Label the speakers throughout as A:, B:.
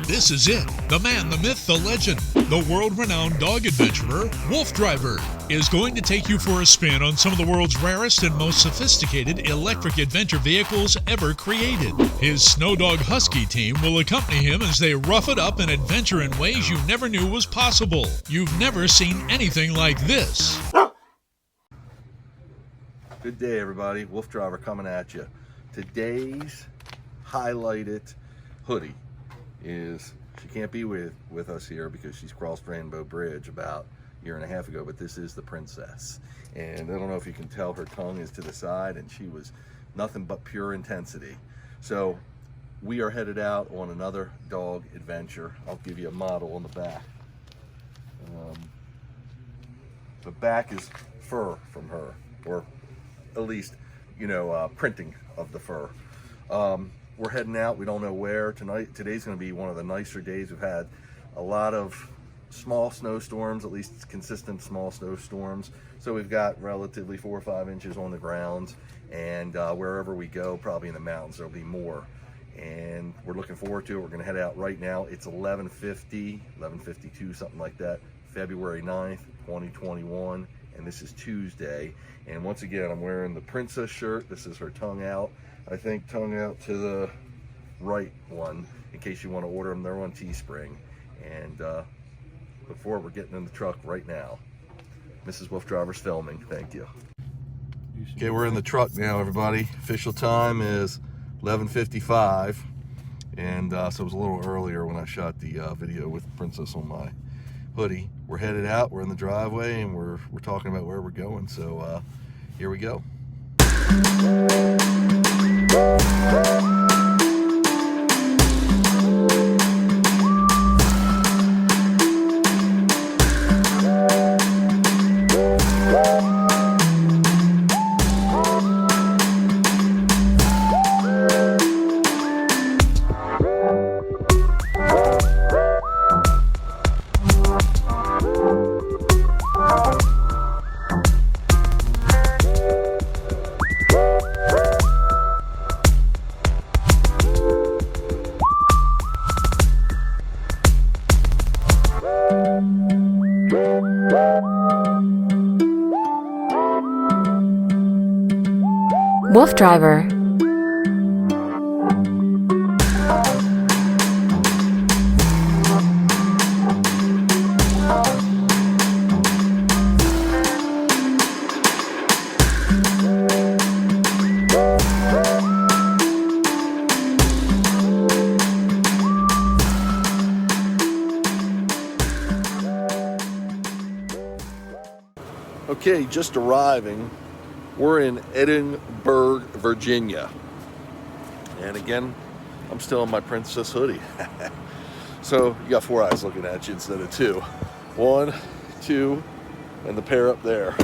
A: This is it. The man, the myth, the legend, the world-renowned dog adventurer, Wolf Driver, is going to take you for a spin on some of the world's rarest and most sophisticated electric adventure vehicles ever created. His Snow Dog Husky team will accompany him as they rough it up and adventure in ways you never knew was possible. You've never seen anything like this.
B: Good day, everybody. Wolf Driver coming at you. Today's highlighted hoodie is, she can't be with us here because she's crossed Rainbow Bridge about a year and a half ago, but this is the princess. And I don't know if you can tell, her tongue is to the side and she was nothing but pure intensity. So we are headed out on another dog adventure. I'll give you a model on the back. The back is fur from her, or at least, printing of the fur. We're heading out, we don't know where. Today's gonna be one of the nicer days. We've had a lot of small snowstorms, at least consistent small snowstorms. So we've got relatively 4 or 5 inches on the ground, and wherever we go, probably in the mountains, there'll be more. And we're looking forward to it. We're gonna head out right now. It's 11:52, something like that, February 9th, 2021. And this is Tuesday. And once again, I'm wearing the princess shirt. This is her tongue out. I think tongue out to the right one, in case you want to order them. They're on Teespring. And before we're getting in the truck right now, Mrs. Wolf Driver's filming. Thank you. Okay, we're in the truck now, everybody. Official time is 11:55. And so it was a little earlier when I shot the video with the princess on my hoodie. We're headed out, we're in the driveway, and we're talking about where we're going. So here we go.
C: Wolf Driver.
B: Okay, just arriving. We're in Edinburgh, Virginia. And again, I'm still in my princess hoodie. So you got 4 eyes looking at you instead of 2. 1, 2, and the pair up there.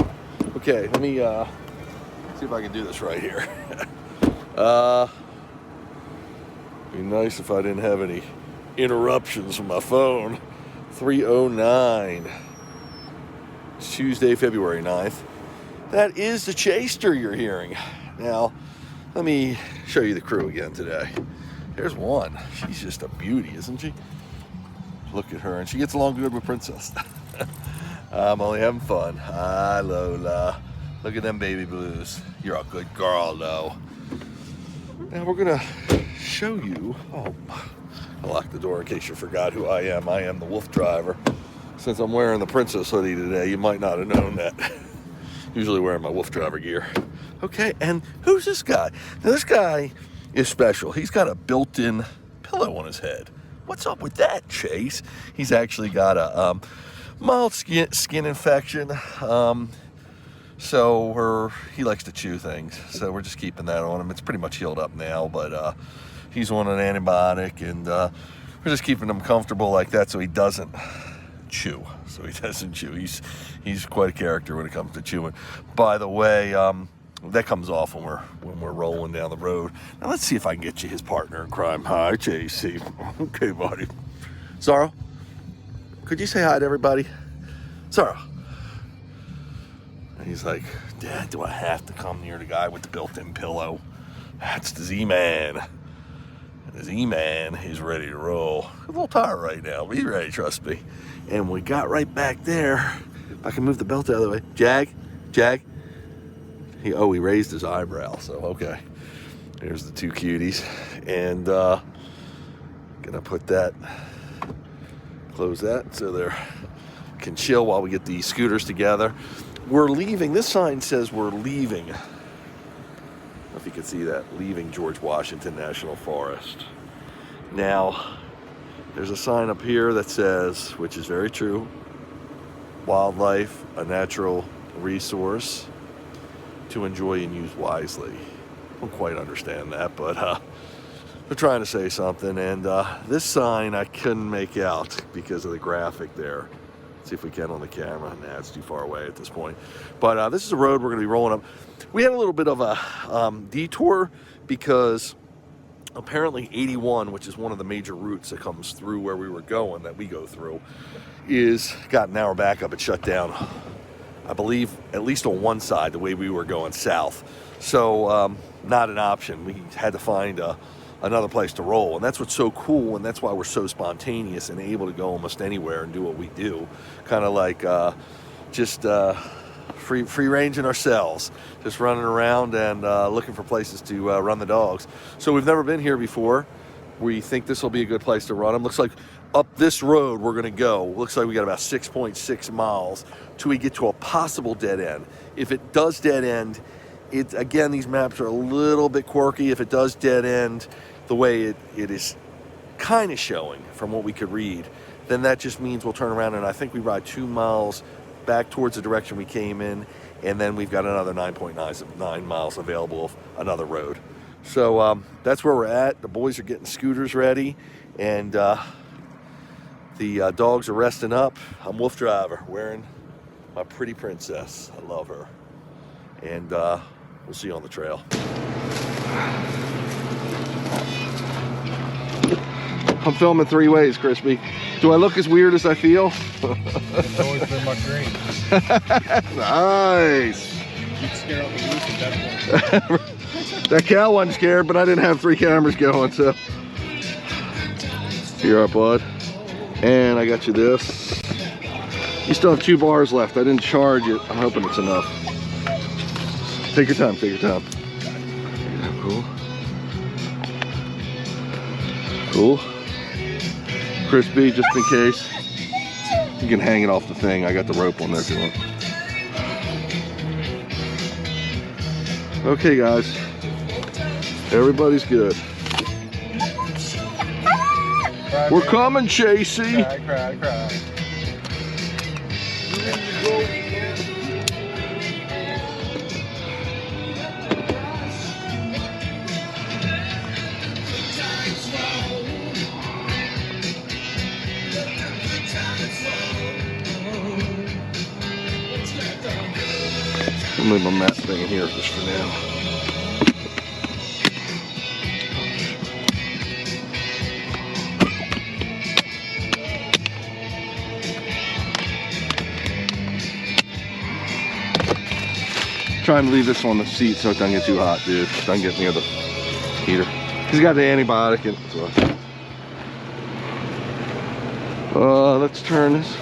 B: Okay, let me see if I can do this right here. Be nice if I didn't have any interruptions from my phone. 3:09. It's Tuesday, February 9th. That is the Chaster you're hearing. Now, let me show you the crew again today. There's one. She's just a beauty, isn't she? Look at her, and she gets along good with Princess. I'm only having fun. Hi, Lola. Look at them baby blues. You're a good girl, though. Now, we're going to show you... Oh, I locked the door in case you forgot who I am. I am the Wolf Driver. Since I'm wearing the Princess hoodie today, you might not have known that. Usually wearing my Wolf Driver gear. Okay, and who's this guy? Now, this guy is special. He's got a built-in pillow on his head. What's up with that, Chase? He's actually got a mild skin infection. So he likes to chew things. So we're just keeping that on him. It's pretty much healed up now, but he's on an antibiotic, and we're just keeping him comfortable like that so he doesn't chew. So he doesn't chew. He's quite a character when it comes to chewing. By the way, that comes off when we're rolling down the road. Now let's see if I can get you his partner in crime. Hi, JC. Okay, buddy. Zorro, could you say hi to everybody? Zorro. And he's like, Dad, do I have to come near the guy with the built-in pillow? That's the Z-Man. Z-Man is ready to roll. A little tired right now, but he's ready, trust me. And we got right back there. If I can move the belt out of the way. Jag. He raised his eyebrow, so okay. There's the two cuties. And gonna put that, close that so they can chill while we get the scooters together. We're leaving, this sign says we're leaving. I don't know if you can see that, leaving George Washington National Forest. Now, there's a sign up here that says, which is very true, wildlife, a natural resource to enjoy and use wisely. I don't quite understand that, but they're trying to say something. And this sign I couldn't make out because of the graphic there. Let's see if we can on the camera. Nah, it's too far away at this point. But this is a road we're going to be rolling up. We had a little bit of a detour because apparently 81, which is one of the major routes that comes through where we were going, that we go through, got an hour backup. It shut down, I believe, at least on one side, the way we were going south. So not an option. We had to find another place to roll, and that's what's so cool, and that's why we're so spontaneous and able to go almost anywhere and do what we do, kind of like just free ranging ourselves, just running around and looking for places to run the dogs. So we've never been here before. We think this will be a good place to run them. Looks like up this road we're going to go, looks like we got about 6.6 miles till we get to a possible dead end. If it does dead end, again, these maps are a little bit quirky. If it does dead end the way it is kind of showing from what we could read, then that just means we'll turn around and I think we ride 2 miles back towards the direction we came in, and then we've got another 9.9 miles available of another road. So that's where we're at. The boys are getting scooters ready, and the dogs are resting up. I'm Wolf Driver, wearing my pretty princess. I love her. And we'll see you on the trail. I'm filming 3 ways, Crispy. Do I look as weird as I feel?
C: It's always been my dream.
B: Nice.
C: You'd scare up the roof at that point.
B: That cow wasn't scared, but I didn't have 3 cameras going, so. Here up, bud. And I got you this. You still have 2 bars left. I didn't charge it. I'm hoping it's enough. Take your time, take your time. Cool. Cool. Crispy, just in case. You can hang it off the thing. I got the rope on there if you want. Okay, guys. Everybody's good.
C: Cry,
B: We're coming, Chasey.
C: Cry.
B: I'll leave my mat thing here just for now. Trying to leave this on the seat so it doesn't get too hot, dude. It doesn't get near the heater. He's got the antibiotic in it. So. Let's turn this.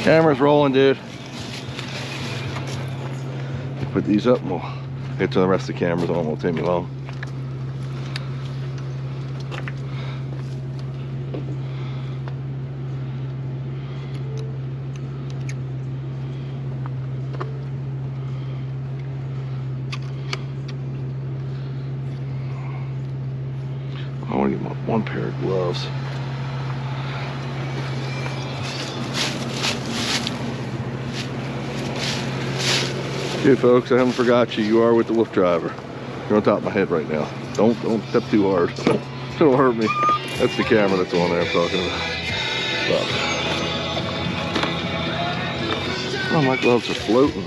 B: Camera's rolling, dude. Put these up and we'll get to the rest of the cameras on. Won't take me long. I want to get one pair of gloves. Okay, folks, I haven't forgot you. You are with the Wolf Driver. You're on top of my head right now. Don't step too hard. It'll hurt me. That's the camera that's on there I'm talking about. Stop. Oh, my gloves are floating.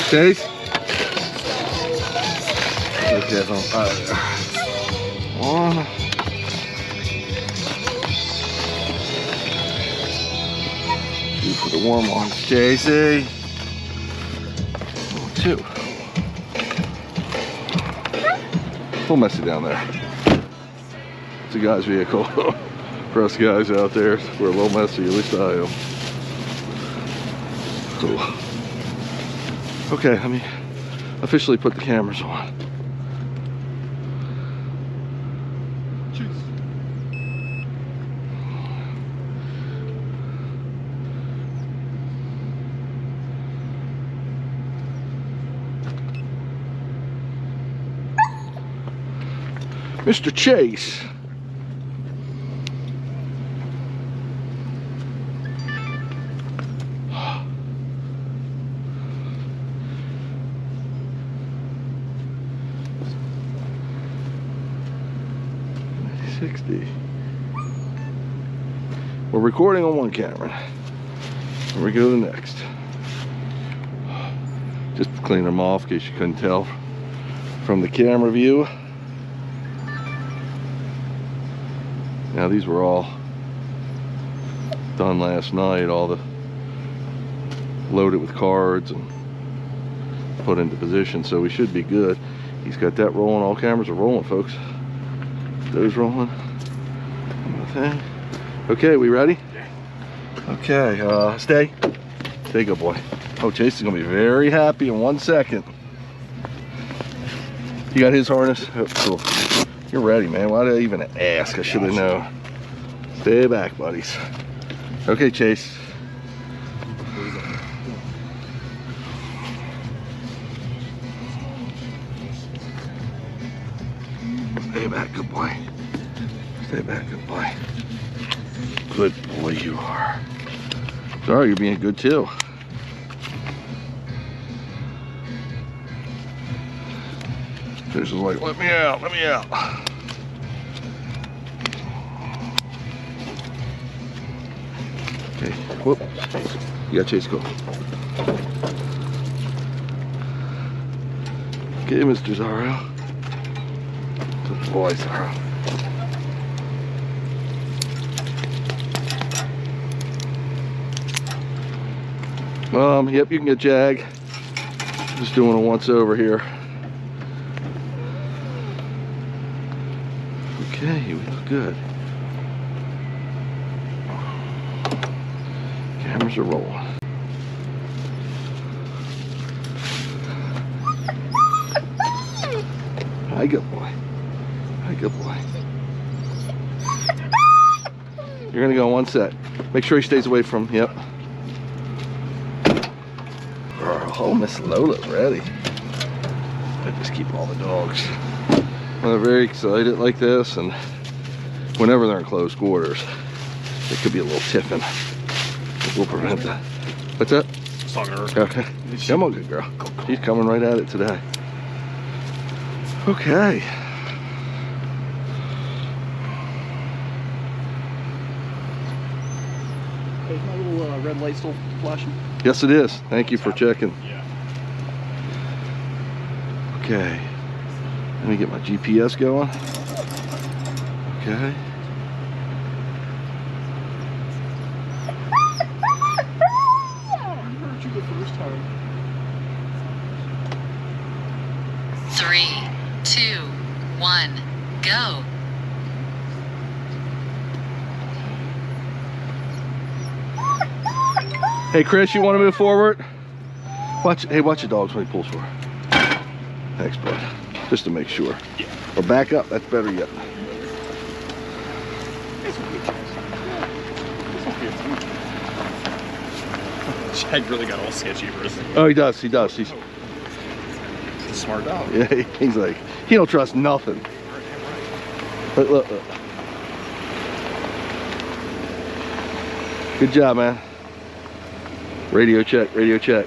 B: Chase? Okay, I'm out of there. One. Two for the warm ones, Casey. Oh, two. A little messy down there. It's a guy's vehicle. For us guys out there, we're a little messy, at least I am. Cool. Okay, let me officially put the cameras on. Mr. Chase. We're recording on one camera. And we go to the next. Just clean them off in case you couldn't tell from the camera view. Now these were all done last night, all the loaded with cards and put into position, so we should be good. He's got that rolling, all cameras are rolling, folks. Those rolling. Okay. Okay, we ready? Okay, stay, good boy. Oh, Chase is gonna be very happy in 1 second. You got his harness? Oh, cool. You're ready, man. Why did I even ask? I should have known. Stay back, buddies. Okay, Chase. Stay back, good boy. Stay back, good boy. Good boy you are. Sorry, you're being good too. This is like, let me out, let me out. Okay, whoop. You got Chase, go. Okay, Mr. Zorro. Good boy, Zorro. Yep, you can get Jag. Just doing a once over here. Okay, we look good. Cameras are rolling. Hi, good boy. Hi, good boy. You're gonna go one set. Make sure he stays away from, yep. Oh, Miss Lola's ready. I just keep all the dogs. When they're very excited like this, and whenever they're in close quarters, it could be a little tiffin. We'll prevent that. What's that? Okay. Come on, good girl. She's coming right at it today. Okay.
C: Is my little red light still flashing?
B: Yes, it is. Thank you for checking.
C: Yeah.
B: Okay. Let me get my GPS going. Okay.
C: I heard you the first time.
D: 3, 2, 1, go.
B: Hey, Chris, you want to move forward? Watch your dogs when he pulls forward. Thanks, bud. Just to make sure.
C: Yeah.
B: Or back up, that's better yet.
C: Jag really got all sketchy for a second.
B: Oh, he does. He's
C: He's a smart dog.
B: yeah, he's like, he don't trust nothing. Look, look, look. Good job, man. Radio check, radio check.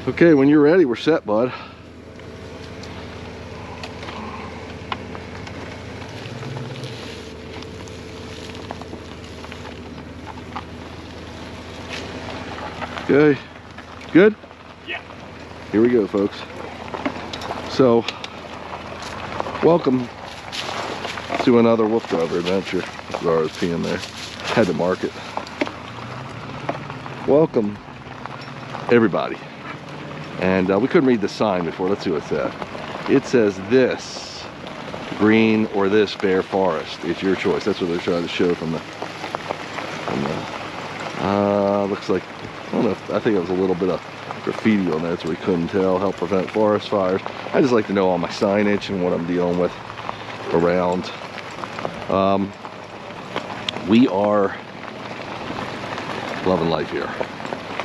B: Okay, when you're ready, we're set, bud. Okay, good?
C: Yeah.
B: Here we go, folks. So, welcome to another Wolf Driver adventure. There's RSP in there. Had to mark it. Welcome, everybody. And we couldn't read the sign before. Let's see what it said. It says this green or this bare forest. It's your choice. That's what they're trying to show from the looks like, I don't know if, I think it was a little bit of graffiti on there so we couldn't tell. Help prevent forest fires. I just like to know all my signage and what I'm dealing with around. We are loving life here.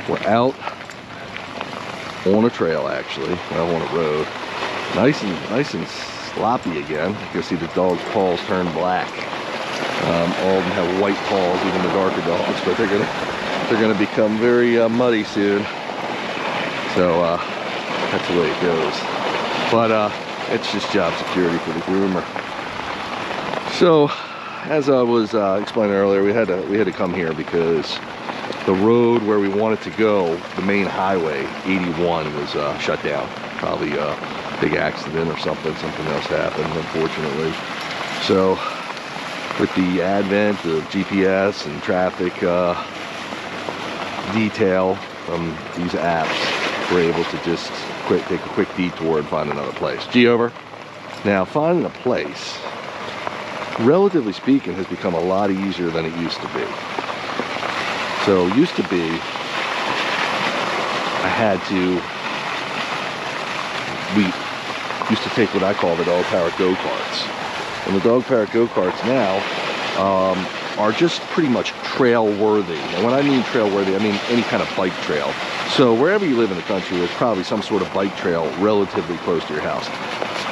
B: We're out on a trail, actually, well, on a road. Nice and sloppy again. You can see the dog's paws turn black. All of them have white paws, even the darker dogs, but they're gonna become very muddy soon. So that's the way it goes. But it's just job security for the groomer. So as I was explaining earlier, we had to come here because the road where we wanted to go, the main highway 81, was shut down. Probably a big accident or something else happened, unfortunately. So with the advent of GPS and traffic detail from these apps, we're able to just take a quick detour and find another place. G over. Now, finding a place, relatively speaking, has become a lot easier than it used to be. So used to be, we used to take what I call the dog powered go-karts. And the dog powered go-karts now are just pretty much trail worthy. And when I mean trail worthy, I mean any kind of bike trail. So wherever you live in the country, there's probably some sort of bike trail relatively close to your house.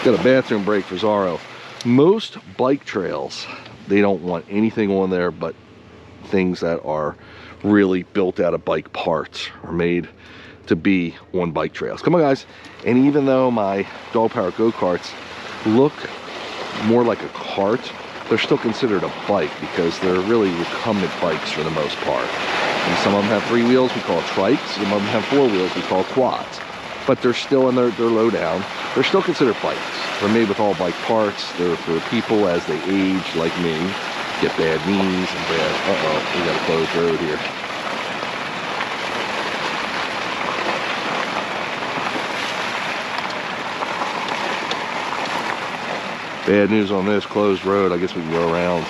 B: Got a bathroom break for Zorro. Most bike trails, they don't want anything on there but things that are really built out of bike parts or made to be on bike trails. Come on, guys. And even though my dog powered go-karts look more like a cart, they're still considered a bike because they're really recumbent bikes for the most part. And some of them have 3 wheels, we call trikes. Some of them have 4 wheels, we call quads. But they're still in they're low down. They're still considered bikes. They're made with all bike parts. They're for people as they age, like me, get bad knees and bad, we got a closed road here. Bad news on this closed road. I guess we can go around.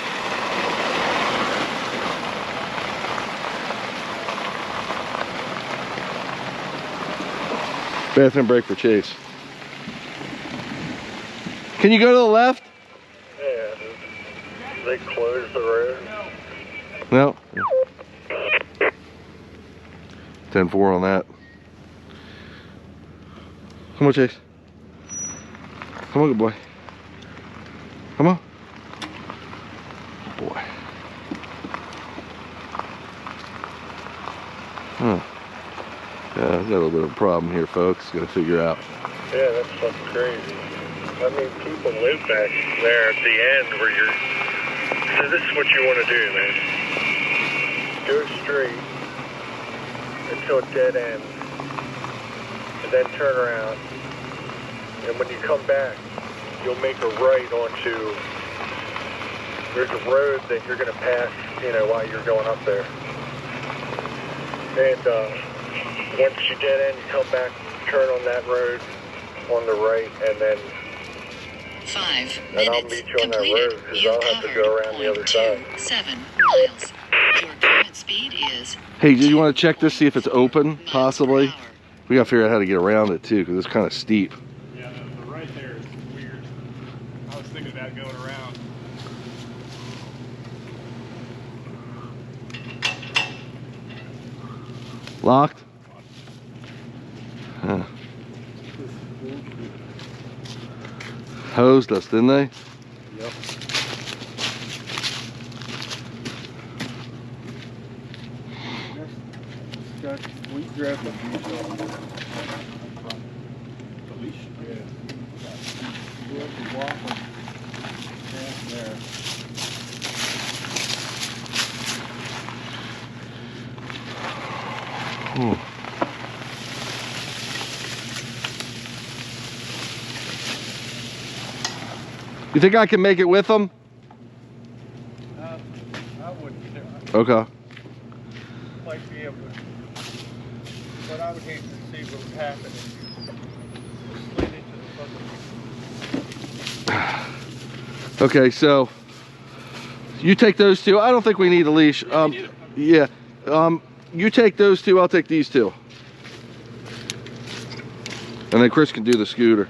B: Bathroom break for Chase. Can you go to the left?
C: Yeah, they closed the road.
B: No. 10-4 on that. Come on, Chase. Come on, good boy. Come on. Good boy. Huh. Yeah, I've got a little bit of a problem here, folks. Gotta figure out.
C: Yeah, that's fucking crazy. I mean, people live back there at the end where you're... So this is what you want to do, man. Go straight until a dead end. And then turn around. And when you come back, you'll make a right onto... There's a road that you're going to pass, you know, while you're going up there. And once you dead end, you come back, turn on that road on the right, and then
D: 5
C: and I'll
D: minutes
C: meet you on that
D: completed.
C: road because
D: You
C: I'll have to go around the other side.
D: 0.27 miles. Your current speed is
B: Hey, do you want to check this, see if it's open,
D: miles per
B: possibly?
D: hour.
B: We gotta figure out how to get around it too, because it's kind of steep.
C: Yeah, the right there is weird. I was thinking about going around.
B: Locked? Huh. Hosed us, didn't they?
C: Yep. Got wheat grass and beef on. The leash? Yeah. You have to walk them past there.
E: You think I can make it with them?
C: I wouldn't care.
E: Okay.
C: Might be able to. But I would hate to see what would happen if you slid into the fucking.
E: Okay, so you take those two. I don't think we need a leash. Yeah. You take those two, I'll take these two. And then Chris can do the scooter.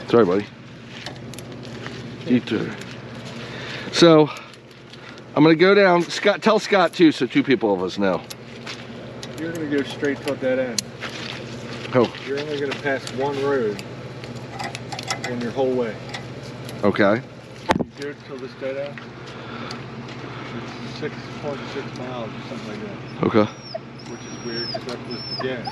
E: Sorry, buddy. Detour. So I'm gonna go down. Scott, tell Scott too, so two people of us know.
C: You're gonna go straight toward that end.
E: Oh,
C: You're only gonna pass one road on your whole way.
E: okay.
C: You go till this dead end. It's 6.6 miles or something like that.
E: Okay.
C: Which is weird because that was the gas.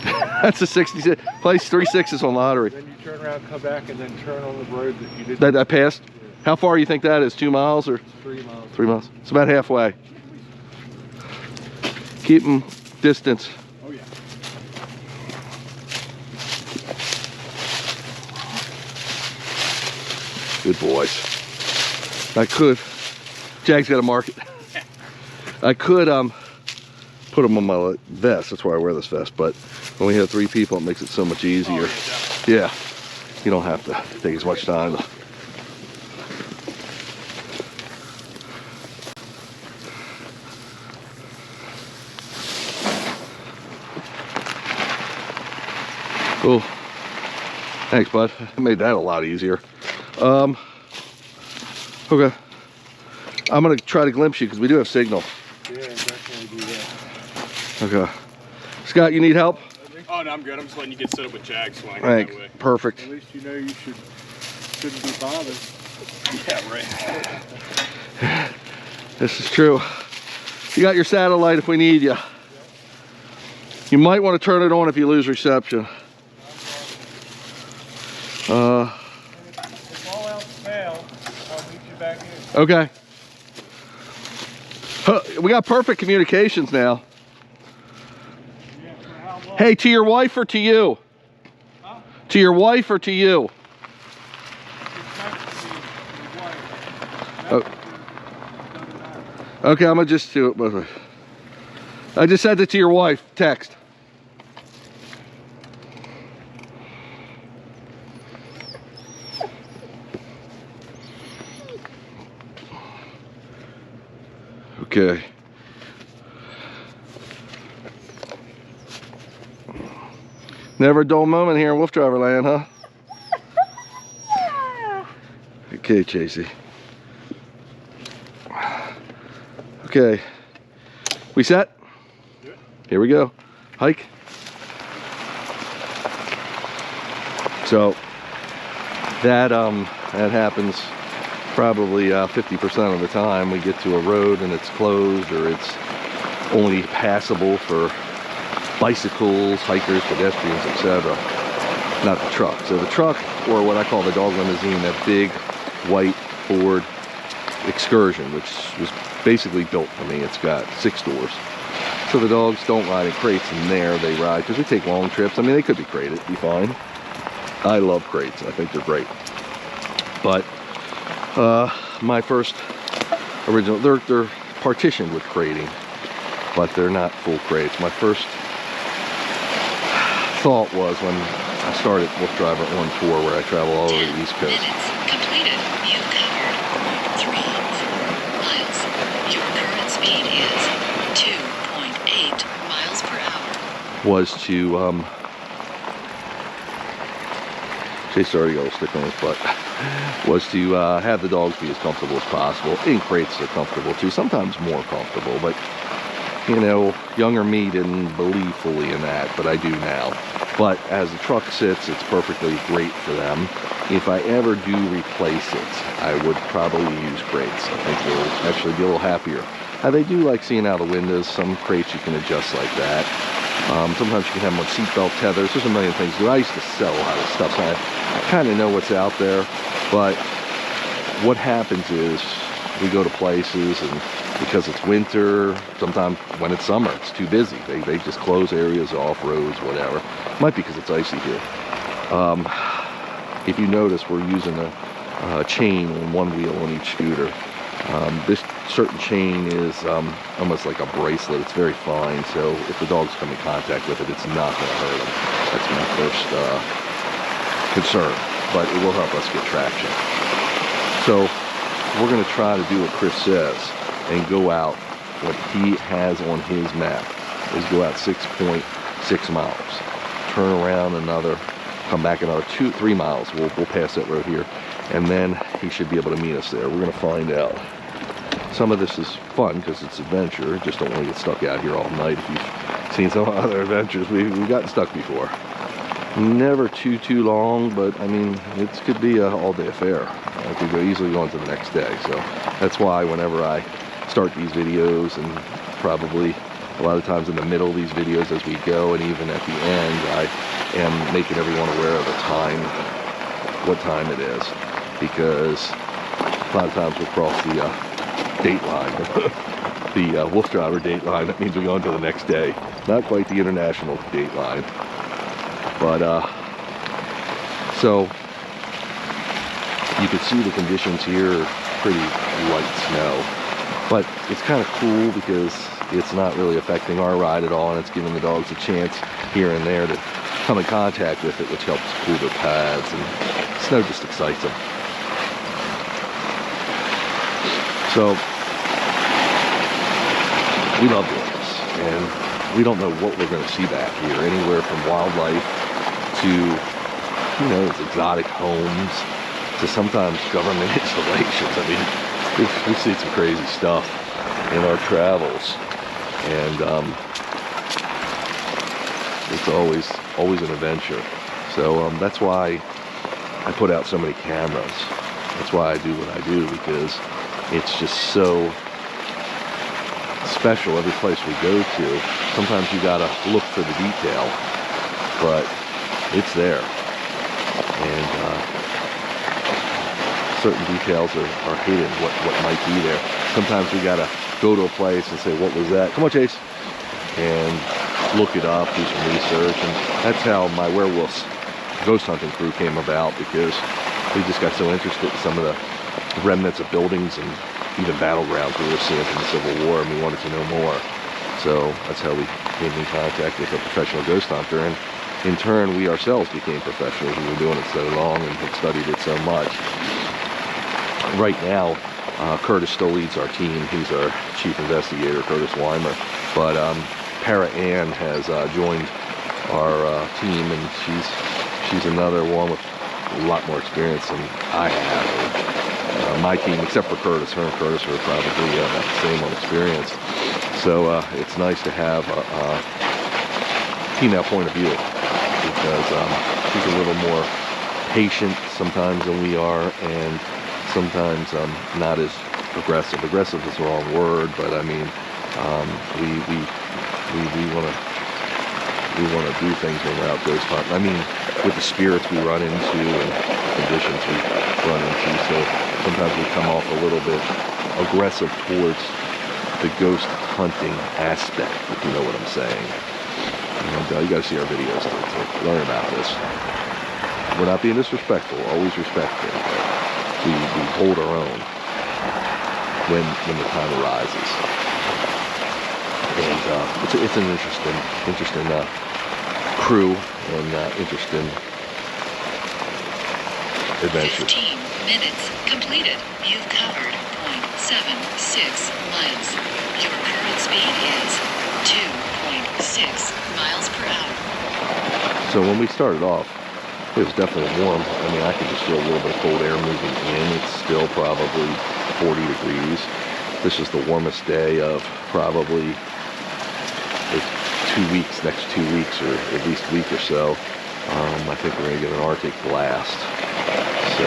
E: That's a 66. Place 3 6s on lottery.
C: Then you turn around, come back, and then turn on the road that you did.
E: That passed? How far do you think that is? 2 miles or?
C: 3 miles.
E: 3 miles. It's about halfway. Keep them distance.
C: Oh yeah.
E: Good boys. I could. Jag's got a market. I could put them on my vest. That's why I wear this vest. But when we have 3 people, it makes it so much easier.
C: Oh,
E: yeah. You don't have to take as much time. Cool. Thanks, bud. I made that a lot easier. Okay. I'm gonna try to glimpse you because we do have signal.
C: Yeah, definitely do that.
E: Okay. Scott, you need help?
F: Oh, no, I'm good. I'm just letting you get set up with Jag so I can
E: Thanks.
F: get that way.
E: Perfect.
C: At least you know you shouldn't be bothered.
F: Yeah, right.
E: This is true. You got your satellite if we need you. You might want to turn it on if you lose reception.
C: If all else fails, I'll meet you back in.
E: Okay. We got perfect communications now.
C: Yeah, for how long?
E: Hey, to your wife or to you?
C: Huh?
E: To your wife or to you?
C: It's next to me, your wife.
E: Oh.
C: Doesn't matter.
E: Okay, I'm gonna just do it. I just sent it to your wife. Text. Okay. Never a dull moment here in Wolf Driver Land, huh? Okay, Chasey. Okay. We set? Here we go. Hike. So that happens probably 50% of the time. We get to a road and it's closed, or it's only passable for bicycles, hikers, pedestrians, etc. Not the truck. So the truck, or what I call the dog limousine, that big white Ford Excursion, which was basically built for me. It's got 6 doors. So the dogs don't ride in crates in there. They ride, because we take long trips. I mean, they could be crated, be fine. I love crates. I think they're great. But my first original, they're partitioned with crating, but they're not full crates. My first thought was when I started Wolf Driver on tour, where I travel all over the East Coast.
D: Minutes completed. You've covered 3 miles. Your current speed is 2.8 miles per hour.
E: Was to Chase already got a stick on his butt. Was to have the dogs be as comfortable as possible. In crates they're comfortable too, sometimes more comfortable, but you know, younger me didn't believe fully in that, but I do now. But as the truck sits, it's perfectly great for them. If I ever do replace it, I would probably use crates. I think they'll actually be a little happier. They do like seeing out the windows. Some crates you can adjust like that. Sometimes you can have them on seatbelt tethers. There's a million things to do. I used to sell a lot of stuff, so I kind of know what's out there. But what happens is we go to places, and because it's winter, sometimes when it's summer, it's too busy. They just close areas off, roads, whatever. Might be because it's icy here. If you notice, we're using a chain on one wheel on each scooter. This certain chain is almost like a bracelet. It's very fine, so if the dogs come in contact with it, it's not going to hurt them. That's my first concern, but it will help us get traction. So we're going to try to do what Chris says and go out. What he has on his map is go out 6.6 miles, turn around another, come back another 2-3 miles. We'll pass that road here, and then he should be able to meet us there. We're going to find out. Some of this is fun because it's adventure. Just don't want to get stuck out here all night. If you've seen some other adventures, we've gotten stuck before. Never too long, but I mean, it could be an all-day affair. I could go easily go on to the next day. So that's why whenever I start these videos, and probably a lot of times in the middle of these videos as we go, and even at the end, I am making everyone aware of the time, what time it is, because a lot of times we'll cross the date line, the Wolf Driver date line. That means we go on to the next day. Not quite the international date line, but so you can see the conditions here, pretty light snow, but it's kind of cool because it's not really affecting our ride at all, and it's giving the dogs a chance here and there to come in contact with it, which helps cool their pads, and snow just excites them. So we love doing this, and we don't know what we're going to see back here. Anywhere from wildlife to, who knows, exotic homes, to sometimes government installations. I mean, we've seen some crazy stuff in our travels, and it's always an adventure. So that's why I put out so many cameras. That's why I do what I do, because it's just so special every place we go to. Sometimes you gotta look for the detail, but it's there. And certain details are hidden, what might be there. Sometimes we gotta go to a place and say, what was that? Come on, Chase. And look it up, do some research. And that's how my werewolves ghost hunting crew came about, because we just got so interested in some of the remnants of buildings and even battlegrounds we were seeing from the Civil War, and we wanted to know more. So that's how we came in contact with a professional ghost hunter, and in turn we ourselves became professionals. We were doing it so long and had studied it so much. Right now, Curtis still leads our team. He's our chief investigator, Curtis Weimer. But Para Ann has joined our team, and she's another one with a lot more experience than I have. My team, except for Curtis, her and Curtis are probably about the same on experience. So it's nice to have a female point of view, because she's a little more patient sometimes than we are, and sometimes not as aggressive. Aggressive is the wrong word, but I mean, we want to do things when we're out ghost hunting. I mean, with the spirits we run into and conditions we run into. So sometimes we come off a little bit aggressive towards the ghost hunting aspect, if you know what I'm saying. And you got to see our videos to learn about this. We're not being disrespectful, always respectful. We hold our own when the time arises. And it's an interesting crew and interesting adventure.
D: 15 minutes completed. You've covered 0.76 miles. Your current speed is 2.6 miles per hour.
E: So when we started off, it was definitely warm. I mean, I could just feel a little bit of cold air moving in. It's still probably 40 degrees. This is the warmest day of probably next 2 weeks, or at least a week or so. I think we're going to get an Arctic blast. So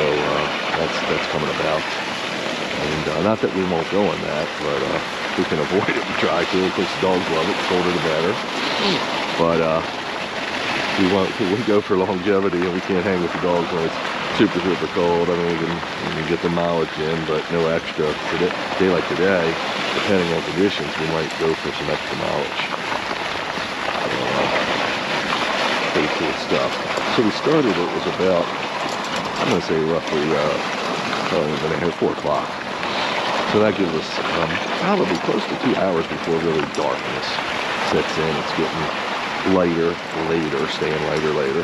E: that's coming about. And not that we won't go on that, but we can avoid it. We try to. Of course, the dogs love it. The colder the better. But we go for longevity, and we can't hang with the dogs when it's super cold. I mean, we can get the mileage in, but no extra. Today, day like today, depending on conditions, we might go for some extra mileage. Pretty cool stuff. So we started, it was about, I'm going to say roughly, probably 4 o'clock. So that gives us probably close to 2 hours before really darkness sets in. It's getting lighter later, staying lighter later.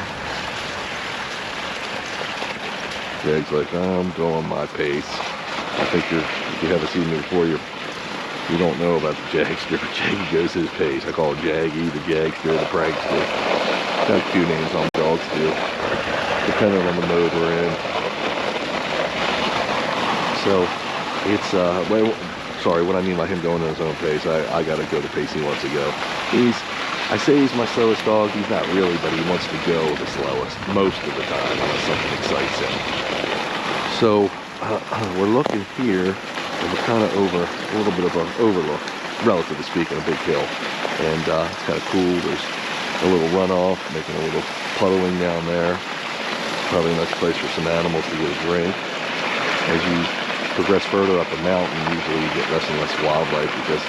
E: Jag's like, I'm going my pace. I think if you haven't seen me before, you don't know about the Jagster. Jaggy goes his pace. I call him Jaggy, the Jagster, the Prankster. Got a few names on dogs too, depending on the mode we're in. So it's sorry, what I mean by him going at his own pace, I gotta go the pace he wants to go. I say he's my slowest dog. He's not really, but he wants to go the slowest most of the time unless something excites him. So we're looking here, and we're kind of over a little bit of an overlook, relatively speaking, a big hill, and it's kind of cool. There's a little runoff, making a little puddling down there. Probably a nice place for some animals to get a drink. As you progress further up the mountain, usually you get less and less wildlife because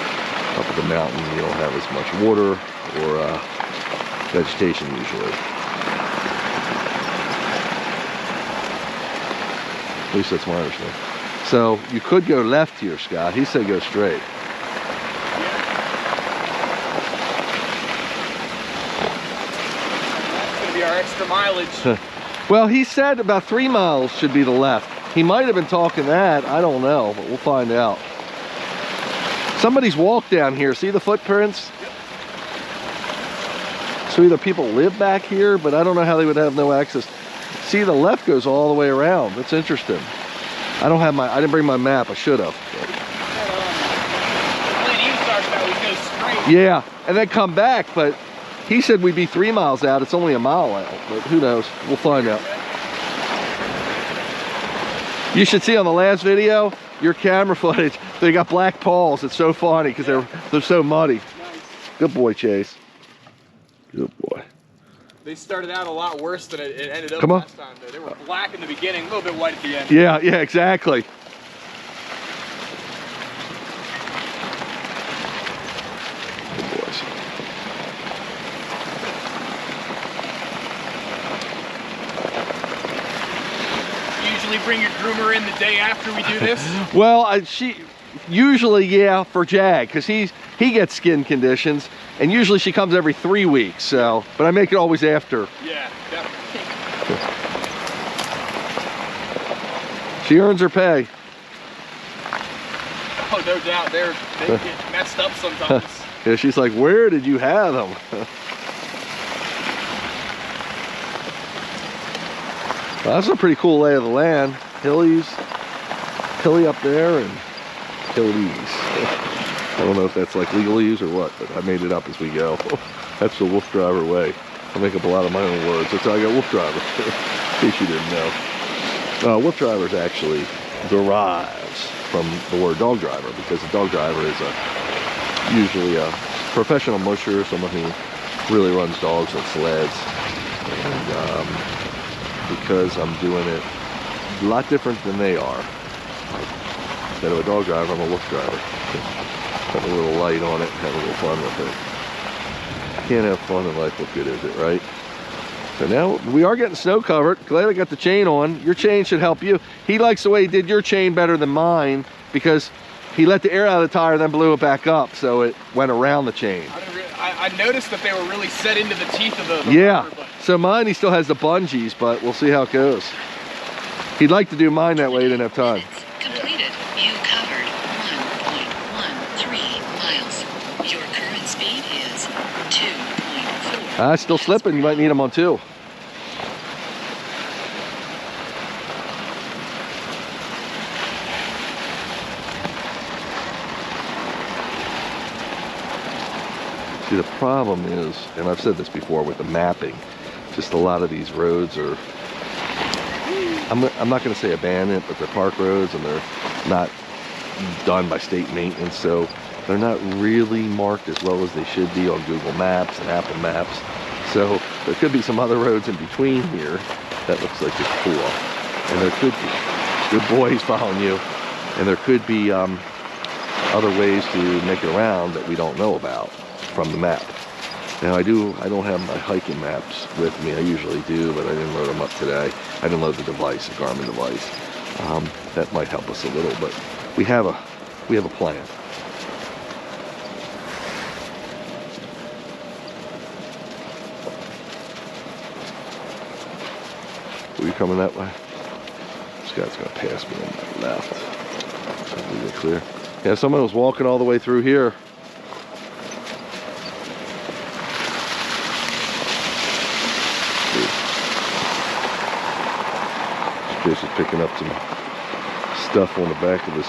E: up at the mountain you don't have as much water or vegetation usually. At least that's my understanding. So you could go left here, Scott. He said go straight.
F: That's gonna be our extra mileage.
E: Well, he said about 3 miles should be the left. He might have been talking that. I don't know, but we'll find out. Somebody's walked down here. See the footprints?
F: Yep.
E: So either people live back here, but I don't know how they would have no access. See, the left goes all the way around. That's interesting. I didn't bring my map. I should have. Yeah, and then come back, but he said we'd be 3 miles out. It's only a mile out, but who knows? We'll find out. You should see on the last video, your camera footage, they got black paws. It's so funny because they're so muddy.
F: Nice.
E: Good boy, Chase. Good boy.
F: They started out a lot worse than it ended up
E: Come on.
F: last time. Though. They were black in the beginning, a little bit white at the end.
E: Yeah, exactly. Good boys.
F: Usually bring your groomer in the day after we do this.
E: Well, she usually, yeah, for Jag, because he gets skin conditions, and usually she comes every 3 weeks. So, but I make it always after.
F: Yeah, definitely.
E: She earns her pay.
F: Oh, no doubt. They get messed up sometimes.
E: Yeah, she's like, where did you have them? Well, that's a pretty cool lay of the land. Hilly up there and hillies. I don't know if that's like legalese or what, but I made it up as we go. That's the Wolf Driver way. I make up a lot of my own words. That's how I got Wolf Driver, in case you didn't know. Wolf Driver actually derives from the word dog driver, because a dog driver is usually a professional musher, someone who really runs dogs and sleds. And because I'm doing it a lot different than they are, instead of a dog driver, I'm a wolf driver. Put a little light on it, have a little fun with it. Can't have fun in life, what good is it, right? So now we are getting snow covered. Glad I got the chain on. Your chain should help you. He likes the way he did your chain better than mine because he let the air out of the tire, then blew it back up, so it went around the chain.
F: I noticed that they were really set into the teeth of the
E: yeah,
F: rubber, but
E: so mine, he still has the bungees, but we'll see how it goes. He'd like to do mine that way, he didn't have time.
D: Minutes completed. You covered 1.13 miles. Your current speed is 2.4.
E: Still slipping, you might need them on 2. See, the problem is, and I've said this before with the mapping, just a lot of these roads are, I'm not going to say abandoned, but they're park roads and they're not done by state maintenance. So they're not really marked as well as they should be on Google Maps and Apple Maps. So there could be some other roads in between here that looks like it's cool. And there could be, good boy, he's following you. And there could be other ways to make it around that we don't know about from the map. Now I don't have my hiking maps with me. I usually do, but I didn't load them up today. I didn't load the device, the Garmin device. That might help us a little, but we have a plan. Are you coming that way? This guy's gonna pass me on my left. Is it clear? Yeah, someone was walking all the way through here. This is picking up some stuff on the back of his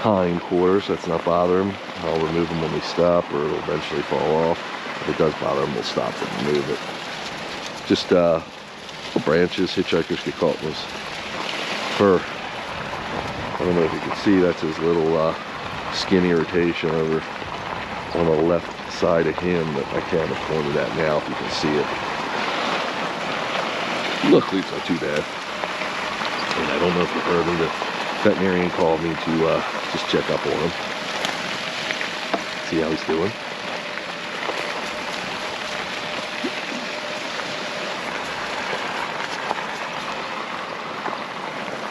E: hind quarters. That's not bother him. I'll remove them when we stop, or it'll eventually fall off. If it does bother him, we'll stop and remove it. Just little branches. Hitchhikers get caught in his fur. I don't know if you can see, that's his little skin irritation over on the left side of him that I can't have pointed at now if you can see it. Luckily it's not too bad. And I don't know if you heard him, the veterinarian called me to just check up on him. See how he's doing.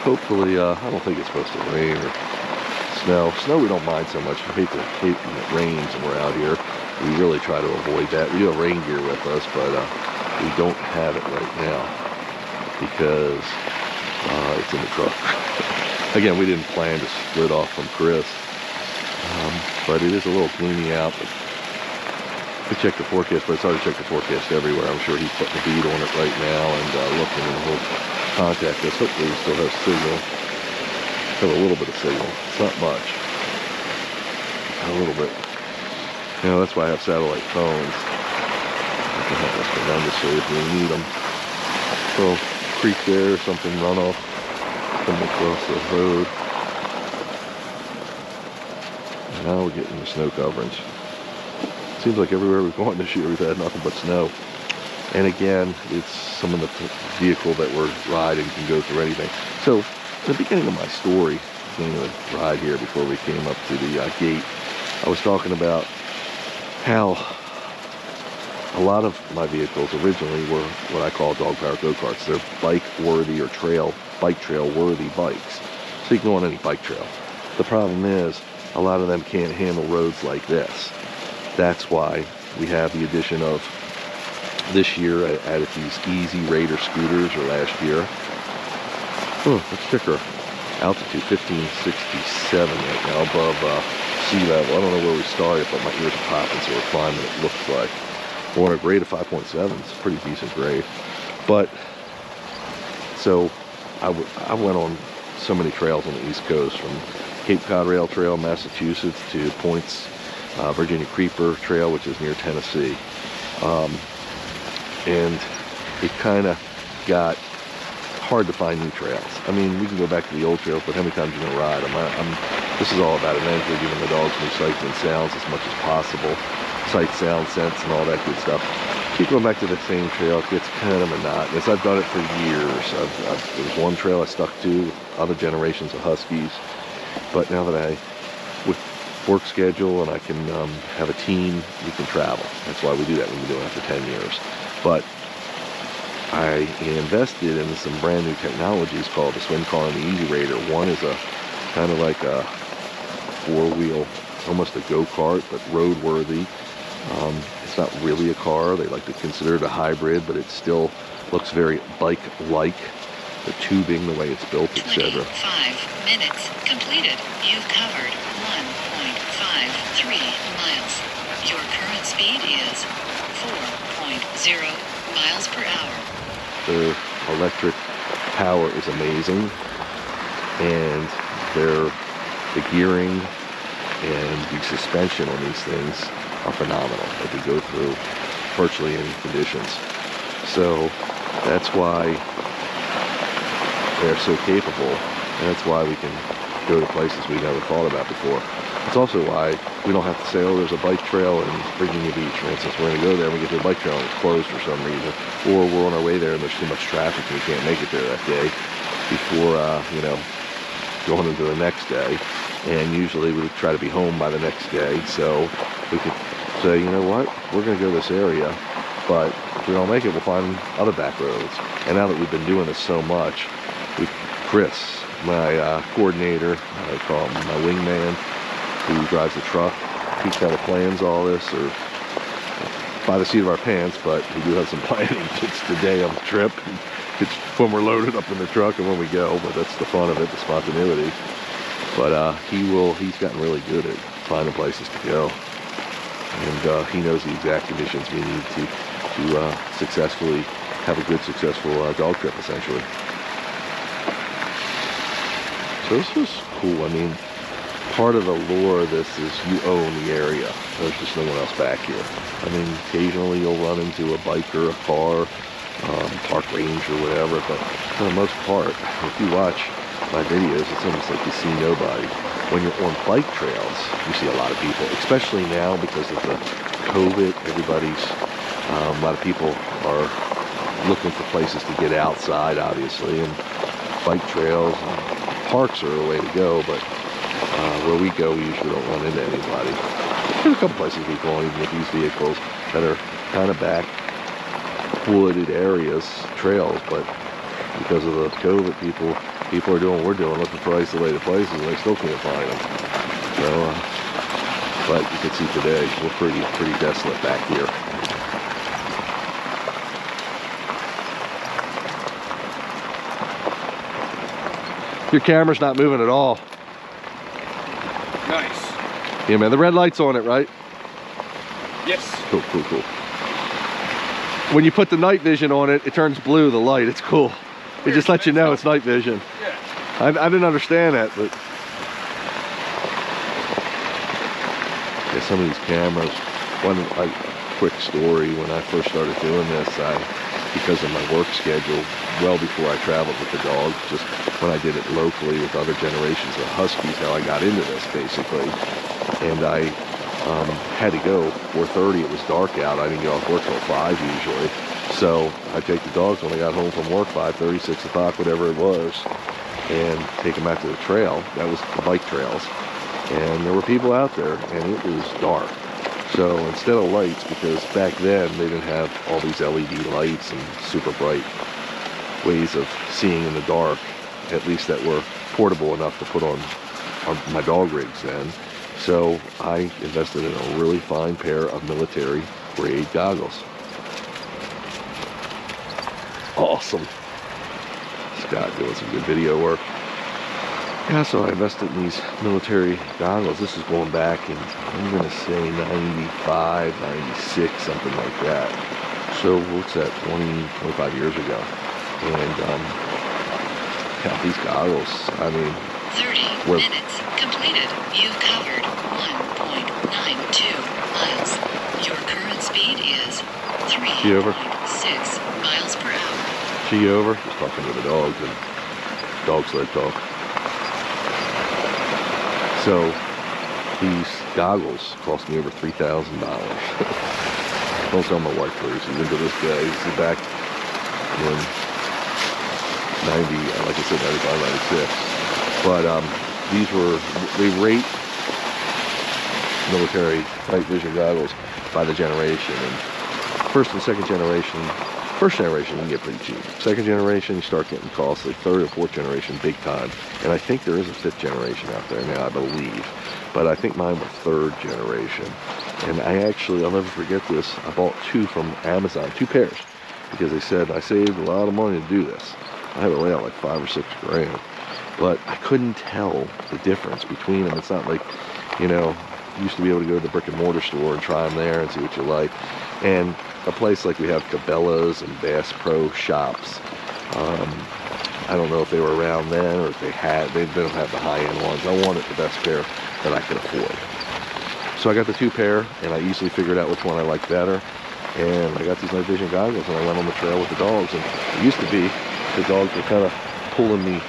E: Hopefully, I don't think it's supposed to rain or snow. Snow we don't mind so much. We hate when it rains and we're out here. We really try to avoid that. We do have rain gear with us, but we don't have it right now because it's in the truck. Again, we didn't plan to split off from Chris, but it is a little gloomy out. But we check the forecast, but it's hard to check the forecast everywhere. I'm sure he's putting a bead on it right now and looking, and he'll contact us. Hopefully we still have signal. Have a little bit of signal. It's not much. A little bit. You know, that's why I have satellite phones. They can help us tremendously if we need them. Little creek there, something runoff coming across the road. And now we're getting the snow coverage. Seems like everywhere we've gone this year we've had nothing but snow. And again, it's some of the vehicle that we're riding can go through anything. So, at the beginning of my story, beginning of the ride here before we came up to the gate, I was talking about how a lot of my vehicles originally were what I call dog-powered go-karts. They're bike-worthy or bike trail-worthy bikes. So you can go on any bike trail. The problem is, a lot of them can't handle roads like this. That's why we have the addition of, this year I added these Easy Raider scooters, or last year. Oh, let's check our altitude, 1567 right now, above sea level. I don't know where we started, but my ears are popping, so we're climbing, it looks like. We're on a grade of 5.7, it's a pretty decent grade. But, so, I went on so many trails on the East Coast, from Cape Cod Rail Trail, Massachusetts, to Points, Virginia Creeper Trail, which is near Tennessee. And it kind of got hard to find new trails. I mean, we can go back to the old trails, but how many times are you going to ride them? This is all about eventually giving the dogs new sights and sounds as much as possible. Sight, sound, sense, and all that good stuff. Keep going back to the same trail, it gets kind of monotonous. I've done it for years. There was one trail I stuck to with other generations of Huskies, but now that with work schedule and I can have a team, we can travel. That's why we do that. We've been doing it for 10 years. But I invested in some brand new technologies called the Swim Car and the Easy Raider. One is a kind of like a four-wheel, almost a go-kart, but road-worthy. It's not really a car. They like to consider it a hybrid, but it still looks very bike-like. The tubing, the way it's built, etc.
D: 25 minutes completed. You've covered 1.53 miles. Your current speed is 4.0 miles per hour.
E: Their electric power is amazing, and the gearing and the suspension on these things are phenomenal. They can go through virtually any conditions. So that's why they're so capable, and that's why we can go to places we never thought about before. It's also why we don't have to say, oh, there's a bike trail in Virginia Beach, for instance. We're going to go there and we get to the bike trail and it's closed for some reason. Or we're on our way there and there's too much traffic and we can't make it there that day before, you know, going into the next day. And usually we would try to be home by the next day. So we could say, you know what, we're going to go this area, but if we don't make it, we'll find other back roads. And now that we've been doing this so much, Chris, my coordinator, I call him my wingman, who drives the truck, he kind of plans all this, or by the seat of our pants, but we do have some planning. It's the day of the trip. It's when we're loaded up in the truck and when we go, but that's the fun of it, the spontaneity. But he's gotten really good at finding places to go. And he knows the exact conditions we need to successfully have a good, successful dog trip, essentially. So this is cool. I mean, part of the lure of this is you own the area. There's just no one else back here. I mean, occasionally you'll run into a biker, a car, park ranger, or whatever, but for the most part, if you watch my videos, it's almost like you see nobody. When you're on bike trails, you see a lot of people, especially now because of the COVID. A lot of people are looking for places to get outside, obviously, and bike trails and parks are a way to go, but where we go, we usually don't run into anybody. There's a couple places we go on, even with these vehicles, that are kind of back wooded areas, trails, but because of the COVID, people are doing what we're doing, looking for isolated places, and they still can't find them. So, but you can see today, we're pretty desolate back here. Your camera's not moving at all.
F: Nice.
E: Yeah, man, the red light's on it, right?
F: Yes.
E: Cool. When you put the night vision on it, it turns blue, the light. It's cool. It just lets you know it's night vision.
F: Yeah.
E: I didn't understand that, but yeah, some of these cameras. One quick story: when I first started doing this, because of my work schedule, well before I traveled with the dog, just when I did it locally with other generations of Huskies, how I got into this basically, and I had to go 4:30. It was dark out. I didn't get off work till 5 usually. So I'd take the dogs when I got home from work, 5:30, 6 o'clock, whatever it was, and take them out to the trail. That was the bike trails. And there were people out there, and it was dark. So instead of lights, because back then they didn't have all these LED lights and super bright ways of seeing in the dark, at least that were portable enough to put on my dog rigs then. So I invested in a really fine pair of military grade goggles. Awesome. Scott doing some good video work. Yeah, so I invested in these military goggles. This is going back in, I'm going to say 95, 96, something like that. So what's that, 25 years ago. And yeah, these goggles, I mean,
D: 30 minutes completed. You covered 1.92 miles. Your current speed is 3.6 miles per hour.
E: She over, just talking to the dogs and dog sled talk. So these goggles cost me over $3,000. Don't tell my wife, please. She's into this guy. This is back in 90, like I said, 95, 96. But they rate military night vision goggles by the generation. And first and second generation, first generation you can get pretty cheap. Second generation you start getting costly. Third and fourth generation big time. And I think there is a fifth generation out there now, I believe. But I think mine were third generation. And I'll never forget this, I bought two from Amazon, 2 pairs. Because they said I saved a lot of money to do this. I had to lay out like $5 or $6 grand. But I couldn't tell the difference between them. It's not like, you know, you used to be able to go to the brick and mortar store and try them there and see what you like. And a place like we have Cabela's and Bass Pro Shops. I don't know if they were around then or if they don't have the high-end ones. I wanted the best pair that I could afford. So I got the 2 pair, and I easily figured out which one I liked better. And I got these night vision goggles, and I went on the trail with the dogs. And it used to be the dogs were kind of pulling me.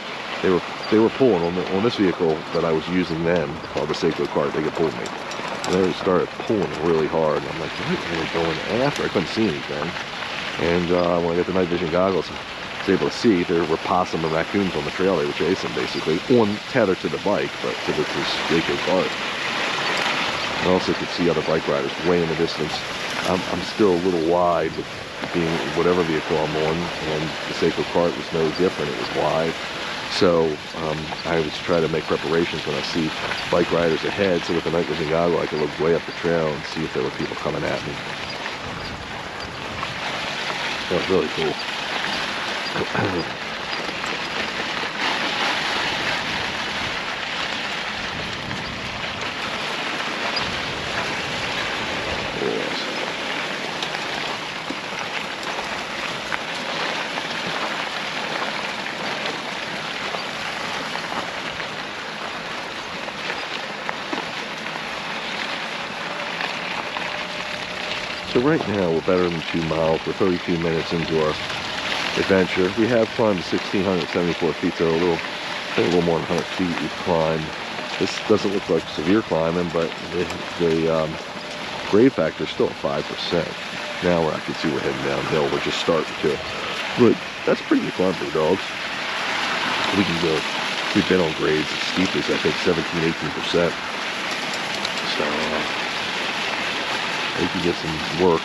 E: They were they were pulling on this vehicle that I was using then, called the Seiko cart. They could pull me. And they started pulling really hard. I'm like, what are they going after? I couldn't see anything. And when I got the night vision goggles, I was able to see there were possum and raccoons on the trail. They were chasing, basically, on tether to the bike, but to this Seiko cart. I also could see other bike riders way in the distance. I'm still a little wide with being whatever vehicle I'm on, and the Seiko cart was no different. It was wide. So I always try to make preparations when I see bike riders ahead, so with the night vision goggle I could look way up the trail and see if there were people coming at me. That was really cool. Yes. So right now we're better than 2 miles. We're 32 minutes into our adventure. We have climbed 1,674 feet, so a little more than 100 feet we've climbed. This doesn't look like severe climbing, but the grade factor is still at 5%. Now I can see we're heading downhill. We're just starting to. But that's pretty good climb for the dogs. We can go. We've been on grades as steep as I think 17-18%. So we can get some work.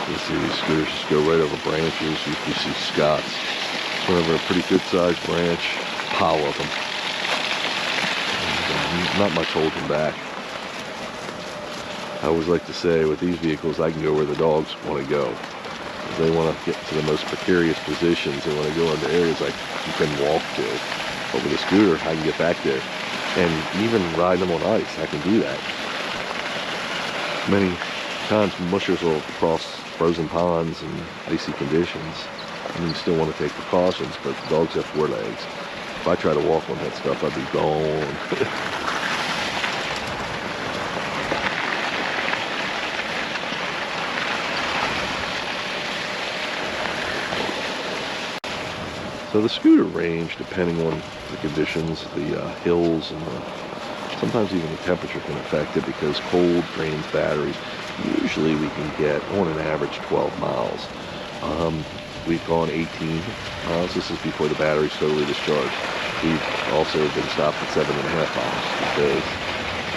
E: You see these scooters just go right over branches. You see Scots. It's went over a pretty good sized branch, pile of them. And, not much holding back. I always like to say with these vehicles I can go where the dogs want to go. If they want to get to the most precarious positions, they want to go into areas like you can walk to. But with a scooter I can get back there. And even ride them on ice, I can do that. Many times mushers will cross frozen ponds and icy conditions. And you still want to take precautions, but the dogs have 4 legs. If I try to walk on that stuff, I'd be gone. So the scooter range, depending on the conditions, the hills, and sometimes even the temperature can affect it because cold drains batteries. Usually we can get, on an average, 12 miles. We've gone 18 miles. This is before the battery's totally discharged. We've also been stopped at 7.5 miles because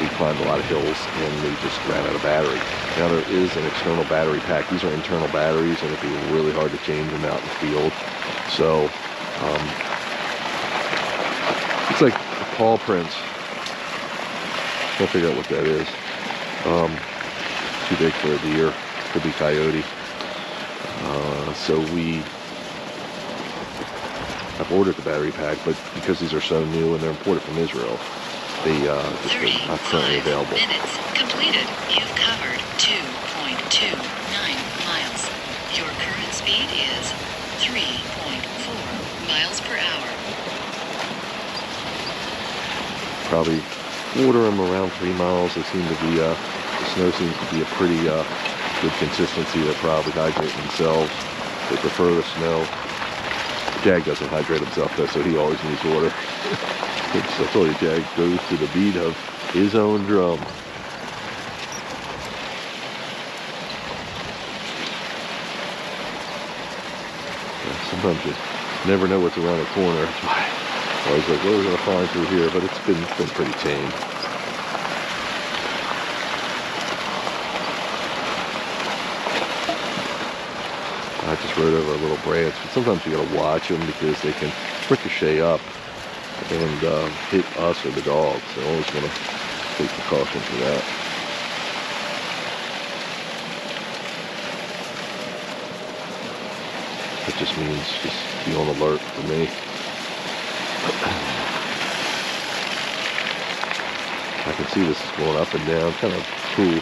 E: we climbed a lot of hills and we just ran out of battery. Now there is an external battery pack. These are internal batteries and it'd be really hard to change them out in the field. So it's like paw prints. Can't figure out what that is. Too big for a deer. Could be coyote. So I've ordered the battery pack, but because these are so new and they're imported from Israel, they just are not currently available.
D: 35 minutes completed. You've covered 2.29 miles. Your current speed is 3.4 miles per hour.
E: Probably order them around 3 miles. They seem to be, the snow seems to be a pretty good consistency. They'll probably hydrate themselves. They prefer the snow. Jag doesn't hydrate himself though, so he always needs water. I told you, Jag goes to the beat of his own drum. Sometimes you never know what's around the corner. That's why I was like, what are we going to find through here? But it's been pretty tame. I just rode over a little branch. But sometimes you got to watch them because they can ricochet up and hit us or the dogs. So I always want to take precaution for that. It just means just be on alert for me. I can see this is going up and down, kind of cool.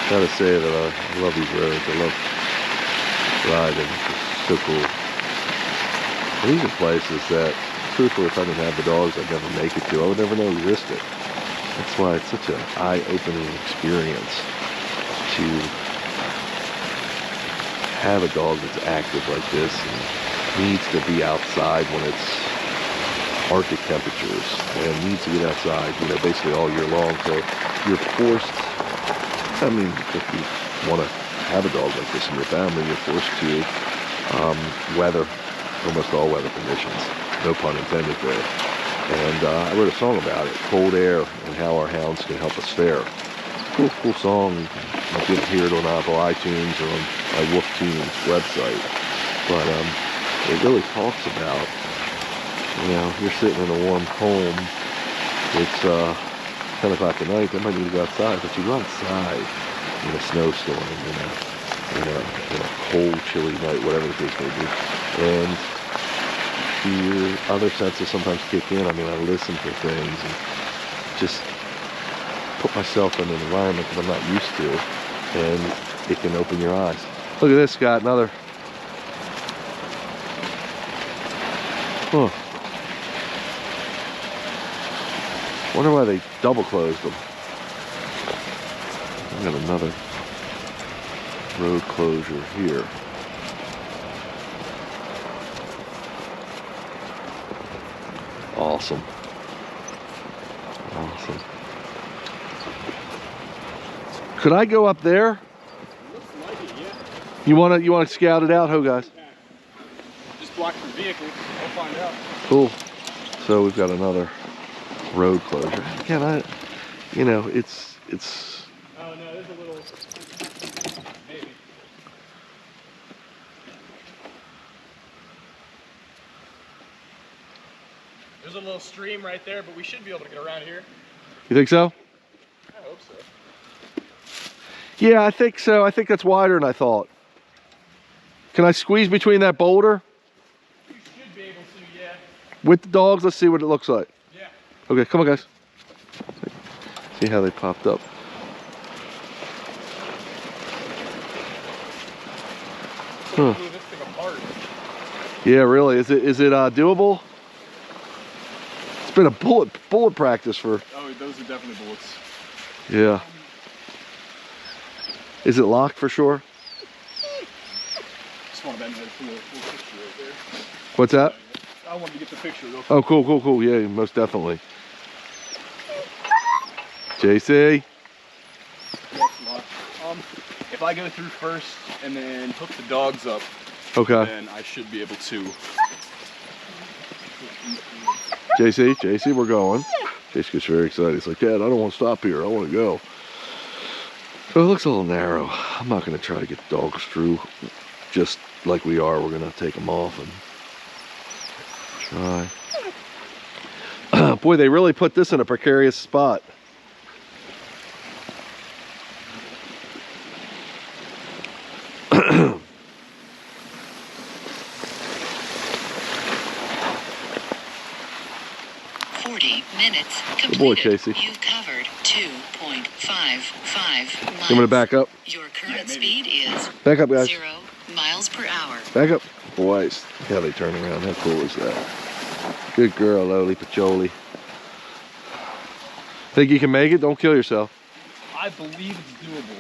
E: Gotta say that I love these roads. I love riding. It's just so cool. And these are places that truthfully, if I didn't have the dogs, I'd never make it to. I would never know we risked it. That's why it's such an eye-opening experience to have a dog that's active like this and needs to be outside when it's Arctic temperatures and needs to get outside, you know, basically all year long. So you're forced, I mean, if you want to have a dog like this in your family, you're forced to weather almost all weather conditions, no pun intended there. And I wrote a song about it, Cold Air, and how our hounds can help us fare. Cool song. You might be able to hear it on Apple iTunes or on my Wolf Tunes website. But it really talks about, you know, you're sitting in a warm home, it's 10 o'clock at night, they might need to go outside, but you go outside in a snowstorm, in a cold, chilly night, whatever the case may be, and your other senses sometimes kick in. I mean, I listen for things and just put myself in an environment that I'm not used to, and it can open your eyes. Look at this, Scott, another. Huh. Wonder why they double closed them. I got another road closure here. Awesome. Awesome. Could I go up there?
F: Looks like it, yeah.
E: You wanna scout it out, ho guys?
F: Just block your vehicle. I'll find out.
E: Cool. So we've got another road closure. Again, you know, it's.
F: Oh no, there's a little. Maybe. There's a little stream right there, but we should be able to get around here.
E: You think so?
F: I hope so.
E: Yeah, I think so. I think that's wider than I thought. Can I squeeze between that boulder?
F: You should be able to, yeah.
E: With the dogs, let's see what it looks like.
F: Yeah.
E: Okay, come on guys. See how they popped up. Huh.
F: Move this thing apart.
E: Yeah, really. Is it doable? It's been a bullet practice for.
F: Oh, those are definitely bullets.
E: Yeah. Is it locked for sure?
F: Just want to bend for a little picture right there.
E: What's that?
F: I wanted to get the picture real quick.
E: Oh, cool. Yeah, most definitely. JC.
F: Yes, locked. If I go through first and then hook the dogs up,
E: Okay.
F: then I should be able to.
E: JC, we're going. JC gets very excited. He's like, Dad, I don't want to stop here. I want to go. So it looks a little narrow. I'm not going to try to get the dogs through just like we are. We're going to take them off and try. Boy, they really put this in a precarious spot.
D: Minutes completed.
E: Boy, Casey.
D: You've covered 2.55 miles.
E: You want to back up?
D: Your current speed is
E: Back up, guys.
D: 0 miles per hour.
E: Back up. Boys, look how they turn around. How cool is that? Good girl, Loli Pacholi. Think you can make it? Don't kill yourself.
F: I believe it's doable.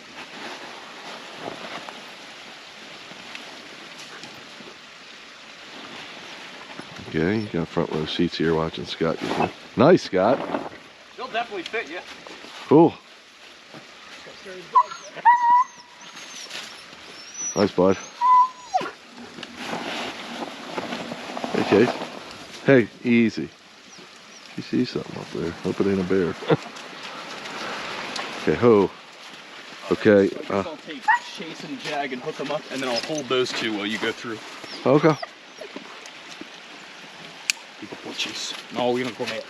E: Okay, you got front row seats here watching Scott. Nice, Scott.
F: They'll definitely fit you.
E: Cool. Nice, bud. Hey, Chase. Hey, easy. You see something up there. Hope it ain't a bear. Okay, ho. Okay.
F: So I'll take Chase and Jag and hook them up, and then I'll hold those two while you go through.
E: Okay.
F: Chase. No, we don't go there.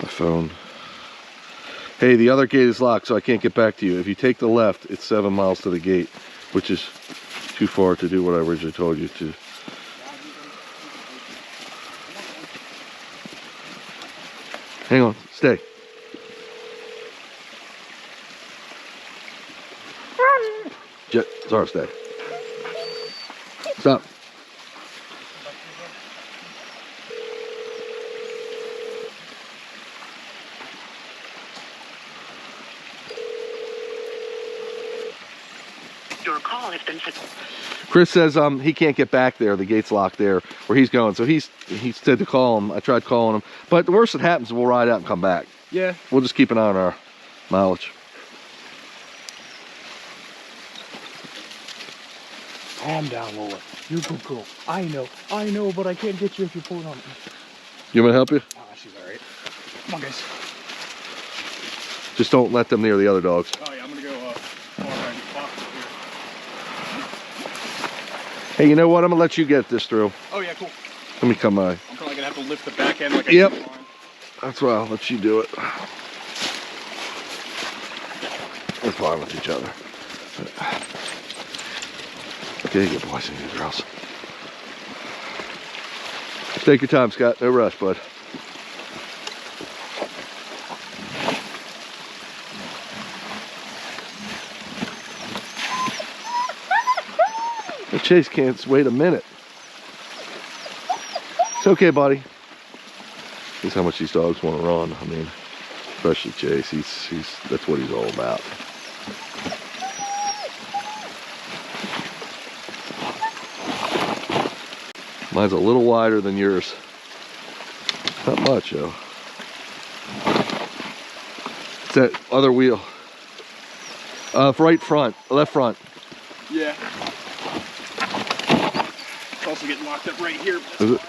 E: My phone. Hey, the other gate is locked, so I can't get back to you. If you take the left, it's 7 miles to the gate, which is too far to do what I originally told you to. Hang on, stay. Zara, stay. Stop.
D: Your call has been...
E: Chris says he can't get back there. The gate's locked there where he's going. So he said to call him. I tried calling him. But the worst that happens, we'll ride out and come back.
F: Yeah.
E: We'll just keep an eye on our mileage.
F: Calm down, Lola. You're a good girl. I know, but I can't get you if you're pulling on me.
E: You want me to help you?
F: Ah, she's alright. Come on, guys.
E: Just don't let them near the other dogs.
F: Oh yeah, I'm gonna go walk around the box here.
E: Hey, you know what? I'm gonna let you get this through.
F: Oh yeah, cool.
E: Let me come by.
F: I'm probably gonna have to lift the back end like I
E: Yep.
F: did mine.
E: That's why I'll let you do it. We're fine with each other. Okay, good boys and good girls. Take your time, Scott. No rush, bud. Chase can't wait a minute. It's okay, buddy. Here's how much these dogs want to run. I mean, especially Chase. He's that's what he's all about. Mine's a little wider than yours. Not much, though. It's that other wheel. Right front, left front.
F: Yeah. It's also getting locked up right here.
E: Is it?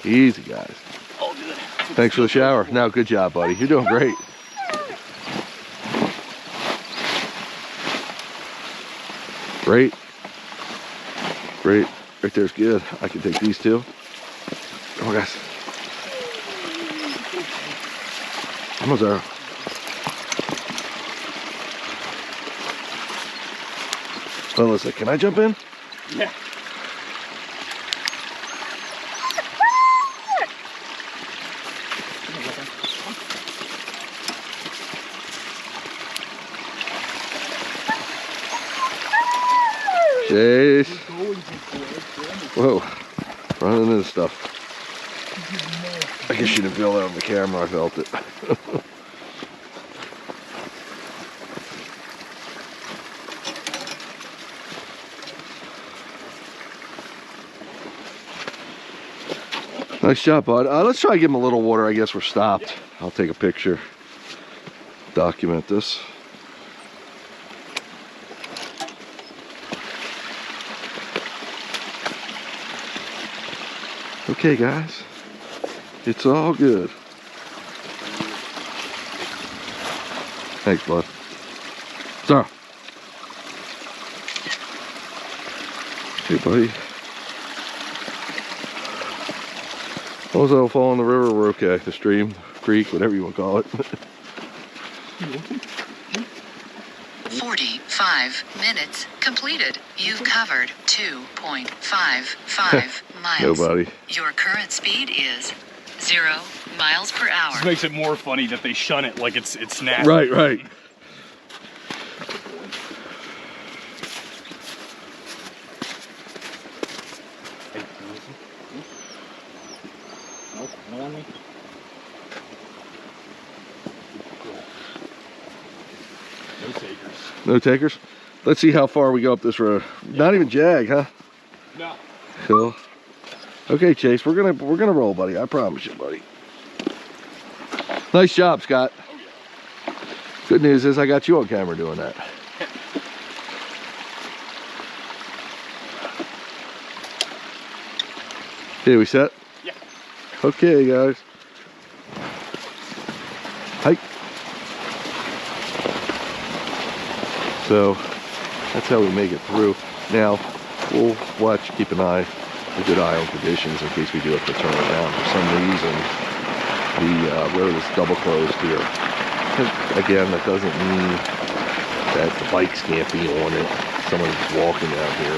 E: Easy, guys.
F: All good.
E: Thanks for the shower. Now, good job, buddy. You're doing great. Great. Great. Right there's good. I can take these two. Come on, guys. Almost there. Melissa, can I jump in?
F: Yeah.
E: Chase. Whoa. Running into stuff. I guess you didn't feel that on the camera. I felt it. Nice job, bud. Let's try to give him a little water. I guess we're stopped. I'll take a picture. Document this. Okay, guys. It's all good. Thanks, bud. Sorry. Hey, buddy. As long as I don't fall in the river, we're okay. The stream, creek, whatever you want to call it.
D: 45 minutes completed. You've covered 2.55 miles.
E: Nobody.
D: Your current speed is 0 miles per hour.
F: This makes it more funny that they shun it like it's nasty.
E: Right, right.
F: No takers.
E: No takers? Let's see how far we go up this road. Not even jag, huh?
F: No.
E: Cool. Okay, Chase, we're gonna roll, buddy. I promise you, buddy. Nice job, Scott.
F: Oh, yeah.
E: Good news is I got you on camera doing that. Okay, we set?
F: Yeah.
E: Okay, guys. Hike. So that's how we make it through. Now we'll watch, keep an eye, a good eye on conditions in case we do have to turn around. For some reason, the road is double closed here. And again, that doesn't mean that the bikes can't be on it. Someone's walking out here.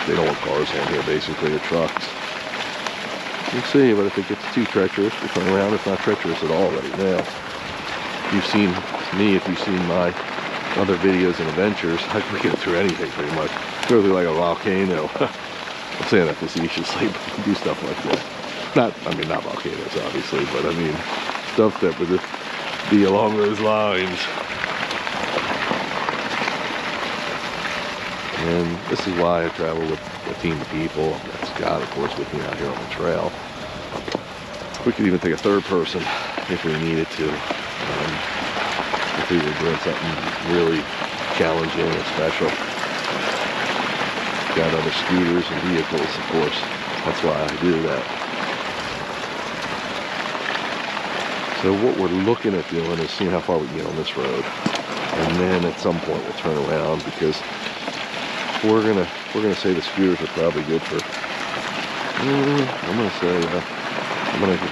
E: They don't want cars on here, basically, or trucks. We'll see, but if it gets too treacherous, we'll turn around. It's not treacherous at all right now. You've seen me, if you've seen my other videos and adventures, we go through anything pretty much. Go through like a volcano. I'm saying that facetiously, but we do stuff like that. I mean, not volcanoes, obviously, but I mean, stuff that would be along those lines. And this is why I travel with a team of people. That's Scott, of course, with me out here on the trail. We could even take a third person if we needed to. If we were doing something really challenging or special. Got other scooters and vehicles, of course. That's why I do that. So what we're looking at doing is seeing how far we can get on this road. And then at some point we'll turn around, because we're gonna say the scooters are probably good for, I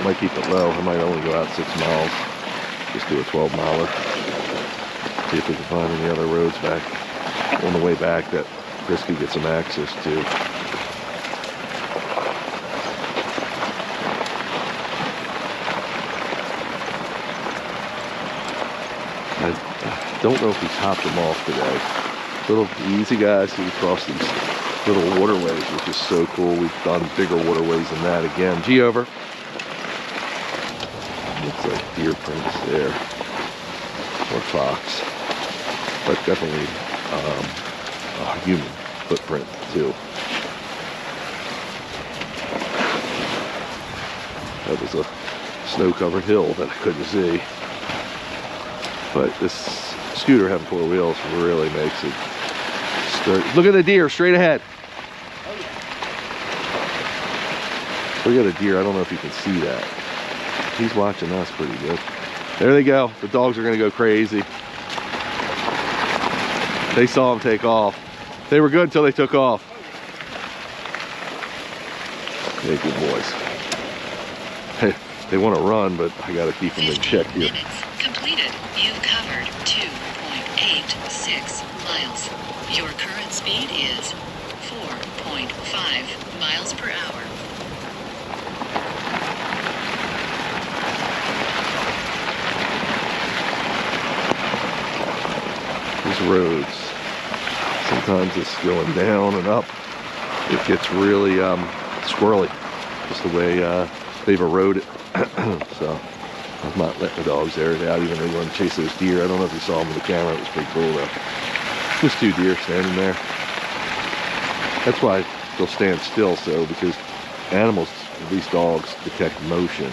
E: might keep it low. I might only go out 6 miles. Just do a 12-miler. See if we can find any other roads back on the way back that Chris could get some access to. I don't know if he topped them off today. Little easy guys who cross these little waterways, which is so cool. We've done bigger waterways than that again. G over. Looks like deer prints there, or fox, but definitely a human footprint too. That was a snow-covered hill that I couldn't see, but this scooter having 4 wheels really makes it sturdy. Look at the deer straight ahead. We got a deer. I don't know if you can see that. He's watching us pretty good. There they go. The dogs are gonna go crazy. They saw him take off. They were good until they took off. Yeah, good boys. Hey, they want to run, but I gotta keep them in check here.
D: 15 minutes completed. You've covered 2.86 miles. Your current speed is 4.5 miles per hour.
E: These roads, sometimes it's going down and up. It gets really squirrely, just the way they've eroded. So I'm not letting the dogs air it out, even though they want to chase those deer. I don't know if you saw them in the camera. It was pretty cool though. Just 2 deer standing there. That's why they'll stand still, so because animals, at least dogs, detect motion.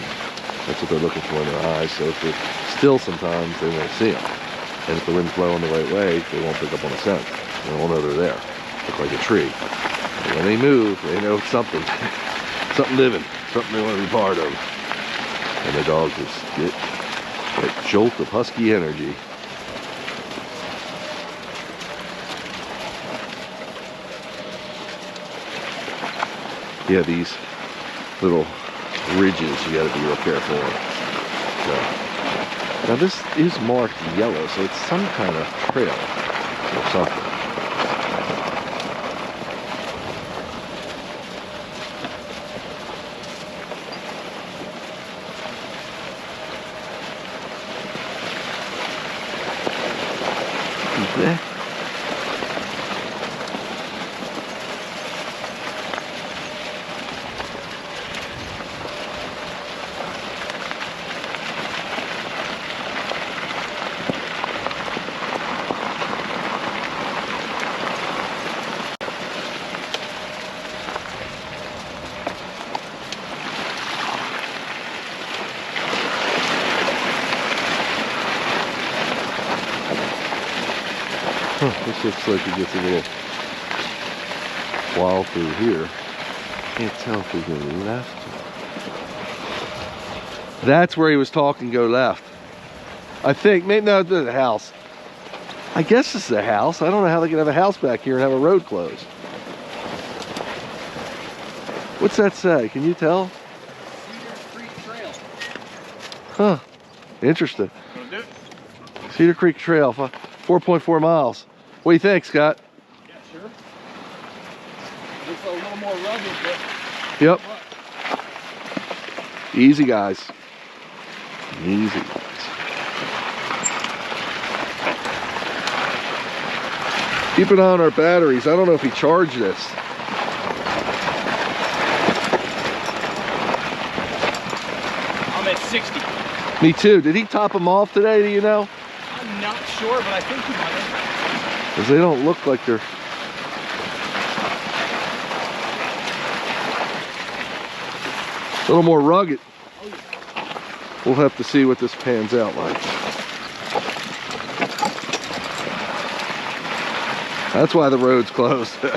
E: That's what they're looking for in their eyes. So if they're still, sometimes they won't see them. And if the wind's blowing the right way, they won't pick up on a scent. They won't know they're there. Look like a tree. And when they move, they know it's something. Something living. Something they want to be part of. And the dogs just get that jolt of husky energy. Yeah, these little ridges you got to be real careful on. So, now this is marked yellow, so it's some kind of trail or something. Okay. This looks like it gets a little wild through here. Can't tell if we go left. That's where he was talking, go left. I think, maybe, no, there's a house. I guess this is a house. I don't know how they can have a house back here and have a road closed. What's that say? Can you tell?
F: Cedar Creek Trail.
E: Huh. Interesting.
F: Wanna do it?
E: Cedar Creek Trail, 4.4 miles. What do you think, Scott?
F: Yeah, sure. Looks a little more rugged, but
E: Yep. Easy, guys. Easy, guys. Keep an eye on our batteries. I don't know if he charged this.
F: I'm at 60.
E: Me too. Did he top them off today, do you know?
F: I'm not sure, but I think he might have.
E: Because they don't look like they're... a little more rugged. We'll have to see what this pans out like. That's why the road's closed. This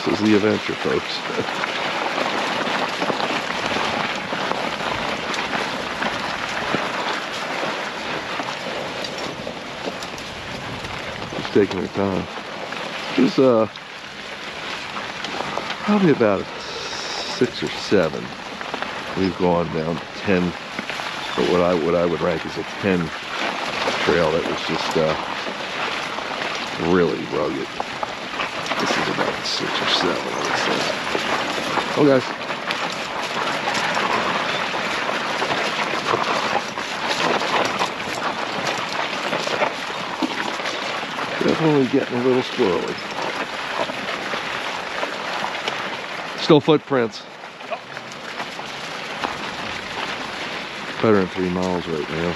E: is the adventure, folks. Just taking her time. There's probably about 6 or 7. We've gone down to 10. But what I would rank as a 10 trail that was just really rugged. This is about 6 or 7, I would say. Oh, guys. Definitely getting a little squirrely. Still footprints. Better than 3 miles right now.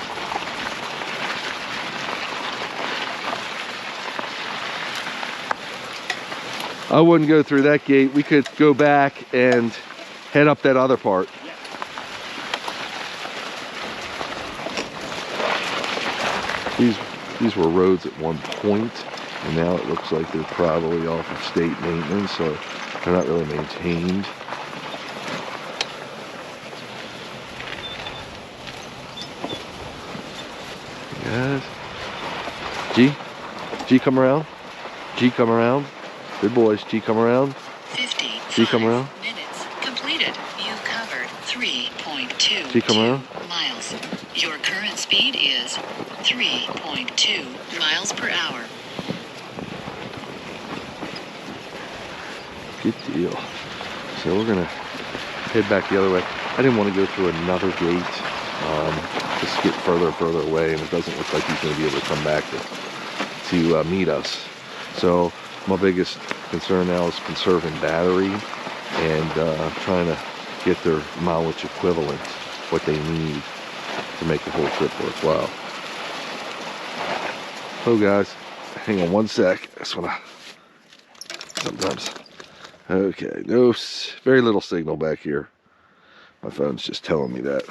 E: I wouldn't go through that gate. We could go back and head up that other part. These were roads at one point, and now it looks like they're probably off of state maintenance, so they're not really maintained. Yes. G, come around. G, come around. Good boys. G, come around.
D: 55
E: G, come around.
D: minutes completed. You covered 3.2
E: G, come around.
D: miles. Your current speed is 3.2 miles per hour.
E: Good deal. So we're gonna head back the other way. I didn't want to go through another gate. Just get further and further away, and it doesn't look like he's going to be able to come back to meet us. So my biggest concern now is conserving battery and trying to get their mileage equivalent, what they need to make the whole trip worthwhile. Oh guys, hang on one sec. I just want to sometimes. Okay, no, very little signal back here. My phone's just telling me that.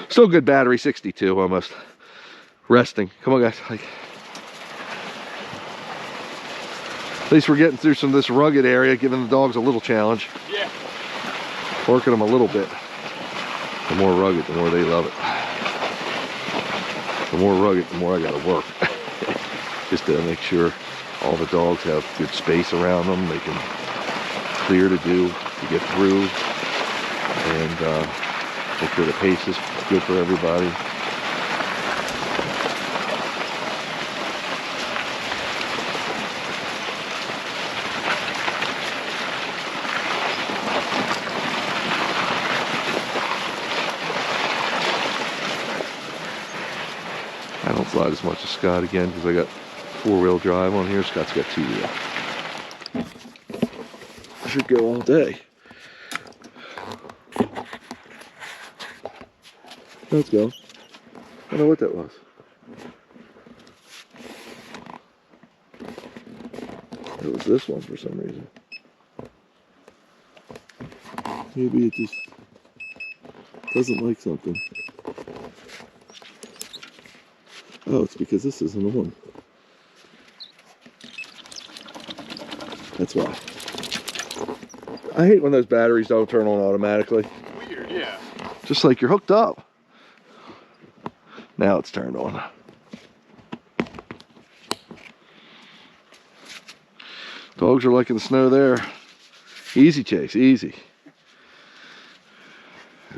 E: Still good battery, 62 almost. Resting. Come on, guys. At least we're getting through some of this rugged area, giving the dogs a little challenge.
F: Yeah.
E: Working them a little bit. The more rugged, the more they love it. The more rugged, the more I gotta work. Just to make sure all the dogs have good space around them. They can clear to do, to get through. And make sure the pace is good for everybody. I don't slide as much as Scott again because I got 4-wheel drive on here. Scott's got 2-wheel. I should go all day. Let's go. I don't know what that was. It was this one for some reason. Maybe it just doesn't like something. Oh, it's because this isn't on. That's why. I hate when those batteries don't turn on automatically.
F: Weird, yeah.
E: Just like you're hooked up. Now it's turned on. Dogs are liking the snow there. Easy, Chase, easy.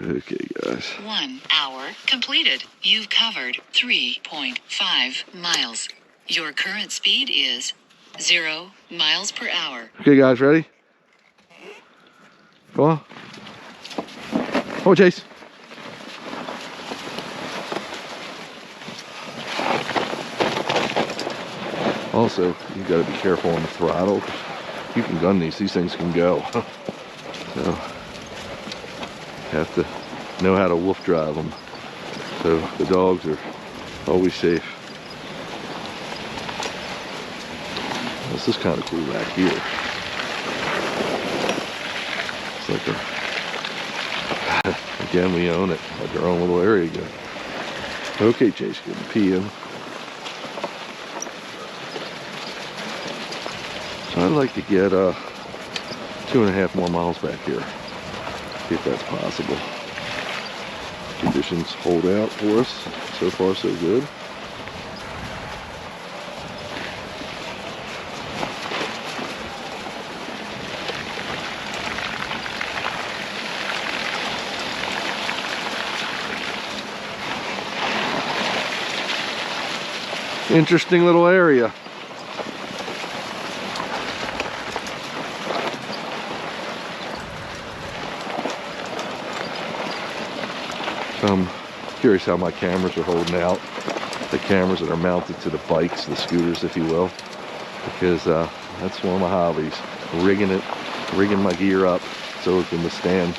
E: Okay, guys.
D: 1 hour completed. You've covered 3.5 miles. Your current speed is 0 miles per hour.
E: Okay, guys, ready? Come on. Come on, Chase. Also, you got to be careful on the throttle. You can gun these things can go. So, you have to know how to wolf drive them. So the dogs are always safe. This is kind of cool back here. It's like again, we own it, like our own little area again. Okay, Chase, getting peeing. So I'd like to get 2.5 more miles back here, if that's possible. Conditions hold out for us. So far, so good. Interesting little area. I'm curious how my cameras are holding out. The cameras that are mounted to the bikes, the scooters, if you will, because that's one of my hobbies. Rigging my gear up so it can withstand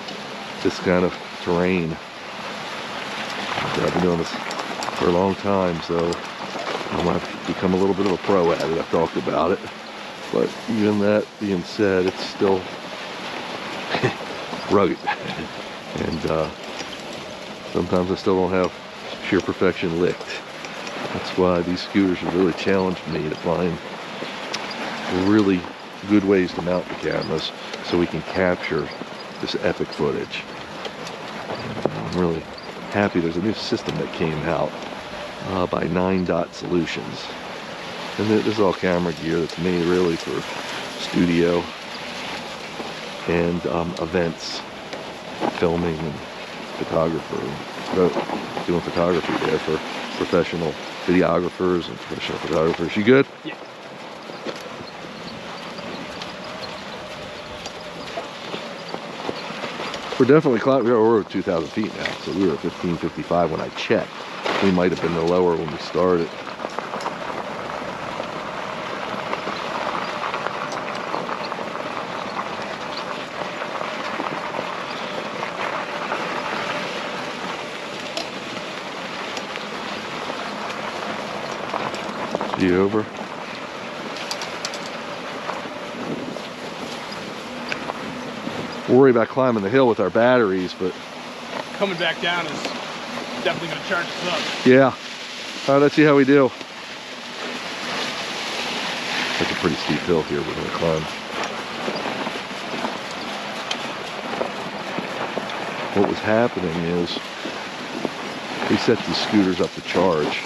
E: this kind of terrain. I've been doing this for a long time, so I might have become a little bit of a pro at it. I've talked about it, but even that being said, it's still rugged, and sometimes I still don't have sheer perfection licked. That's why these scooters have really challenged me to find really good ways to mount the cameras so we can capture this epic footage. I'm really happy there's a new system that came out by 9 Dot Solutions. And this is all camera gear that's made really for studio and events, filming and doing photography there for professional videographers and professional photographers. You good?
F: Yeah.
E: We're definitely climbing. We're over 2,000 feet now, so we were at 1555 when I checked. We might have been lower when we started. See over. Worry about climbing the hill with our batteries, but
F: Coming back down is definitely going to charge us up.
E: yeah. All right, let's see how we do. That's a pretty steep hill here we're going to climb. What was happening is we set these scooters up to charge,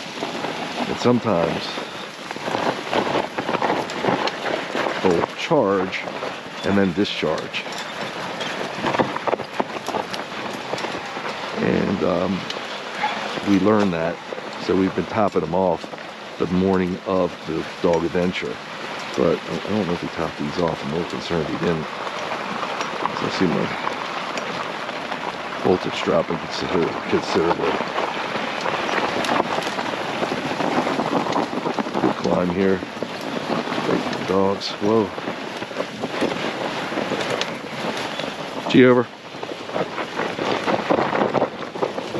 E: and sometimes they'll charge and then discharge. And we learned that, so we've been topping them off the morning of the dog adventure. But I don't know if he topped these off. I'm a little concerned he didn't. So I see my voltage dropping considerably. Good climb here. Great for the dogs. Whoa. G over.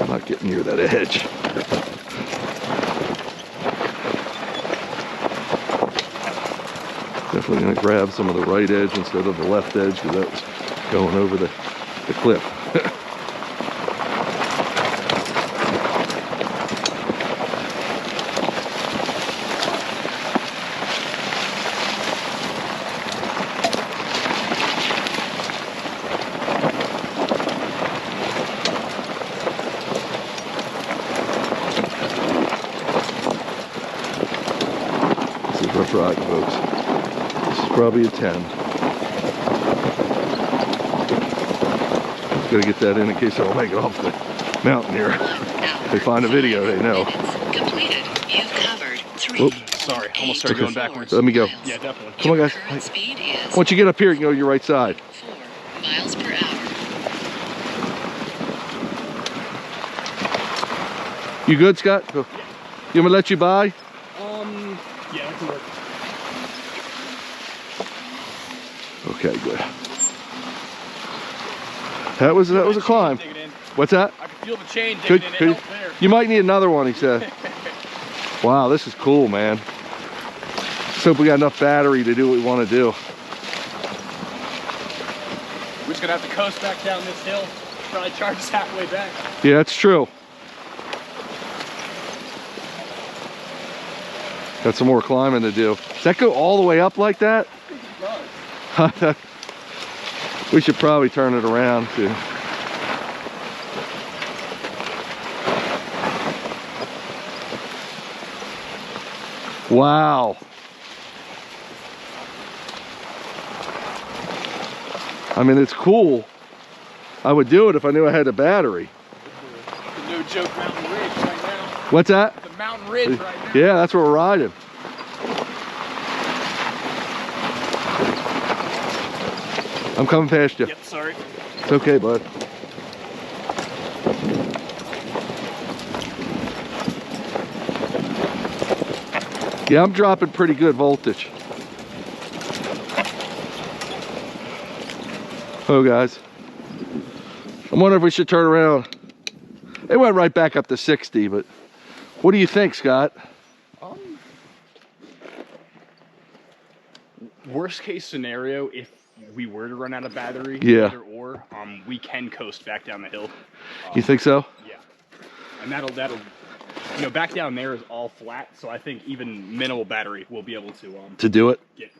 E: I'm not getting near that edge. Definitely going to grab some of the right edge instead of the left edge because that was going over the cliff. This is rough ride, folks. Probably a 10. Just gotta get that in case I don't make it off the mountain here. If they find a video, they know.
D: Completed. You've covered 3.
E: Whoop.
F: Sorry, almost started going backwards.
E: Let me go.
F: Yeah, definitely.
E: Come on, guys.
D: Current speed is
E: Once you get up here, you can go to your right side.
D: 4 miles per hour.
E: You good, Scott? Go. You want me to let you by?
F: Yeah, that can work.
E: Okay, good. That was a climb.
F: Dig it in.
E: What's that?
F: I can feel the chain digging in. It helped there.
E: You might need another one, he said. Wow, this is cool, man. Let's hope we got enough battery to do what we want to do.
F: We're just gonna have to coast back down this hill. Probably charge us halfway back.
E: Yeah, that's true. Got some more climbing to do. Does that go all the way up like that? We should probably turn it around too. Wow. I mean, it's cool. I would do it if I knew I had a battery.
F: No joke mountain ridge right now.
E: What's that?
F: The mountain ridge right now.
E: Yeah, that's where we're riding. I'm coming past you.
F: Yep, sorry.
E: It's okay, bud. Yeah, I'm dropping pretty good voltage. Oh, guys. I'm wondering if we should turn around. It went right back up to 60, but what do you think, Scott?
F: Worst case scenario, if we were to run out of battery,
E: Yeah.
F: either or, we can coast back down the hill.
E: You think so?
F: Yeah. And that'll, you know, back down there is all flat, so I think even minimal battery will be able to
E: Do it?
F: get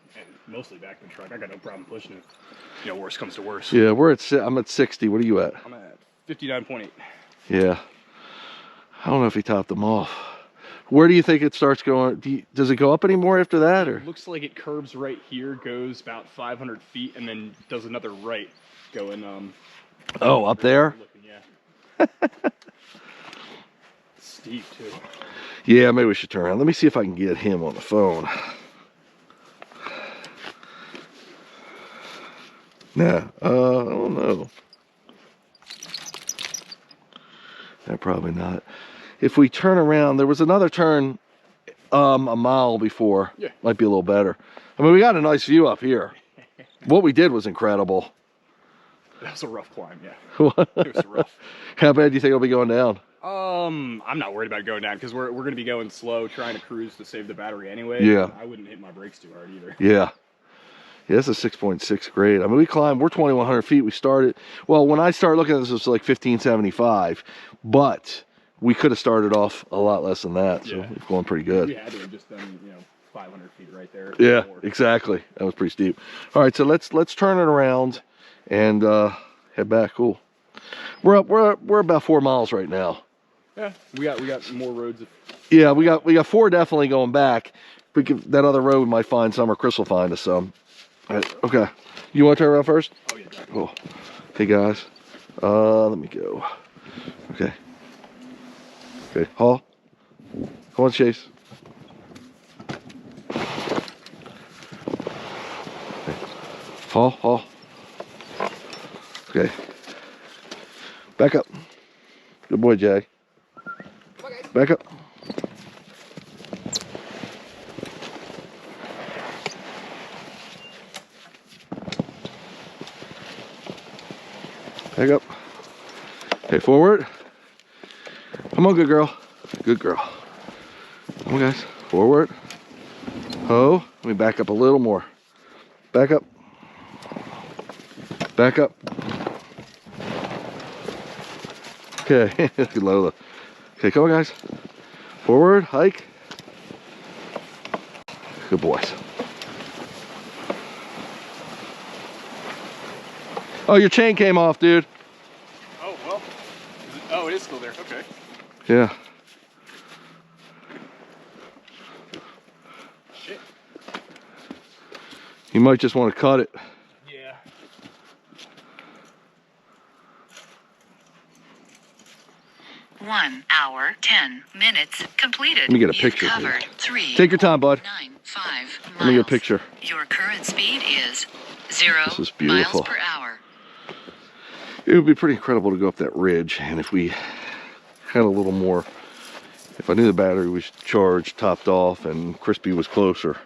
F: mostly back the truck. I got no problem pushing it. You know, worst comes to worst.
E: Yeah, I'm at 60. What are you at?
F: I'm at 59.8.
E: Yeah. I don't know if he topped them off. Where do you think it starts going? Does it go up anymore after that, or?
F: Looks like it curbs right here, goes about 500 feet, and then does another right going
E: Oh, up there?
F: looking, yeah. Steep too.
E: Yeah, maybe we should turn around. Let me see if I can get him on the phone. Nah, I don't know. No, probably not. If we turn around, there was another turn a mile before.
F: Yeah.
E: Might be a little better. I mean, we got a nice view up here. What we did was incredible.
F: That was a rough climb, yeah. It was rough.
E: How bad do you think it'll be going down?
F: I'm not worried about going down because we're going to be going slow, trying to cruise to save the battery anyway.
E: Yeah.
F: I wouldn't hit my brakes too hard either.
E: Yeah. Yeah, it's a 6.6 grade. I mean, we climbed, we're 2,100 feet. We started, well, when I started looking at this, it was like 1575, but we could have started off a lot less than that. So
F: Yeah.
E: we've gone pretty good.
F: We had to have just done, 500 feet right there.
E: Yeah,
F: More.
E: exactly. That was pretty steep. All right, so let's turn it around and head back. Cool. We're about 4 miles right now.
F: Yeah, we got more roads.
E: Yeah, we got 4 definitely going back. That other road we might find some, or Chris will find us some. All right, okay. You want to turn around first?
F: Oh yeah, definitely.
E: Cool. Hey guys, let me go. Okay. Okay, Hall. Come on, Chase. Okay. Hall. Okay. Back up. Good boy, Jay. Back up. Back up. Okay, forward. Come on, good girl. Good girl. Come on, guys. Forward. Oh, let me back up a little more. Back up. Back up. Okay, good Lola. Okay, come on, guys. Forward, hike. Good boys. Oh, your chain came off, dude.
F: Oh well. Oh, it is still there. Okay.
E: Yeah.
F: Shit.
E: You might just want to cut it.
F: Yeah.
D: One hour, 10 minutes completed.
E: Let me get a
D: You've
E: picture,
D: covered
E: please. Take your time, bud.
D: 3.95 miles.
E: Let me get a picture.
D: Your current speed is 0
E: This is beautiful.
D: miles per hour.
E: It would be pretty incredible to go up that ridge, and if we had a little more If I knew the battery was charged, topped off, and Crispy was closer,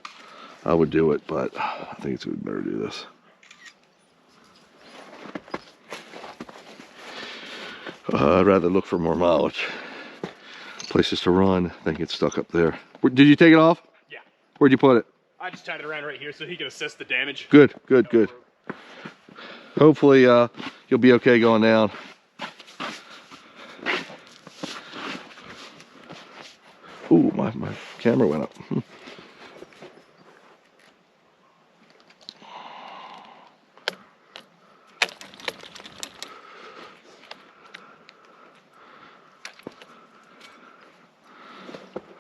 E: I would do it, but I think it's better to do this. I'd rather look for more mileage. Places to run, I think it's stuck up there. Did you take it off?
F: Yeah.
E: Where'd you put it?
F: I just tied it around right here so he can assess the damage.
E: Good, good, good. Hopefully you'll be okay going down. Ooh, my camera went up.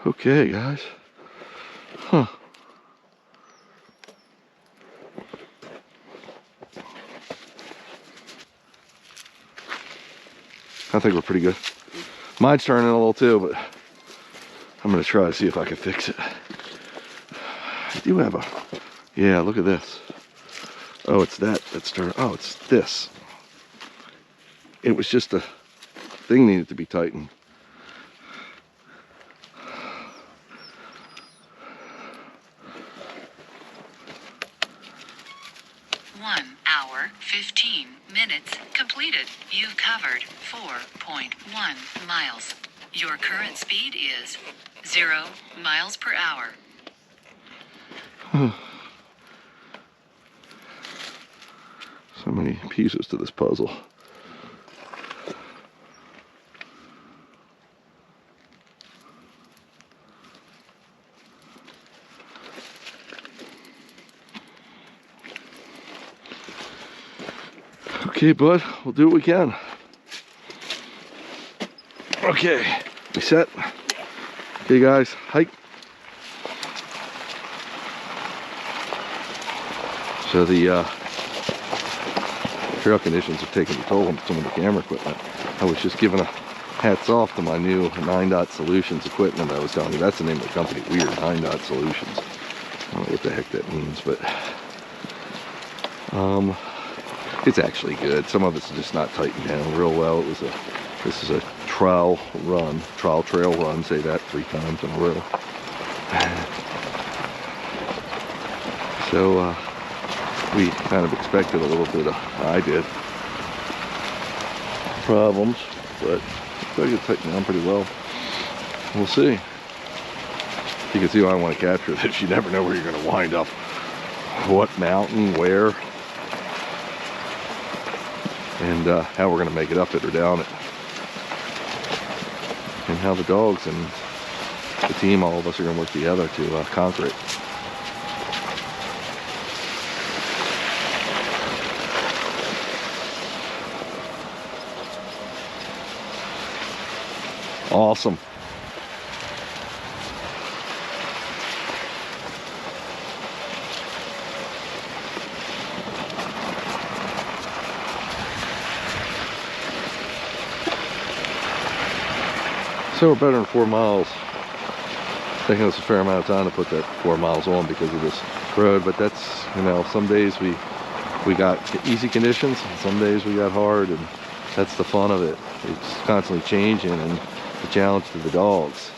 E: Okay, guys. Huh. I think we're pretty good. Mine's turning a little too, but I'm gonna try to see if I can fix it. I do have a, yeah, look at this. Oh, it's that's turning, oh, it's this. It was just a thing needed to be tightened.
D: One hour, 15 minutes completed. You've covered 4.1 miles. Your current speed is 0 miles per hour.
E: So many pieces to this puzzle. Okay, bud, we'll do what we can. Okay, we set? Okay, guys, hike. So the trail conditions have taken a toll on some of the camera equipment. I was just giving a hats off to my new 9-Dot Solutions equipment I was telling you. That's the name of the company, weird, 9-Dot Solutions. I don't know what the heck that means, but it's actually good. Some of it's just not tightened down real well. This is a trial trail run, say that 3 times in a row. So we kind of expected a little bit of, I did, problems, but I think it's tightened down pretty well. We'll see. You can see why I want to capture this. You never know where you're going to wind up. What mountain, where, and how we're going to make it up it or down it. And how the dogs and the team, all of us, are going to work together to conquer it. Awesome. So we're better than 4 miles. Taking us a fair amount of time to put that 4 miles on because of this road, but that's, you know, some days we got easy conditions, and some days we got hard, and that's the fun of it. It's constantly changing, and the challenge to the dogs.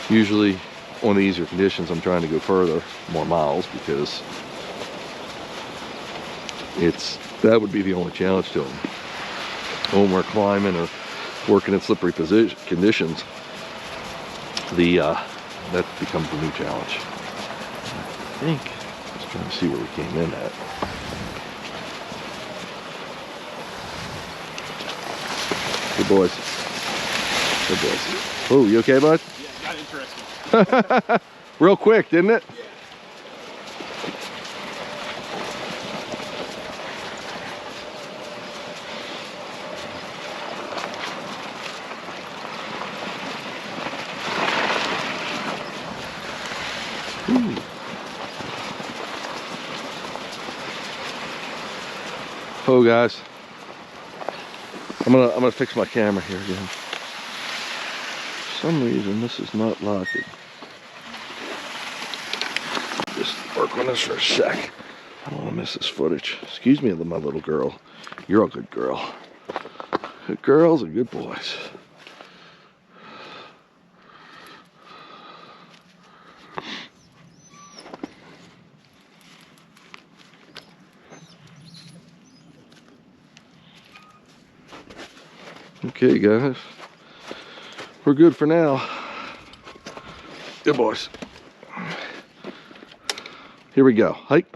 E: Usually on the easier conditions I'm trying to go further, more miles, because that would be the only challenge to them. When we're climbing or working in slippery conditions, that becomes the new challenge. I think, just trying to see where we came in at. Good boys. Good boys. Oh, you okay, bud?
F: Yeah, got interesting.
E: Real quick, didn't it?
F: Yeah.
E: Oh, guys, I'm gonna fix my camera here again. For some reason, this is not locking. Just work on this for a sec. I don't want to miss this footage. Excuse me, my little girl. You're a good girl. Good girls and good boys. Okay, guys. We're good for now. Good boys. Here we go. Hike.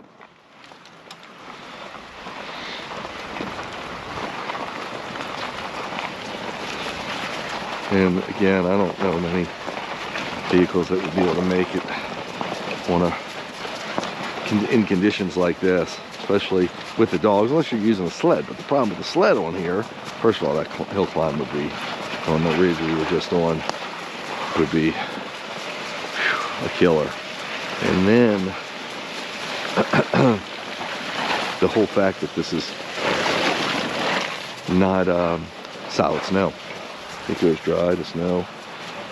E: And again, I don't know many vehicles that would be able to make it in conditions like this, especially with the dogs, unless you're using a sled. But the problem with the sled on here, first of all, that hill climb would be, on the ridge we were just on, would be a killer. And then the whole fact that this is not solid snow. It goes dry to snow,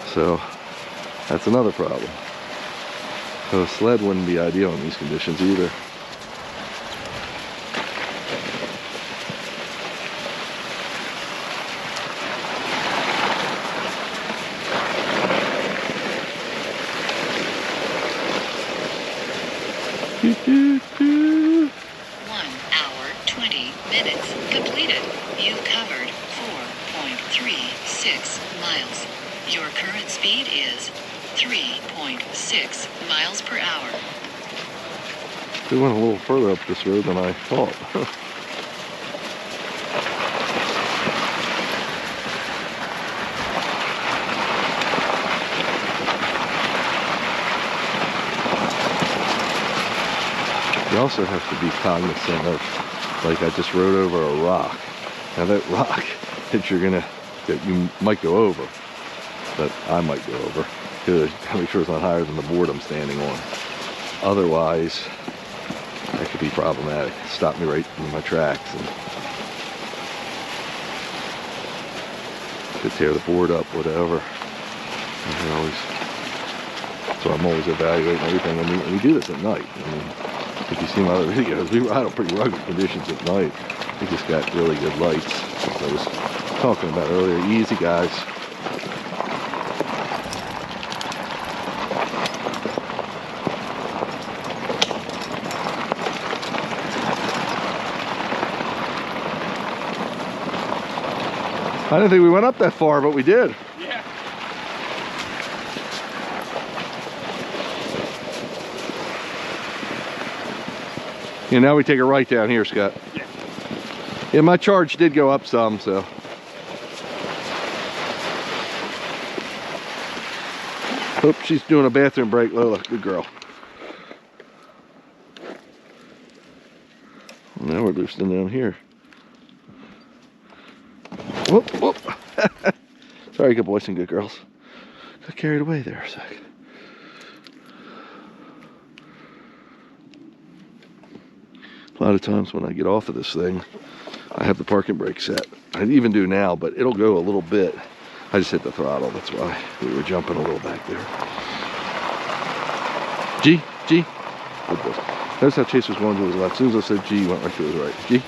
E: so that's another problem. So a sled wouldn't be ideal in these conditions either.
D: One hour, 20 minutes completed. You covered 4.36 miles. Your current speed is 3.6 miles per hour.
E: We went a little further up this road than I thought. You also have to be cognizant of, like, I just rode over a rock. Now that rock that you might go over, that I might go over, because I make sure it's not higher than the board I'm standing on. Otherwise, that could be problematic. Stop me right in my tracks and could tear the board up, whatever. So I'm always evaluating everything. And we do this at night. I mean, if you see my other videos, we ride on pretty rugged conditions at night. We just got really good lights. As I was talking about earlier, easy guys. I didn't think we went up that far, but we did.
F: Yeah.
E: Yeah, now we take a right down here, Scott.
F: Yeah.
E: Yeah, my charge did go up some, so. Oop, she's doing a bathroom break, Lola. Good girl. Now we're loosening down here. Whoop, whoop. Sorry, good boys and good girls. Got carried away there a sec. A lot of times when I get off of this thing, I have the parking brake set. I even do now, but it'll go a little bit. I just hit the throttle, that's why we were jumping a little back there. G. Good boys. Notice how Chase was going to his left. As soon as I said G, he went right to his right. G.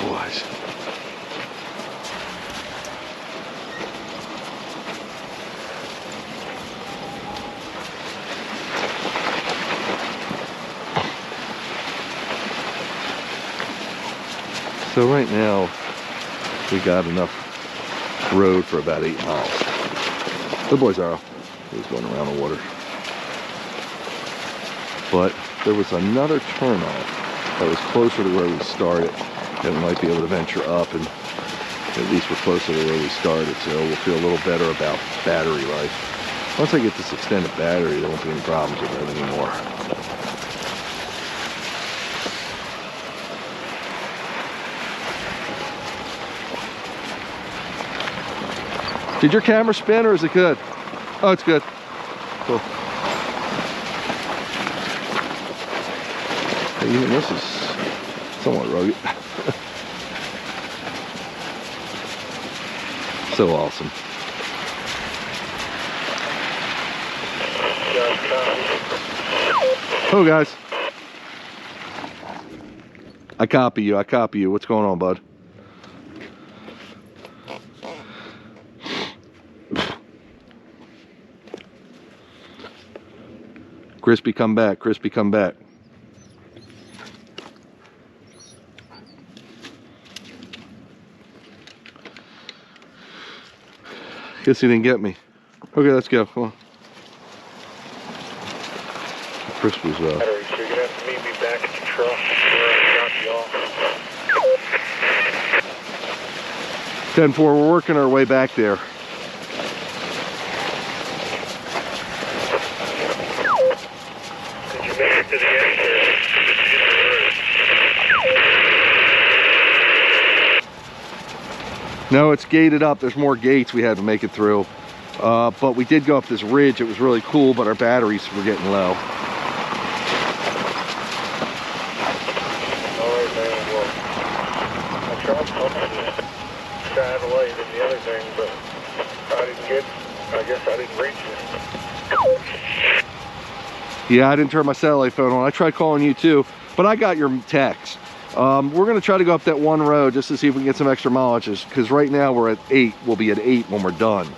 E: Boys. So right now, we got enough road for about 8 miles. Good boy, Zaro. He was going around the water. But there was another turnoff that was closer to where we started that we might be able to venture up, and at least we're closer to where we started, so we'll feel a little better about battery life. Once I get this extended battery, there won't be any problems with it anymore. Did your camera spin or is it good? Oh, it's good. Cool. Hey, even this is somewhat rugged. So awesome. Oh, guys. I copy you. What's going on, bud? Crispy, come back. Crispy, come back. Guess he didn't get me. Okay, let's go. Come on. Chris was
C: Battery, so you're gonna have to meet me back at the truck where I dropped you off.
E: 10-4, we're working our way back there.
C: Did you make it to the end there? Did you get the road?
E: No, it's gated up. There's more gates we had to make it through. But we did go up this ridge. It was really cool, but our batteries were getting low.
C: Alright, man, well, I tried pumping the satellite and the other thing, but I guess I didn't reach it.
E: Yeah, I didn't turn my satellite phone on. I tried calling you too, but I got your text. We're gonna try to go up that one road just to see if we can get some extra mileages, because right now we're at 8. We'll be at 8 when we're done.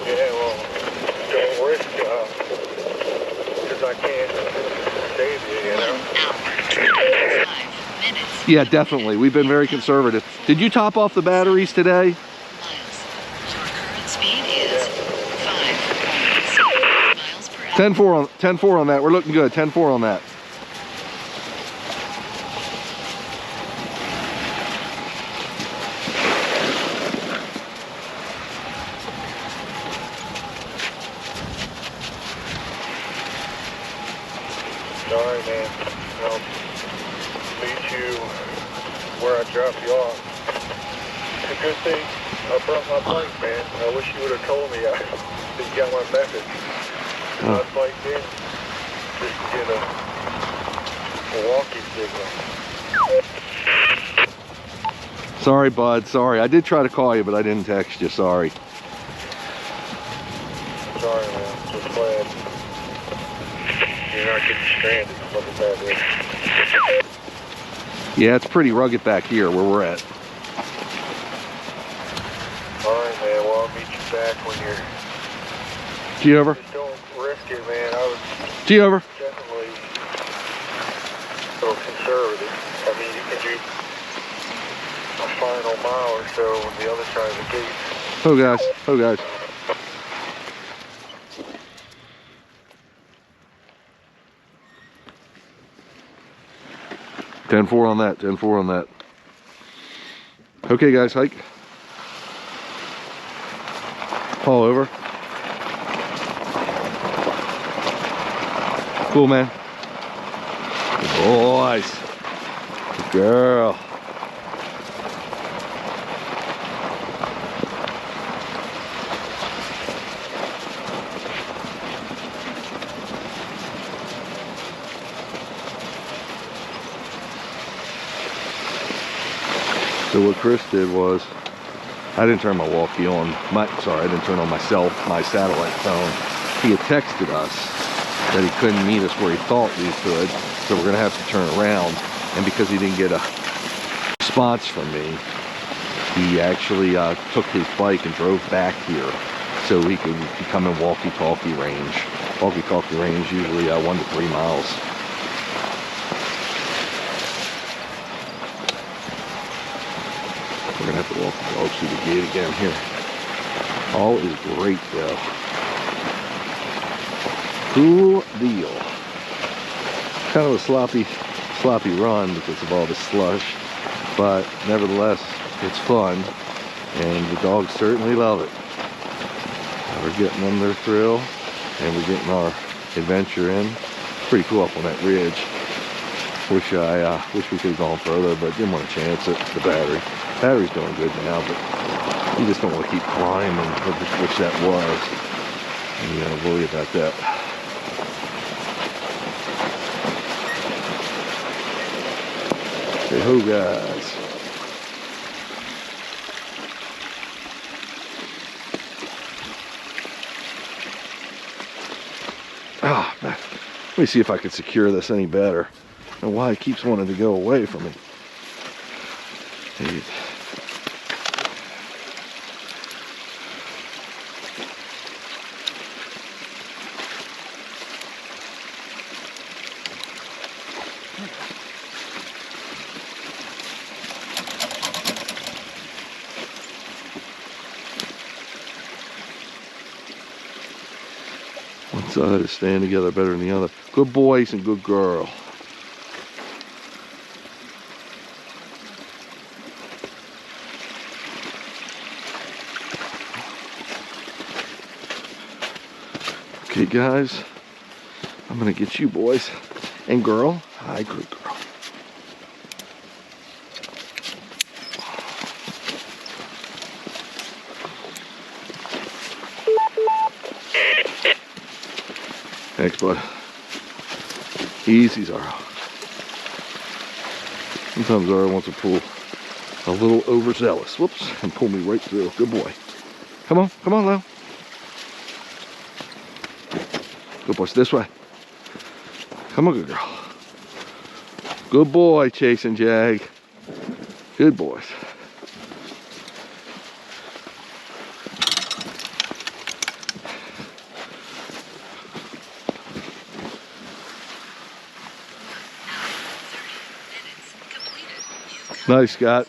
C: Yeah, well, don't risk because I can't save you, you know?
D: 1 hour, 25 minutes.
E: Yeah, definitely. We've been very conservative. Did you top off the batteries today?
D: Miles. Your current speed is 5.7 miles per hour.
E: 10-4 on that. We're looking good. 10-4 on that.
C: Alright, man. I'll meet you where I dropped you off. It's a good thing I brought my bike, man. I wish you would have told me that you got my message. I biked in just to get a walkie signal.
E: Sorry, bud. Sorry. I did try to call you, but I didn't text you. Sorry.
C: Sorry, man. Just glad you're not getting stranded. Look at that, dude.
E: Yeah, it's pretty rugged back here where we're at.
C: Alright, man. Well, I'll meet you back when you're...
E: G over.
C: Just don't risk it, man. I was
E: G over.
C: definitely a little conservative. I mean, you can do a final mile or so on the other side of the gate.
E: Oh, guys. Oh, guys. $10-4 on that. 10-4 on that. Okay, guys. Hike. All over. Cool, man. Good boys. Good girl. So what Chris did was, I didn't turn my walkie on. I didn't turn on my satellite phone. He had texted us that he couldn't meet us where he thought we could, so we're gonna have to turn around. And because he didn't get a response from me, he actually took his bike and drove back here so he could become in walkie-talkie range. Walkie-talkie range usually 1 to 3 miles. We're gonna have to walk the dogs through the gate again here. All is great though. Cool deal. Kind of a sloppy run because of all the slush, but nevertheless, it's fun, and the dogs certainly love it. We're getting them their thrill, and we're getting our adventure in. Pretty cool up on that ridge. Wish we could have gone further, but didn't want to chance it. The battery's doing good now, but you just don't want to keep climbing, which that was. And you gotta worry about that. Say ho, guys. Ah, man. Let me see if I can secure this any better. I don't know why it keeps wanting to go away from me. Hey. side is staying together better than the other. Good boys and good girl. Okay, guys, I'm gonna get you boys and girl. Hi, good girl. Thanks, bud. Easy, Zara. Sometimes Zara wants to pull a little overzealous. Whoops, and pull me right through. Good boy. Come on, Leo. Good boys, this way. Come on, good girl. Good boy, Chase and Jag. Good boys. Nice, Scott.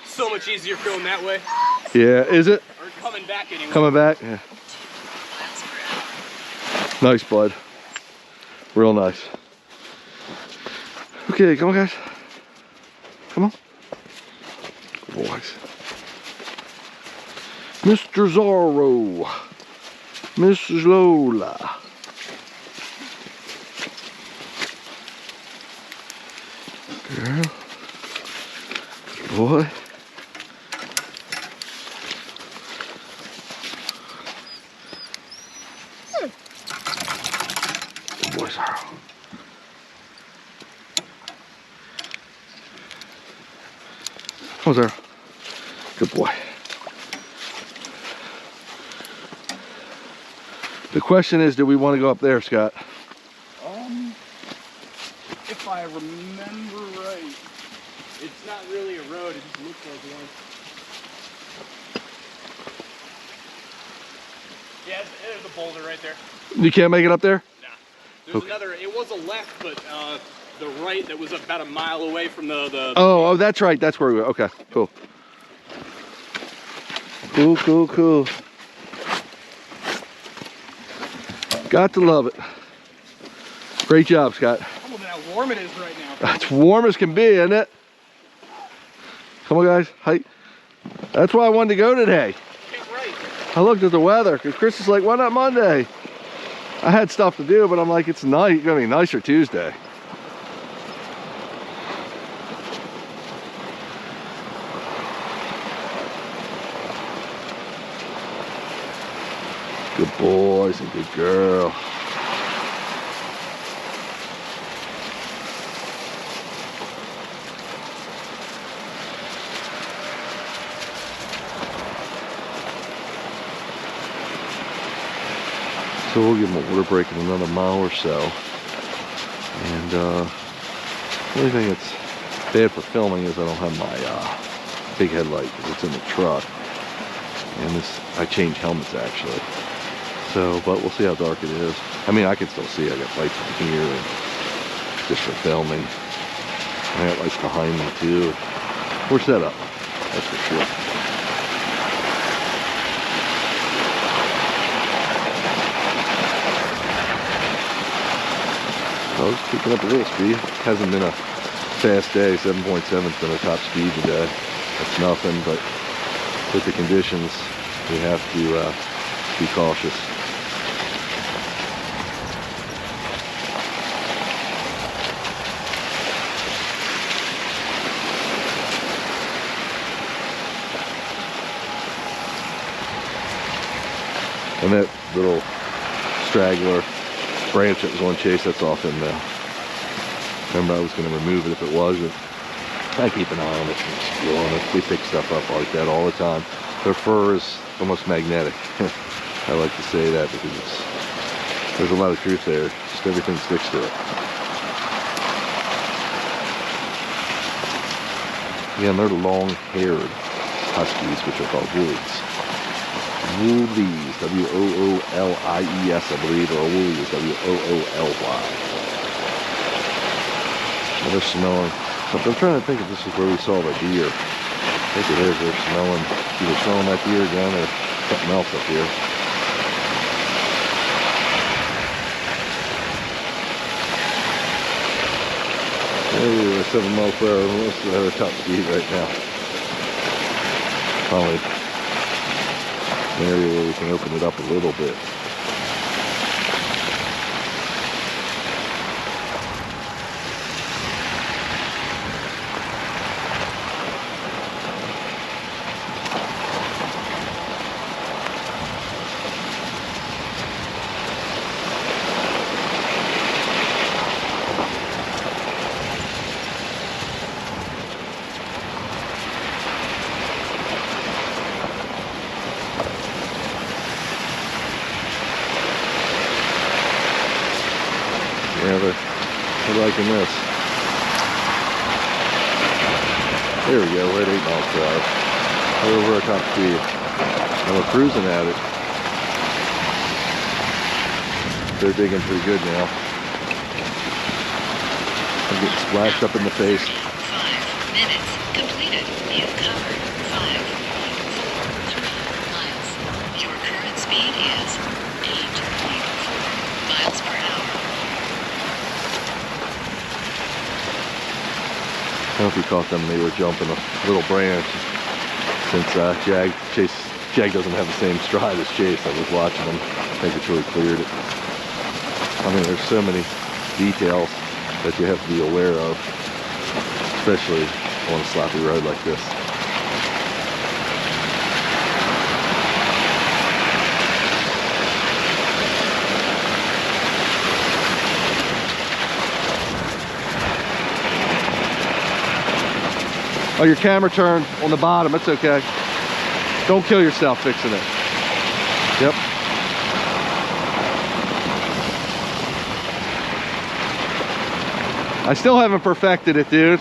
F: So much easier going that way.
E: Yeah, is it?
F: Or coming back anyway.
E: Coming back? Yeah. Nice, bud. Real nice. Okay, come on, guys. Come on. Good boys. Mr. Zorro. Mrs. Lola. Girl. Good boy. Good boy, Zorro. Come on, Zorro. Good boy. The question is, do we want to go up there, Scott?
F: If I remember right, it's not really a road, it just looks like one. Yeah, there's a boulder right there.
E: You can't make it up there?
F: Nah. There's another, it was a left, but the right that was about a mile away from the
E: Oh, that's right. That's where we were. Okay, cool. Cool. Got to love it. Great job, Scott.
F: Look at how warm it is right now.
E: It's warm as can be, isn't it? Come on, guys. Hi. That's why I wanted to go today.
F: Right.
E: I looked at the weather because Chris is like, why not Monday? I had stuff to do, but I'm like, it's nice. It's gonna be nicer Tuesday. Good boys and good girl. So we'll give them a water break in another mile or so. And the only thing that's bad for filming is I don't have my big headlight because it's in the truck. And this, I change helmets actually. So, but we'll see how dark it is. I mean, I can still see. I got lights in here and just for filming. I got lights behind me too. We're set up, that's for sure. I was picking up a little speed. Hasn't been a fast day. 7.7's been a top speed today. That's nothing, but with the conditions, we have to be cautious. And that little straggler branch that was on Chase, that's off in now. Remember, I was going to remove it if it wasn't. I keep an eye on it and steal on it. They pick stuff up like that all the time. Their fur is almost magnetic. I like to say that because there's a lot of truth there. Just everything sticks to it. Again, they're long-haired huskies, which are called woolies. Woolies, W-O-O-L-I-E-S, I believe, or woolies, W-O-O-L-Y. Well, they're smelling. But I'm trying to think if this is where we saw the deer. I think it is. They're smelling, either smelling that deer again or something else up here. We're 7 miles per hour, most of our top speed right now. Probably an area where we can open it up a little bit. Yeah, they're liking this. There we go, we're at 8 miles per hour. We're over our top speed. And we're cruising at it. They're digging pretty good now. I'm getting splashed up in the face.
D: 5 minutes completed. You've covered 5.43 miles. Your current speed is 8.4 miles per hour.
E: I don't know if you caught them, they were jumping a little branch. Since Jag doesn't have the same stride as Chase, I was watching them. I think it's really cleared it. I mean, there's so many details that you have to be aware of, especially on a sloppy road like this. Oh, your camera turned on the bottom. It's okay. Don't kill yourself fixing it. Yep. I still haven't perfected it, dude.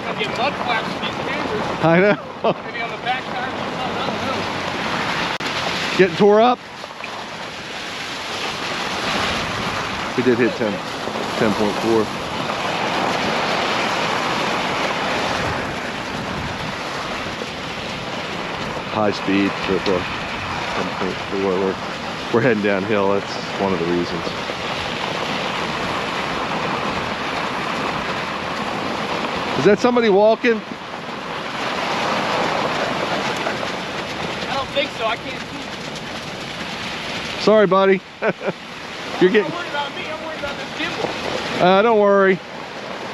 F: Gotta get mud flaps for these cameras.
E: I know.
F: Maybe on the back tire or something, I don't know.
E: Getting tore up. We did hit 10.4. High speed so far. 10.4. We're heading downhill. That's one of the reasons. Is that somebody walking?
F: I don't think so. I can't see.
E: Sorry, buddy. You're
F: I'm
E: getting.
F: not worried about me. I'm worried about this gimbal.
E: Don't worry.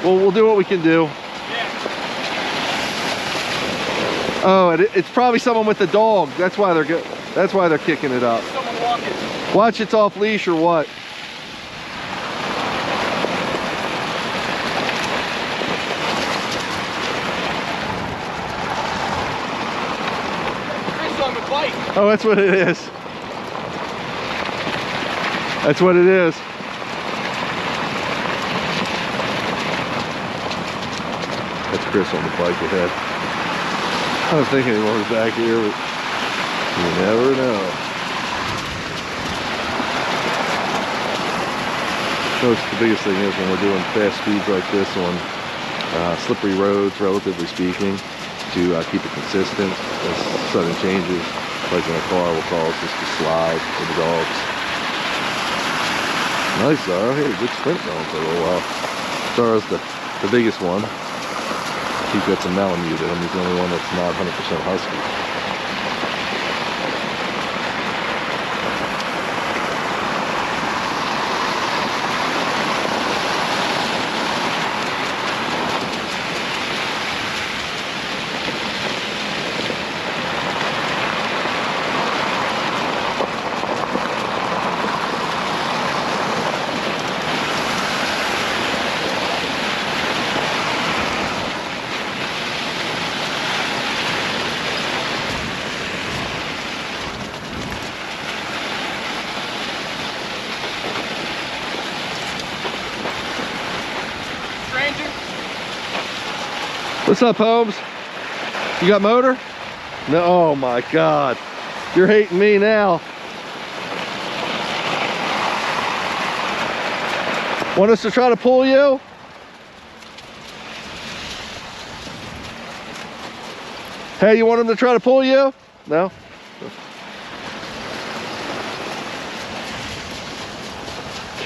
E: We'll do what we can do.
F: Yeah.
E: Oh, it's probably someone with the dog. That's why they're good. That's why they're kicking it up.
F: Someone walking.
E: Watch, it's off leash or what?
F: Chris on the bike.
E: Oh, that's what it is. That's what it is. That's Chris on the bike ahead. I don't think anyone's back here, but you never know. The biggest thing is when we're doing fast speeds like this on slippery roads, relatively speaking, to keep it consistent. As sudden changes, like in a car, will cause us to slide with the dogs. Nice, Zara. Hey, good sprint going for a little while. Zara's the biggest one. He's got some Malamute in him. He's the only one that's not 100% husky. What's up, Holmes? You got motor? No, oh my God. You're hating me now. Want us to try to pull you? Hey, you want him to try to pull you? No?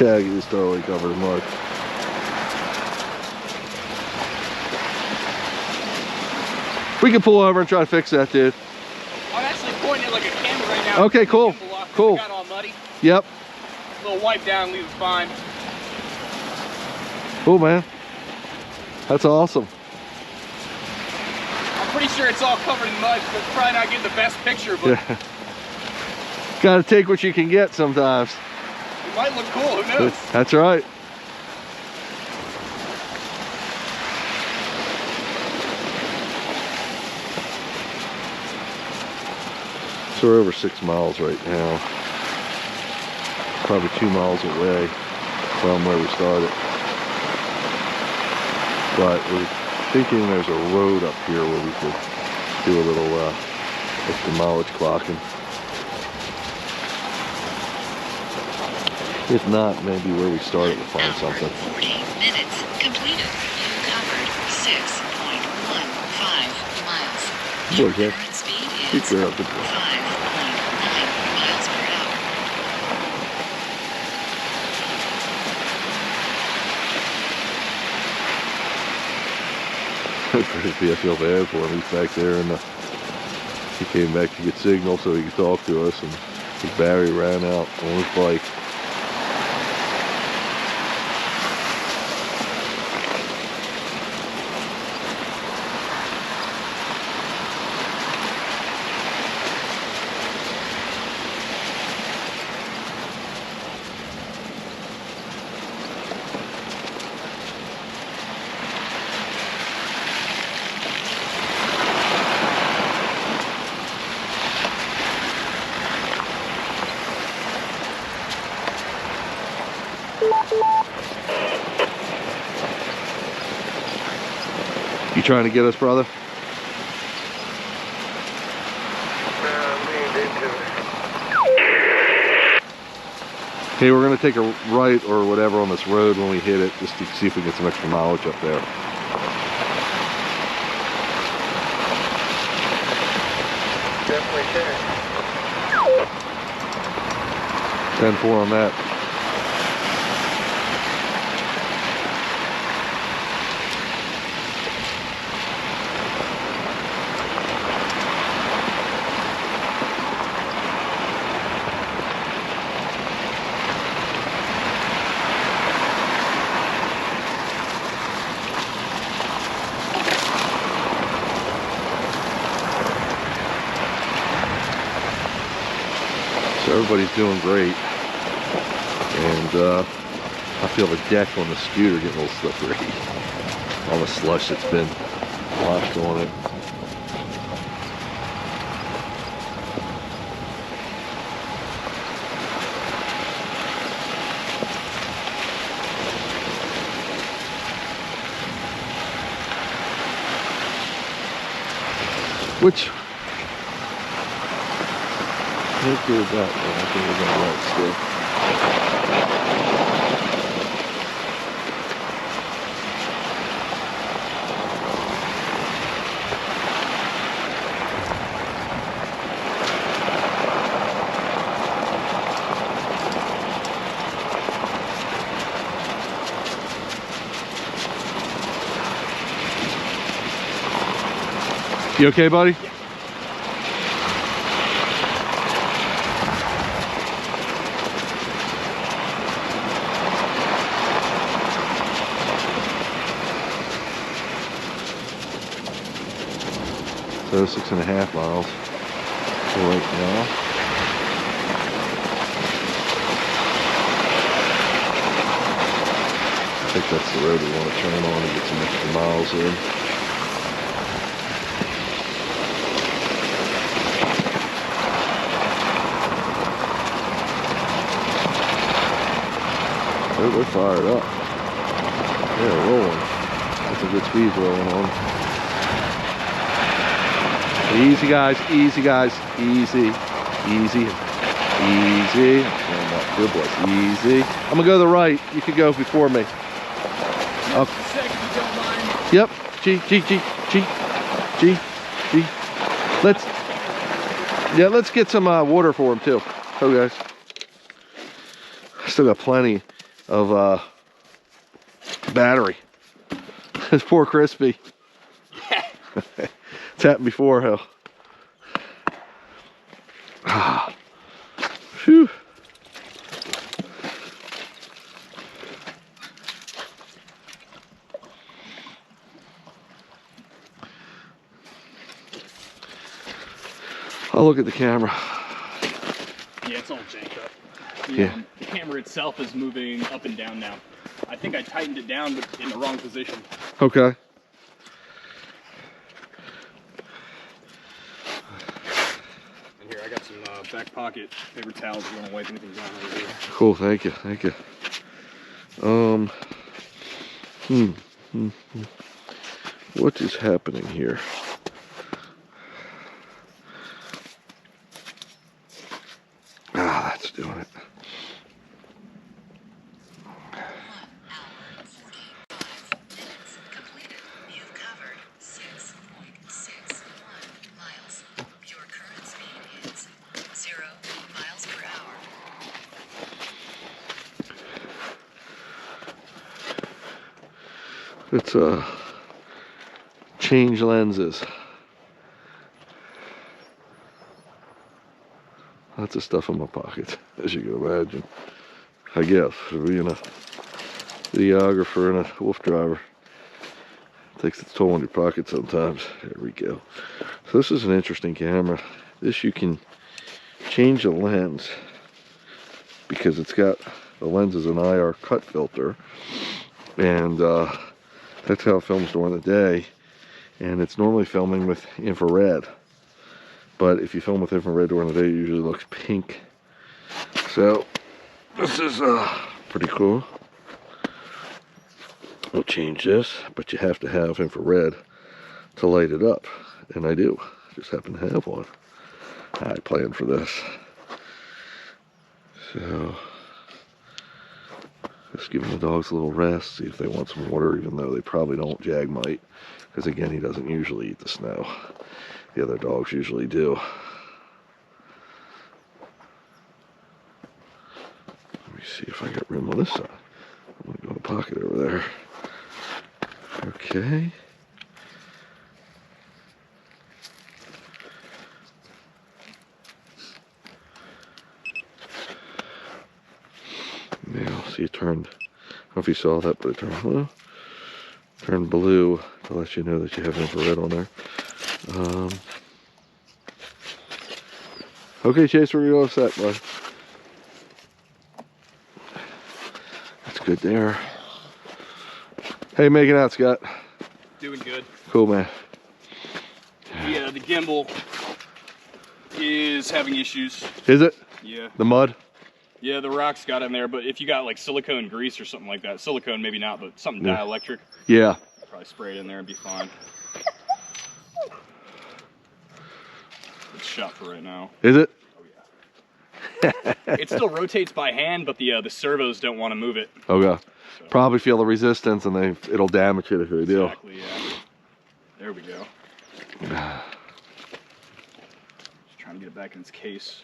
E: tag is totally covered in mud. We can pull over and try to fix that, dude.
F: I'm actually pointing at like a camera right now.
E: Okay, cool. Cool.
F: It got all muddy.
E: Yep.
F: A little wipe down, leave it fine.
E: Cool, man. That's awesome.
F: I'm pretty sure it's all covered in mud, so it's probably not getting the best picture, but
E: Yeah. Gotta take what you can get sometimes.
F: it might look cool, who knows?
E: That's right. So we're over 6 miles right now. Probably 2 miles away from where we started. But we're thinking there's a road up here where we could do a little extra mileage clocking. If not, maybe where we started we'll find something.
D: 40 minutes completed. You covered 6.15 miles. Your
E: Okay.
D: current speed
E: Keep
D: is
E: her up the
D: 5.9 miles per hour.
E: I feel bad for him. He's back there, and he came back to get signal so he could talk to us, and his battery ran out on his bike. You trying to get us, brother? Okay, we're gonna take a right or whatever on this road when we hit it, just to see if we can get some extra mileage up there.
C: Definitely can.
E: 10-4 on that. So everybody's doing great, and I feel the deck on the scooter getting a little slippery. All the slush that's been washed on it. Which let's do that one. I think we're gonna let it still. You okay, buddy? So 6.5 miles for right now. I think that's the road we want to turn on and get some extra miles in. They're fired up. They're rolling. That's some good speed rolling on. Easy guys, easy guys, easy, easy, easy. Oh, good boys, easy. I'm gonna go to the right. You can go before me. Okay. Yep. G. Let's get some water for him too. Oh guys, still got plenty of battery. This poor Crispy.
F: Yeah.
E: It's happened before, hell. Ah. Phew. I'll look at the camera.
F: Yeah, it's all janked up.
E: Yeah.
F: The camera itself is moving up and down now. I think I tightened it down, but in the wrong position.
E: Okay.
F: And here, I got some back pocket paper towels if you want to wipe anything down over here.
E: Cool, thank you, thank you. What is happening here? Ah, that's doing it.
D: 1 hour, 45 minutes completed. You've covered 6.61 miles. Your current speed is 0 miles per hour.
E: It's change lenses. Lots of stuff in my pocket, as you can imagine. I guess, for being a videographer and a wolf driver. It takes its toll on your pocket sometimes. There we go. So this is an interesting camera. This you can change the lens because it's got, the lens is an IR cut filter. And that's how it films during the day. And it's normally filming with infrared. But if you film with infrared during the day, it usually looks pink. So this is pretty cool. We'll change this, but you have to have infrared to light it up. And I do. I just happen to have one. I planned for this. So just giving the dogs a little rest, see if they want some water, even though they probably don't. Jag might, because again, he doesn't usually eat the snow. The other dogs usually do. Let me see if I got room on this side. I'm gonna go in the pocket over there. Okay. Now, see, it turned, I don't know if you saw that, but it turned blue to let you know that you have infrared on there. Okay, Chase, we're all set, bud. That's good there. Hey, making out, Scott.
F: Doing good.
E: Cool, man.
F: Yeah, the gimbal is having issues.
E: Is it?
F: Yeah.
E: The mud?
F: Yeah, the rocks got in there, but if you got like silicone grease or something like that, silicone maybe not, but something
E: Yeah.
F: dielectric,
E: Yeah.
F: probably spray it in there and be fine. It's shot for right now.
E: Is it?
F: Oh yeah. It still rotates by hand, but the servos don't want to move it.
E: Okay.
F: So.
E: Probably feel the resistance, and it'll damage it if they do.
F: Exactly, yeah. There we go. Just trying to get it back in its case.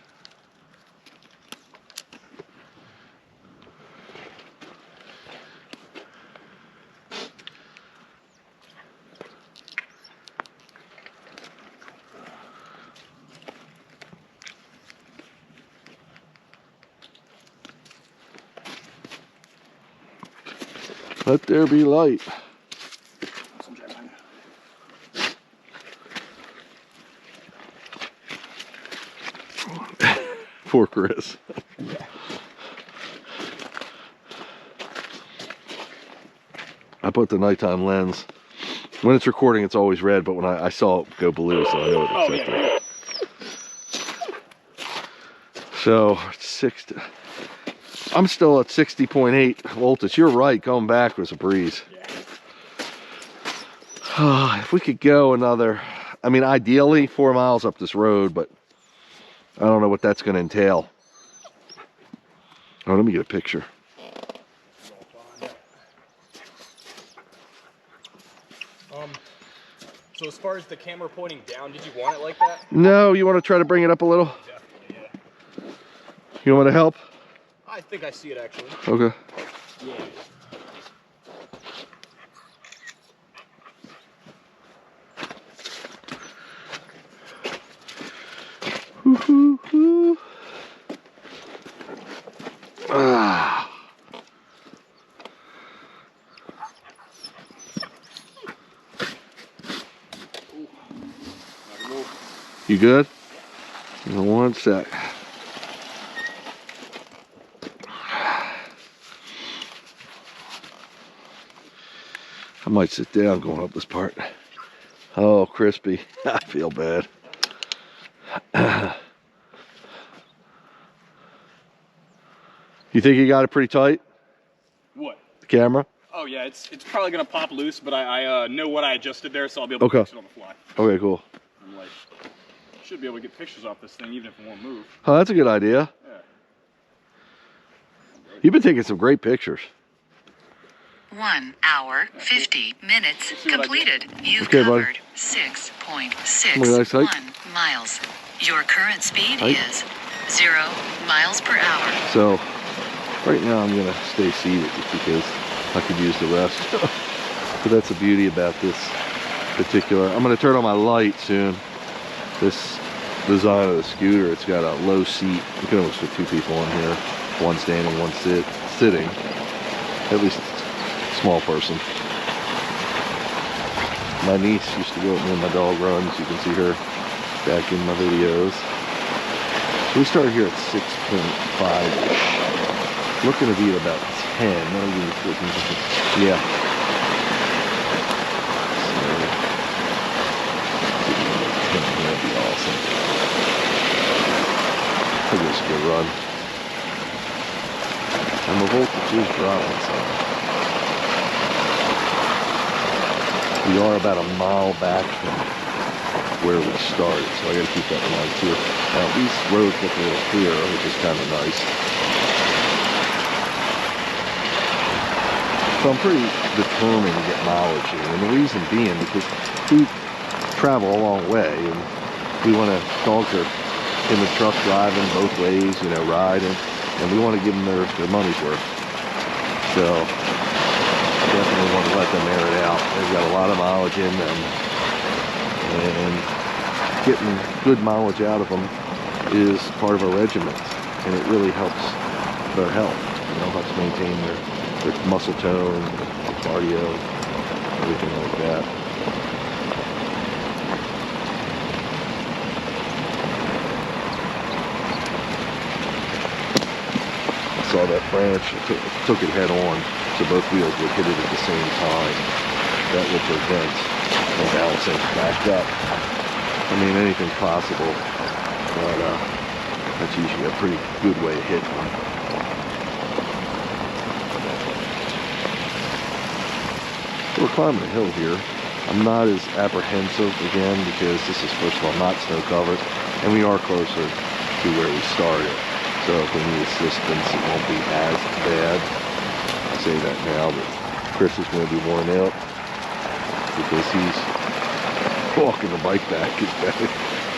E: Let there be light. Poor Chris. I put the nighttime lens. When it's recording, it's always red, but when I saw it go blue, so I know it accepted.
F: Oh, yeah.
E: So, I'm still at 60.8 voltage. You're right, going back was a breeze.
F: Yeah.
E: If we could go another, I mean, ideally 4 miles up this road, but I don't know what that's going to entail. Oh, let me get a picture.
F: So as far as the camera pointing down, did you want it like that?
E: No, you want to try to bring it up a little?
F: Definitely, yeah.
E: You want me to help?
F: I think I see it actually.
E: Okay.
F: Yeah.
E: Ah. You good? Hang on one sec. I might sit down going up this part. Oh, crispy. I feel bad. You think you got it pretty tight?
F: What?
E: The camera?
F: Oh yeah, it's probably gonna pop loose, but I know what I adjusted there, so I'll be able to
E: Okay.
F: fix it on the fly.
E: Okay, cool.
F: I'm like, should be able to get pictures off this thing even if it won't move.
E: Oh, that's a good idea.
F: Yeah.
E: You've been taking some great pictures.
D: 1 hour, 50 minutes
F: see what I
D: completed. You've
E: Okay, buddy.
D: covered
E: Come on, guys,
D: 6.61
E: hike.
D: miles. Your current speed
E: Hike.
D: is 0 miles per hour.
E: So, right now I'm gonna stay seated just because I could use the rest. But that's the beauty about this particular. I'm gonna turn on my light soon. This design of the scooter, it's got a low seat. You can almost fit 2 people in here. One standing, one sitting. At least small person. My niece used to go with me on my dog runs. You can see her back in my videos. So we started here at 6.5-ish. Looking to be at about 10. That'll give me 14. Yeah. So, that'd be awesome. I'll give this a good run. And the voltage is dropping some. We are about a mile back from where we started, so I gotta keep that in mind too. Now these roads look a little clearer, which is kind of nice. So I'm pretty determined to get mileage here, and the reason being because we travel a long way, and we want to dogs are in the truck driving both ways, you know, riding, and we want to give them their money's worth. So definitely want to let them air it out. They've got a lot of mileage in them, and getting good mileage out of them is part of a regimen, and it really helps their health. You know, helps maintain their muscle tone, cardio, everything like that. I saw that branch, took it head on, so both wheels would hit it at the same time. That will prevent them bouncing back up. I mean, anything's possible, but that's usually a pretty good way to hit one. So we're climbing a hill here. I'm not as apprehensive again because this is, first of all, not snow covered, and we are closer to where we started. So if we need assistance, it won't be as bad. I say that now, but Chris is going to be worn out because he's walking the bike back.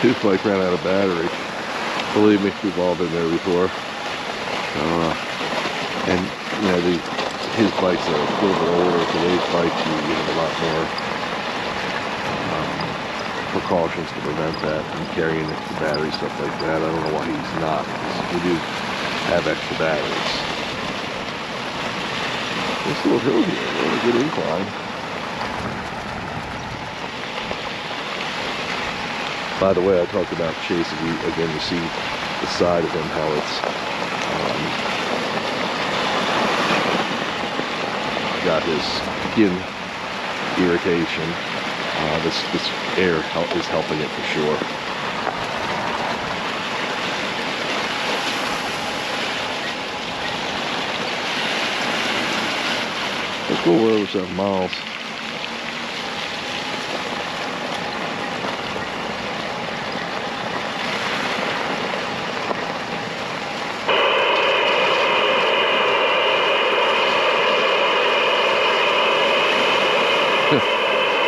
E: His bike ran out of battery. Believe me, we've all been there before. And you know, his bike's a little bit older. Today's bikes, you have a lot more precautions to prevent that, and carrying extra battery, stuff like that. I don't know why he's not, because we do have extra batteries. This little hill here, really good incline. By the way, I talked about Chase again, you see the side of him, how it's got his skin irritation. This air is helping it for sure. Let's go over 7 miles.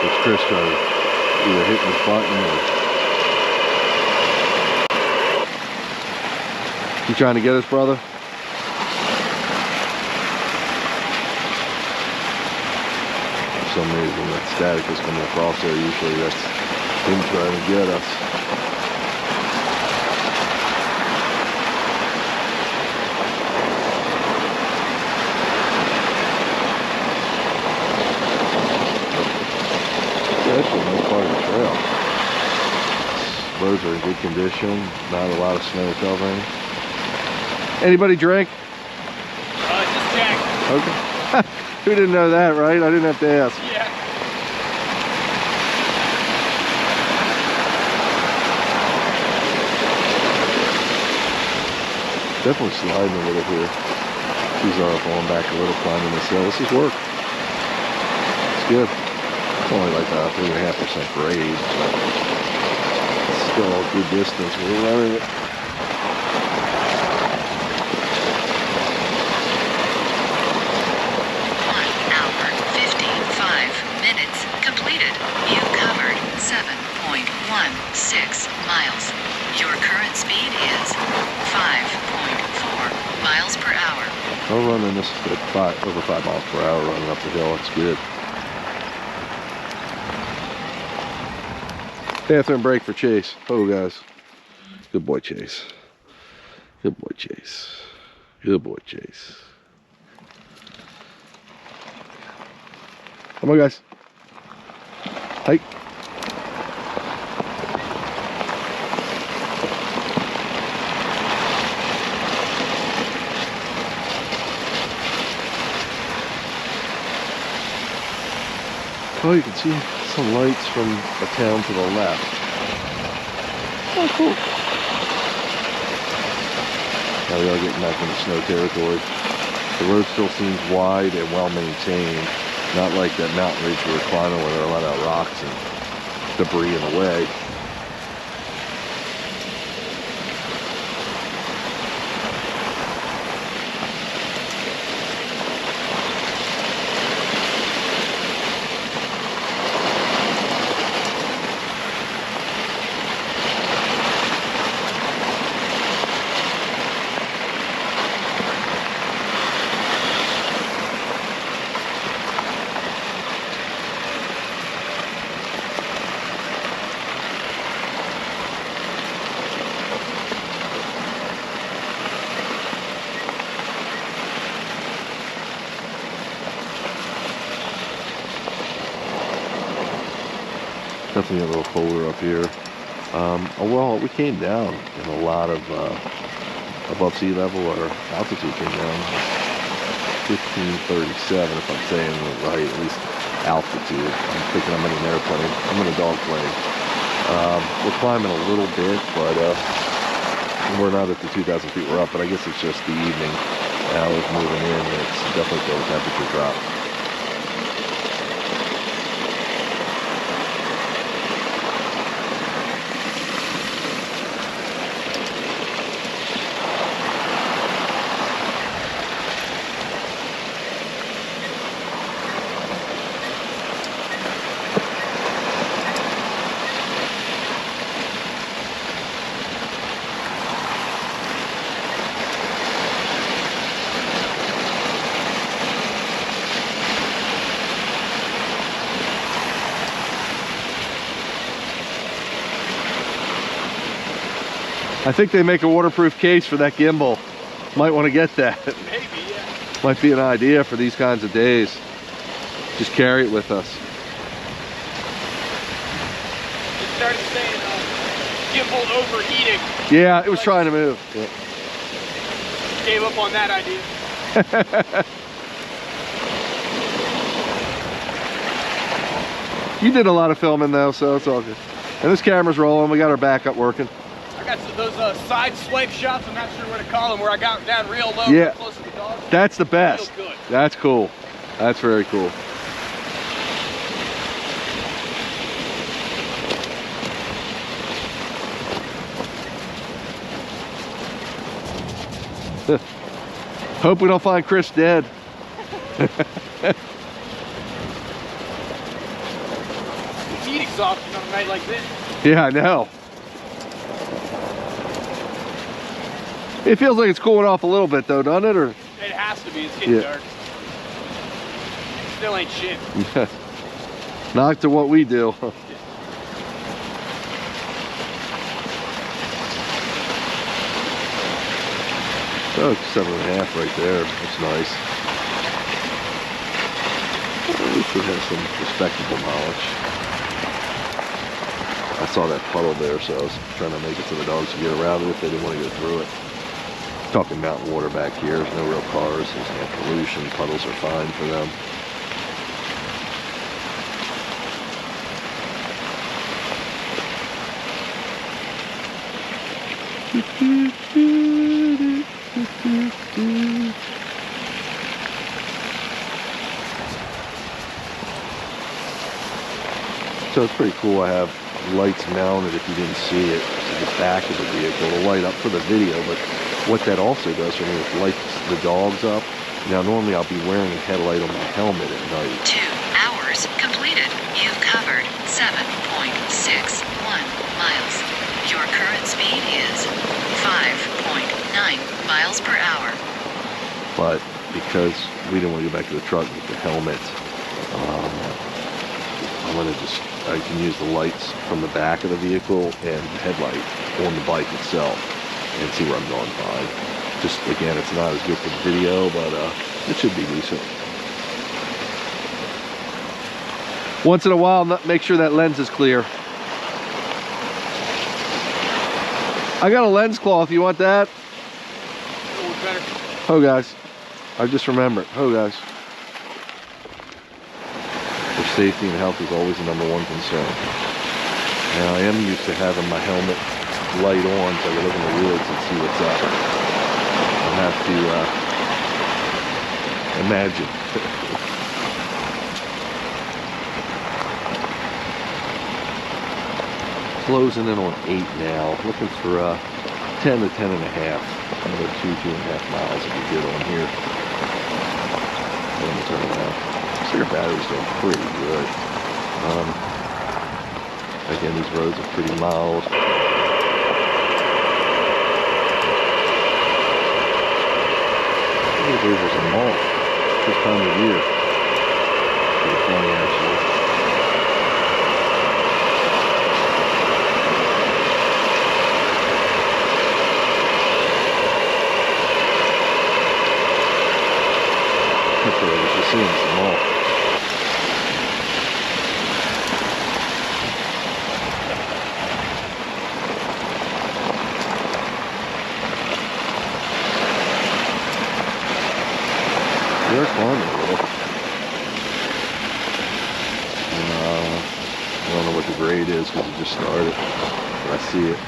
E: It's Chris trying to either hit this button or... You trying to get us, brother? some reason that static is coming across there. Usually that's him trying to get us. Actually, no part of the trail. Roads are in good condition. Not a lot of snow covering. Anybody drink?
F: Just Jack.
E: Okay. Who didn't know that, right? I didn't have to ask.
F: Yeah.
E: Definitely sliding a little here. These are falling back a little, climbing this hill. This is work. It's good. It's only like 3.5% grade, but it's still a good distance. We're running it.
D: 1 hour, 55 minutes completed. You covered 7.16 miles. Your current speed is 5.4 miles per hour.
E: I'm running this at over 5 miles per hour running up the hill. It's good. Bathroom break for Chase. Oh, guys. Good boy, Chase. Good boy, Chase. Good boy, Chase. Come on, guys. Hike. Oh, you can see some lights from a town to the left. Oh, cool. Now we are getting back into snow territory. The road still seems wide and well maintained. Not like that mountain ridge we were climbing where there are a lot of rocks and debris in the way. Definitely a little colder up here. Well, we came down in a lot of above sea level. Our altitude came down 1537, if I'm saying it right, at least altitude. I'm thinking I'm in an airplane. I'm in a dog plane. We're climbing a little bit, but we're not at the 2,000 feet we're up, but I guess it's just the evening hours moving in. It's definitely feel the temperature drop. I think they make a waterproof case for that gimbal. Might want to get that.
F: Maybe, yeah.
E: Might be an idea for these kinds of days. Just carry it with us.
F: It started saying gimbal overheating.
E: Yeah, it was trying to move. Yeah.
F: Gave up on that idea.
E: You did a lot of filming though, so it's all good. And this camera's rolling. We got our backup working.
F: I got those side swipe shots, I'm not sure what to call them, where I got down real low,
E: Yeah.
F: real close to the dog.
E: That's the best.
F: Feels good.
E: That's cool. That's very cool. Hope we don't find Chris dead.
F: Heat exhaustion on a night like this.
E: Yeah, I know. It feels like it's cooling off a little bit though, doesn't it? Or
F: It has to be, it's getting
E: Yeah.
F: dark. Still ain't shit.
E: Not to what we do. Oh, 7.5 right there. That's nice. At least it has some respectable mileage. I saw that puddle there, so I was trying to make it so the dogs could get around it if they didn't want to go through it. Talking mountain water back here. There's no real cars. There's no pollution. Puddles are fine for them. So it's pretty cool. I have lights mounted, if you didn't see it, to the back of the vehicle to light up for the video. But what that also does for me is lights the dogs up. Now normally I'll be wearing a headlight on my helmet at night.
D: 2 hours completed. You've covered 7.61 miles. Your current speed is 5.9 miles per hour.
E: But because we didn't want to go back to the truck with the helmet, I'm gonna I can use the lights from the back of the vehicle and the headlight on the bike itself and see where I'm going fine. Just again, it's not as good for the video, but it should be decent. Once in a while, make sure that lens is clear. I got a lens cloth. You want that? Oh, guys. I just remembered. Oh, guys. Their safety and health is always the #1 concern. Now, I am used to having my helmet light on so I can look in the woods and see what's up. I'll have to imagine. Closing in on 8 now. Looking for 10 to 10.5. Another 2.5 miles if we get on here. Then we'll turn around. So your battery's doing pretty good. Again, these roads are pretty mild. I believe there's a mall this time of year. Pretty funny, actually. That's what I was just seeing, it's a mall. They're climbing a little. I don't know what the grade is because it just started, but I see it.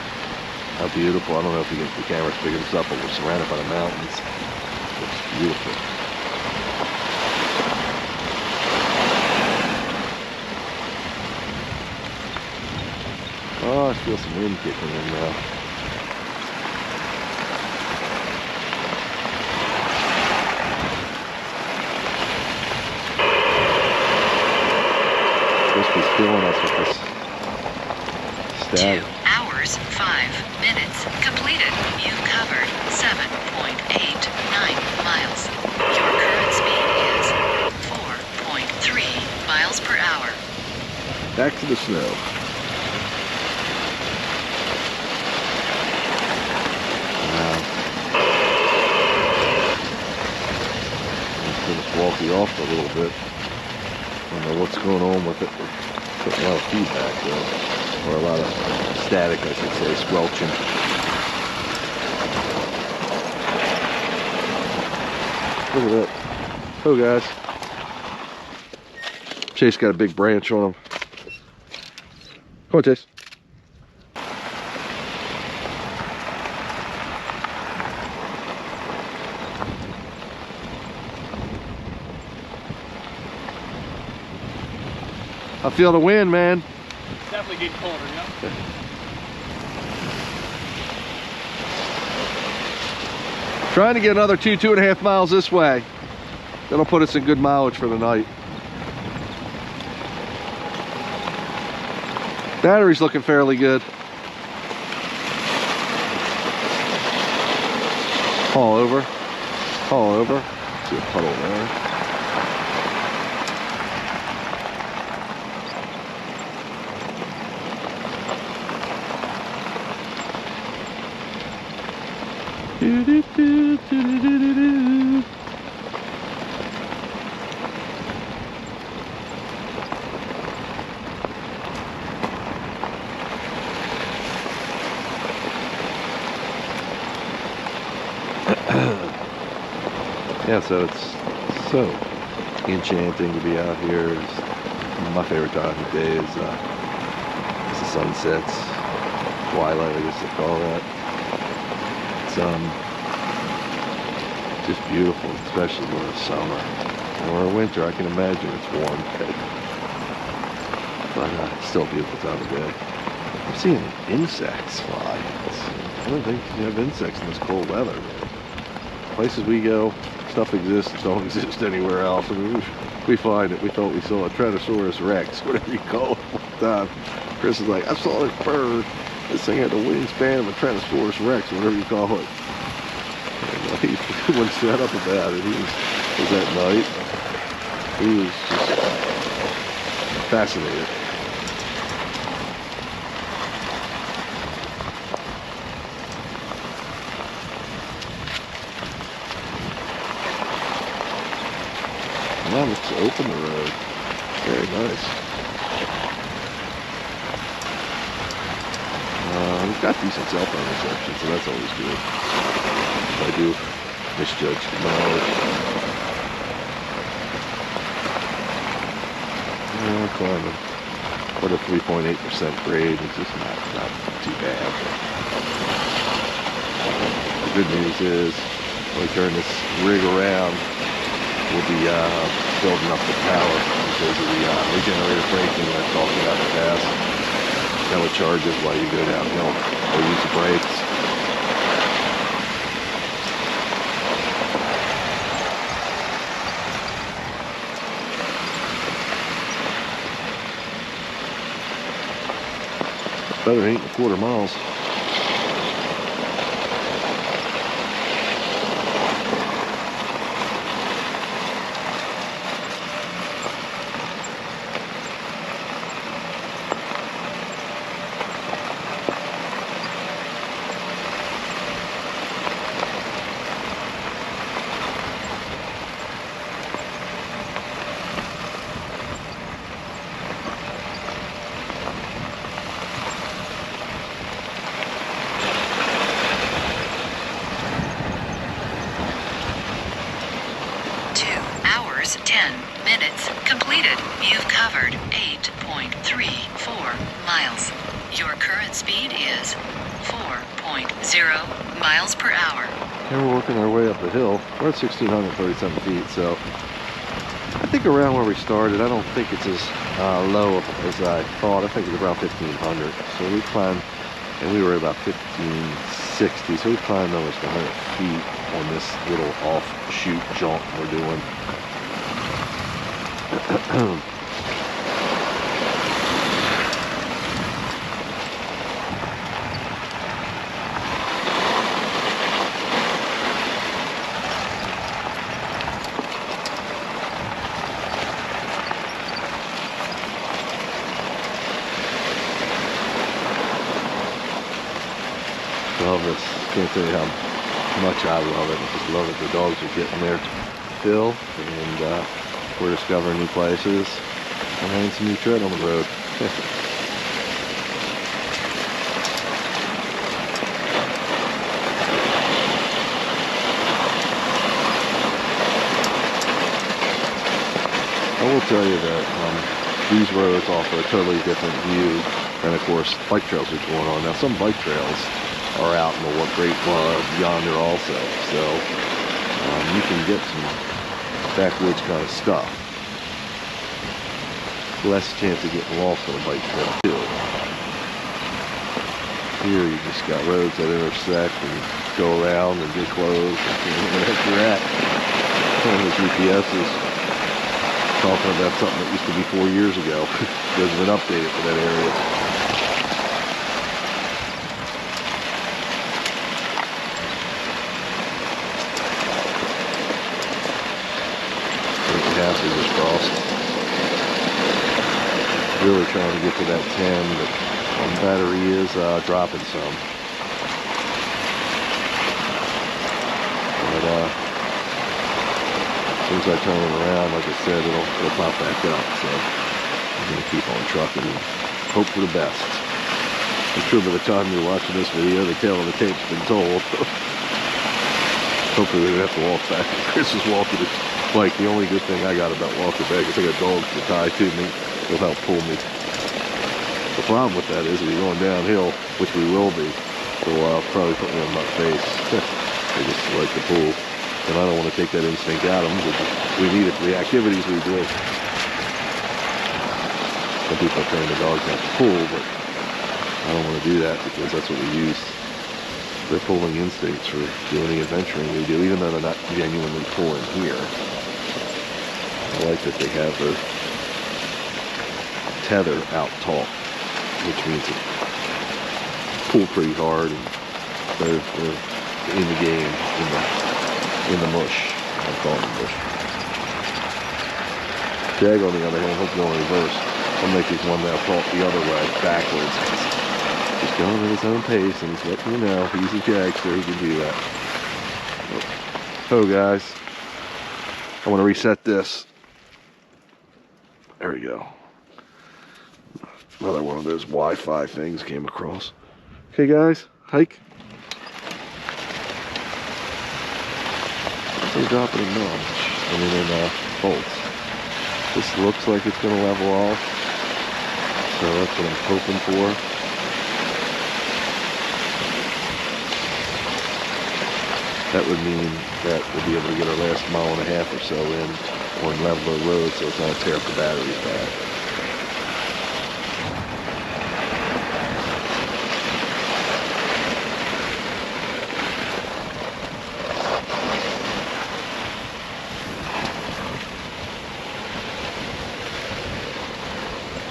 E: How beautiful. I don't know if the camera's picking this up, but we're surrounded by the mountains. It's beautiful. Oh, I feel some wind kicking in now. He's killing us with this stab.
D: 2 hours, 5 minutes completed. You've covered 7.89 miles. Your current speed is 4.3 miles per hour.
E: Back to the snow. Wow. Let's put this walkie off a little bit. I don't know what's going on with it. We're putting a lot of feedback though, or a lot of static, I should say, squelching. Look at that. Oh, guys. Chase got a big branch on him. Come on, Chase. I feel the wind, man.
F: It's definitely getting colder, you know?
E: Trying to get another 2.5 miles this way. That'll put us in good mileage for the night. Battery's looking fairly good. Haul over. Haul over. See a puddle there. Do-do-do-do-do-do-do. Yeah, so it's so enchanting to be out here. My favorite time of day is the sunsets, twilight, I guess they call that. It's just beautiful, especially during the summer. Or winter, I can imagine it's warm, but it's still a beautiful time of day. I'm seeing insects fly. I don't think you have insects in this cold weather. Places we go, stuff exists, don't exist anywhere else. I mean, we find it. We thought we saw a Tyrannosaurus Rex, whatever you call it, one time. Chris is like, I saw this bird. This thing had the wingspan of a Tyrannosaurus Rex, whatever you call it. And he wouldn't shut up about it. He was that night. He was just fascinated. Now let's open the road. Very nice. We've got decent cell phone reception, so that's always good. I do misjudge the mileage. Climbing. But a 3.8% grade is just not too bad. The good news is, when we turn this rig around, we'll be building up the power because of the regenerative braking that I've talked about in the past. That would charge it while you go downhill or use the brakes. Better than 8.25 miles.
D: Completed. You've covered 8.34 miles. Your current speed is 4.0 miles per hour.
E: And we're working our way up the hill. We're at 1,637 feet, so I think around where we started, I don't think it's as low as I thought. I think it's around 1,500. So we climbed, and we were at about 1,560, so we climbed almost 100 feet on this little offshoot jaunt we're doing. Love this. Can't tell you how much I love it. I just love it. The dogs are getting their fill, and we're discovering new places and having some new tread on the road. I will tell you that these roads offer a totally different view than, of course, bike trails are going on. Now, some bike trails are out in the Great yonder also, so you can get some backwoods kind of stuff. Less chance of getting lost on a bike trail too. Here you just got roads that intersect and go around and get closed and where the heck you're at. And the GPS is talking about something that used to be 4 years ago. There's been updated for that area. Just crossed. Really trying to get to that 10, but the battery is dropping some. as soon as I turn it around, like I said, it'll pop back up. So I'm gonna keep on trucking and hope for the best. I'm sure by the time you're watching this video, the tale of the tape's been told. Hopefully we don't have to walk back. Chris is walking his bike. The only good thing I got about walking back is I got dogs to tie to me. They'll help pull me. The problem with that is if you're going downhill, which we will be, they'll probably put me on my face. They just like to pull. And I don't want to take that instinct out of them. We need it for the activities we do. Some people train the dogs not to pull, but I don't want to do that because that's what we use their pulling instincts for doing the adventuring we do, even though they're not genuinely pulling here. I like that they have their tether out taut, which means they pull pretty hard and they're in the game, in the mush. I call it the mush. Jag, on the other hand, hope going reverse. I'll make this one now taut the other way, backwards. He's going at his own pace, and he's letting you know he's a Jagster, he can do that. Oh, guys, I want to reset this. There we go. Another one of those Wi-Fi things came across. Okay, guys, hike. They're dropping in knobs. I mean, in bolts. This looks like it's going to level off, so that's what I'm hoping for. That would mean that we'll be able to get our last mile and a half or so in on leveler road, so it's not going to tear up the batteries back.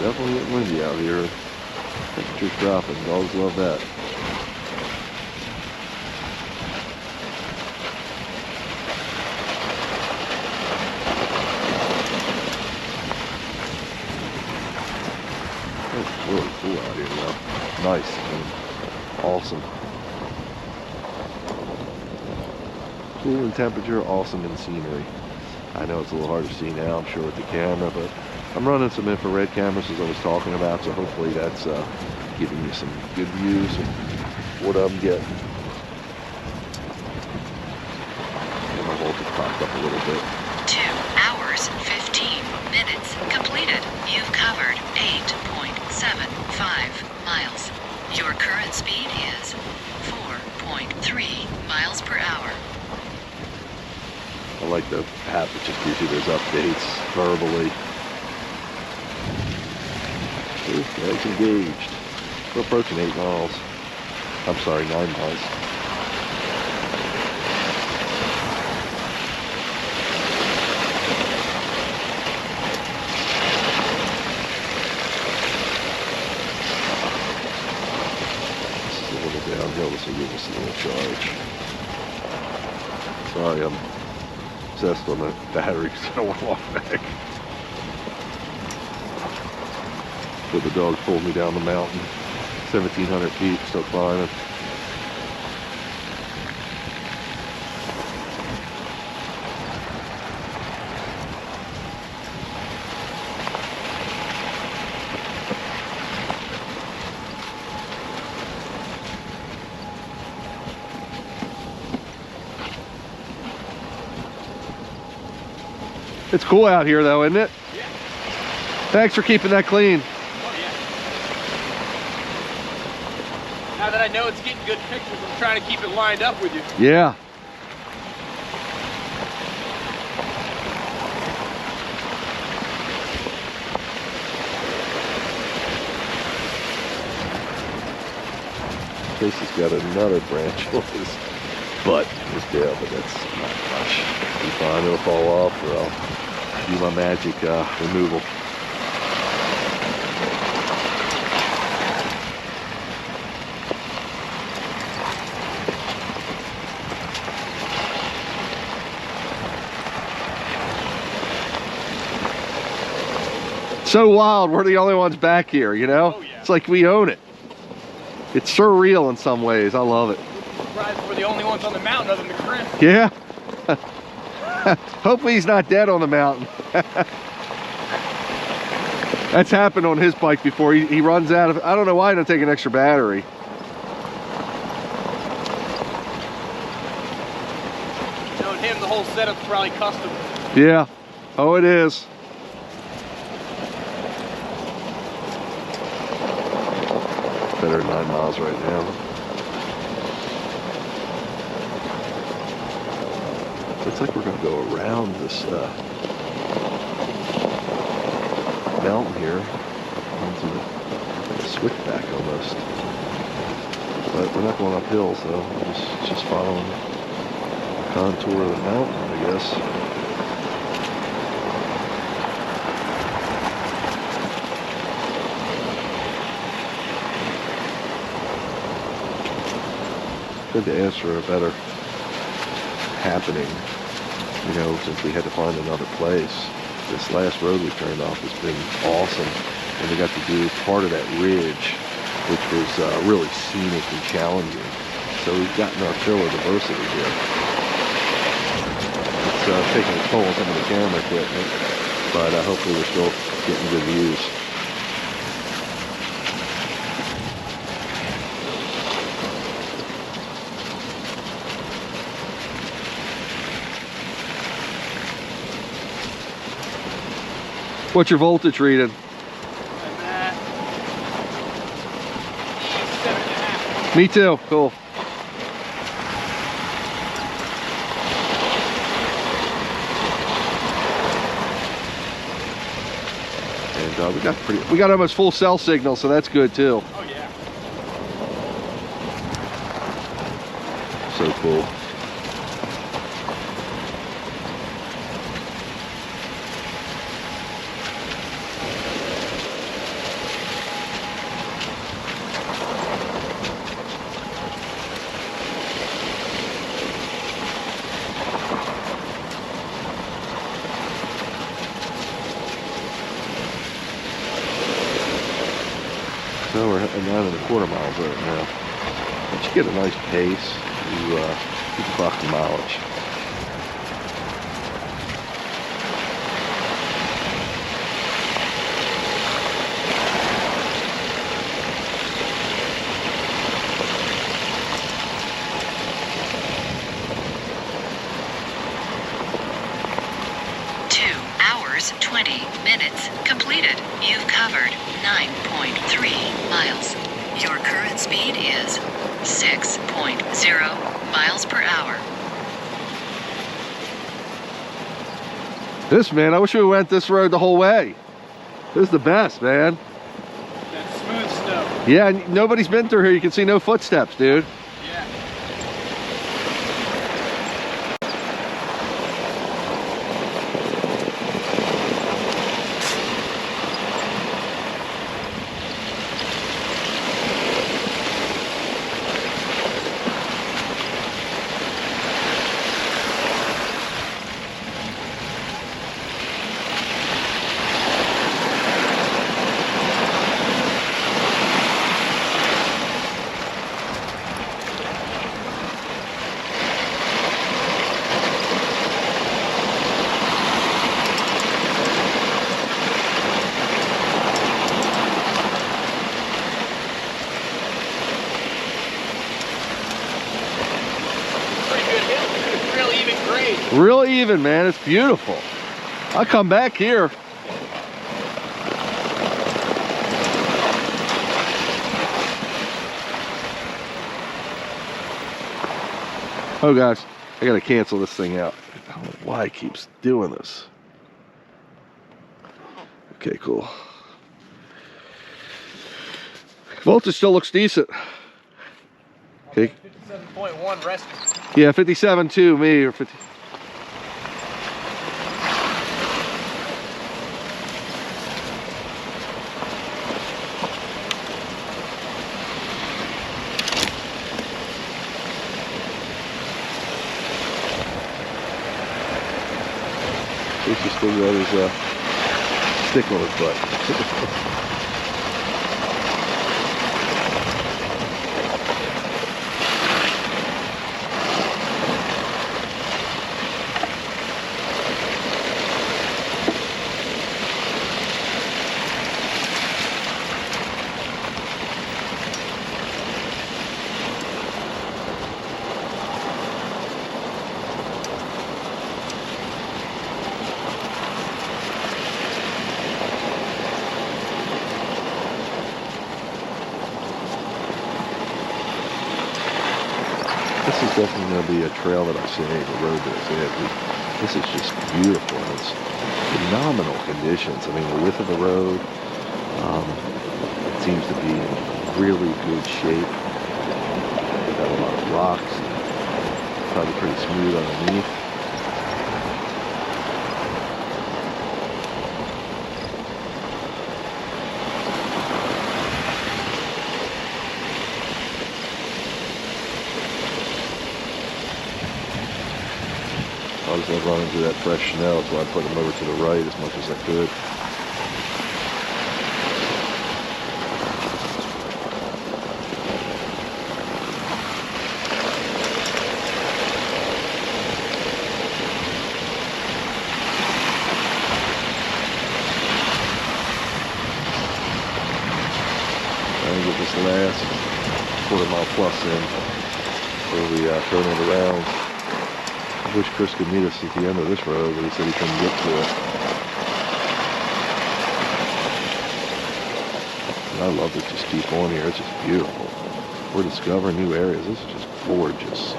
E: Definitely getting windy out here. Temperature's dropping. Dogs love that. It's really cool out here now. Nice and awesome. Cool in temperature, awesome in scenery. I know it's a little hard to see now, I'm sure, with the camera, but I'm running some infrared cameras as I was talking about, so hopefully that's giving you some good views of what I'm getting. And my voltage popped up a little bit.
D: 2 hours, 15 minutes completed. You've covered 8.75 miles. Your current speed is 4.3 miles per hour.
E: I like the app that just gives you those updates verbally. It's engaged. We're approaching 8 miles. I'm sorry, 9 miles. This is a little downhill. This will give us a little charge. Sorry, I'm obsessed on the battery because I don't want to walk back. So the dog pulled me down the mountain, 1,700 feet, still climbing. It's cool out here though, isn't it?
F: Yeah.
E: Thanks for keeping that clean.
F: Now that I know it's getting good pictures, I'm trying to keep it lined up with you.
E: Yeah. Casey's got another branch on his butt, his tail, but that's not much. It'll be fine, it'll fall off, or I'll do my magic removal. So wild, we're the only ones back here, you know?
F: Oh, yeah.
E: It's like we own it. It's surreal in some ways, I love it.
F: I'm surprised we're the only ones on the mountain other than Chris.
E: Yeah, Hopefully he's not dead on the mountain. That's happened on his bike before. He runs out of, I don't know why he doesn't take an extra battery.
F: Knowing him, the whole setup's probably custom.
E: Yeah. Oh, it is. Better than 9 miles right now. Looks like we're going to go around this mountain here onto like a switchback almost. But we're not going uphill, so we're just following the contour of the mountain, I guess. Good to ask for a better happening, you know, since we had to find another place. This last road we turned off has been awesome, and we got to do part of that ridge, which was really scenic and challenging. So we've gotten our fill of diversity here. It's taking a toll on some of the camera equipment, but hopefully we're still getting good views. What's your voltage reading?
F: I'm at 7.5.
E: Me too. Cool. And we got almost full cell signal, so that's good too.
F: Oh yeah.
E: So cool. So we're at 9.25 miles right now. Once you get a nice pace, you clock the mileage.
D: Hours, 20 minutes completed. You've covered 9.3 miles. Your current speed is 6.0 miles per hour.
E: This, man, I wish we went this road the whole way. This is the best, man.
F: That smooth stuff.
E: Yeah, and nobody's been through here. You can see no footsteps, dude.
F: Yeah.
E: Real even, man. It's beautiful. I'll come back here. Oh gosh, I gotta cancel this thing out. I don't know why it keeps doing this. Okay, cool. Voltage still looks decent. Okay.
F: 57.1 resting.
E: Yeah, 57.2 me, or 50. He's still got his stick on his butt. this is definitely going to be a trail that I saved, a road that I saved. This is just beautiful. It's phenomenal conditions. I mean, the width of the road it seems to be in really good shape. We've got a lot of rocks, probably pretty smooth underneath. I was running into that fresh snow, so I put them over to the right as much as I could. Trying to get this last quarter-mile plus in before we turn it around. I wish Chris could meet us at the end of this road, but he said he couldn't get to it. And I love to just keep on here. It's just beautiful. We're discovering new areas. This is just gorgeous.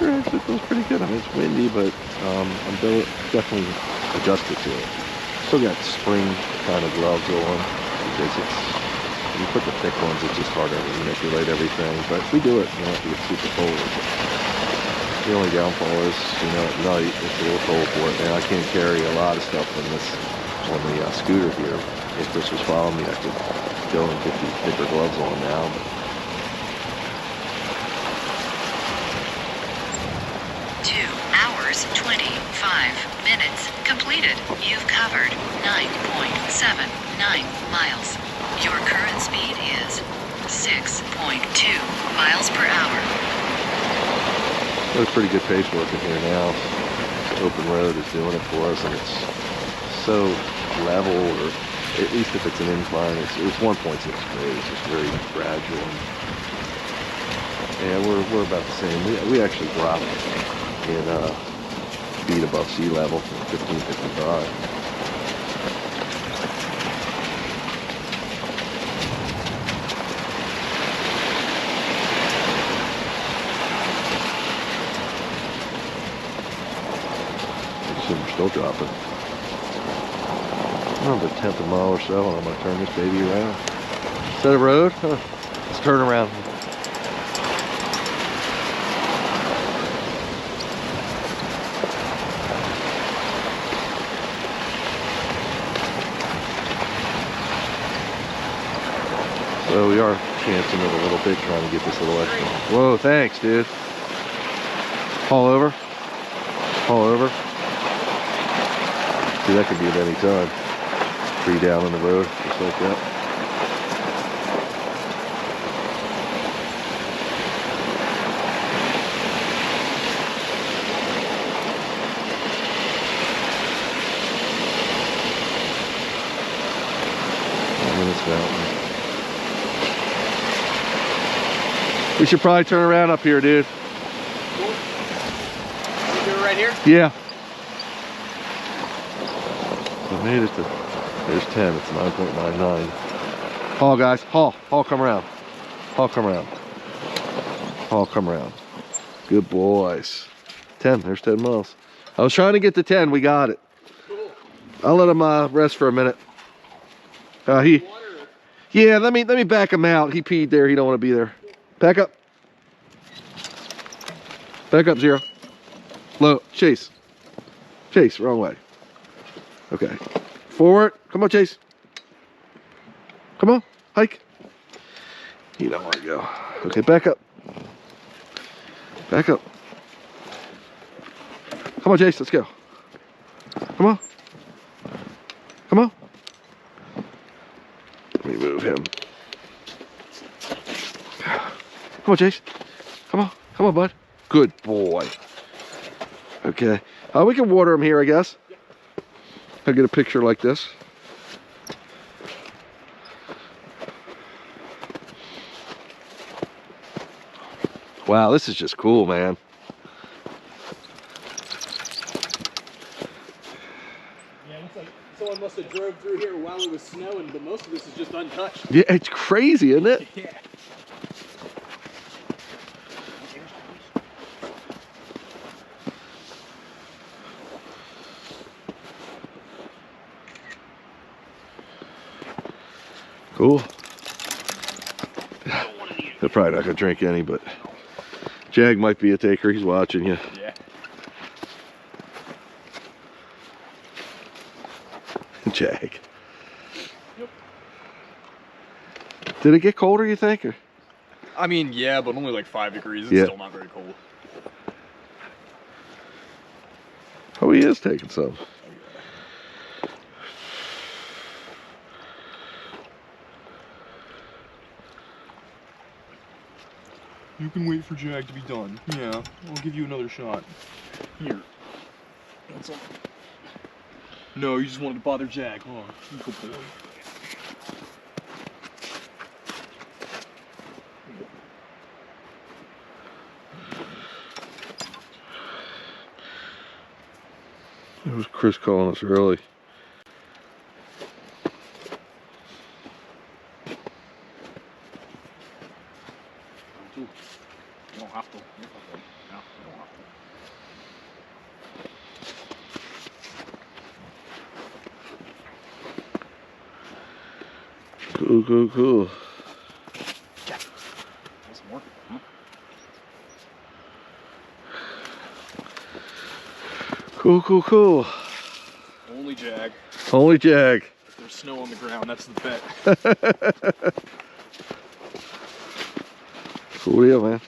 E: Actually feels pretty good. I mean, it's windy, but I'm definitely adjusted to it. Still got spring kind of gloves on because it's, when you put the thick ones, it's just harder to manipulate everything. But we do it. You don't have to get super cold. The only downfall is, you know, at night it's a little cold for it. Now I can't carry a lot of stuff on this on the scooter here. If Chris was following me, I could go and get these thicker gloves on now. But
D: 2 hours, 25 minutes completed. You've covered 9.79 miles. Your current speed is 6.2 miles per hour.
E: There's pretty good pace working here now. The open road is doing it for us, and it's so level, or at least if it's an incline, it's 1.6 grade. It's just very gradual. And we're about the same. We actually dropped in feet above sea level from 1555. We're still dropping. Another 10th of a mile or so, and I'm going to turn this baby around. Is that a road? Huh. Let's turn around. So we are chancing it a little bit, trying to get this little extra. Whoa, thanks, dude. Haul over. Haul over. See, that could be at any time. Tree down on the road, just like that. And this mountain. We should probably turn around up here, dude.
F: Cool. You do it right here?
E: Yeah. I made it to, there's 10, it's 9.99. Haul, guys, haul, come around. Haul, come around. Haul, come around. Good boys. 10, there's 10 miles. I was trying to get to 10, we got it.
F: Cool.
E: I'll let him rest for a minute. Yeah, let me back him out. He peed there, he don't want to be there. Back up. Back up, Zero. Low, Chase. Chase, wrong way. Okay. Forward. Come on, Chase. Come on, hike. You don't want to go. Okay, back up. Back up. Come on, Chase, let's go. Come on. Come on. Let me move him. Come on, Chase. Come on. Come on, bud. Good boy. Okay. We can water him here, I guess. I'll get a picture like this. Wow, this is just cool, man.
F: Yeah, it looks like someone must have drove through here while it was snowing, but most of this is just untouched.
E: Yeah, it's crazy, isn't it?
F: Yeah.
E: Cool. They're probably not gonna drink any, but Jag might be a taker. He's watching you.
F: Yeah.
E: Jag. Yep. Did it get colder, you think? Or?
F: I mean, yeah, but only like 5 degrees. It's
E: Yeah.
F: still not very cold.
E: Oh, he is taking some.
G: You can wait for Jag to be done. Yeah, I'll give you another shot. Here. That's all. No, you just wanted to bother Jag, huh? You good boy.
E: It was Chris calling us early.
F: You don't have to. No, you don't have to.
E: Cool, cool, cool.
F: That's more. Huh?
E: Cool, cool, cool.
G: Only Jag.
E: Only Jag.
G: If there's snow on the ground, that's the bet.
E: Cool deal, man.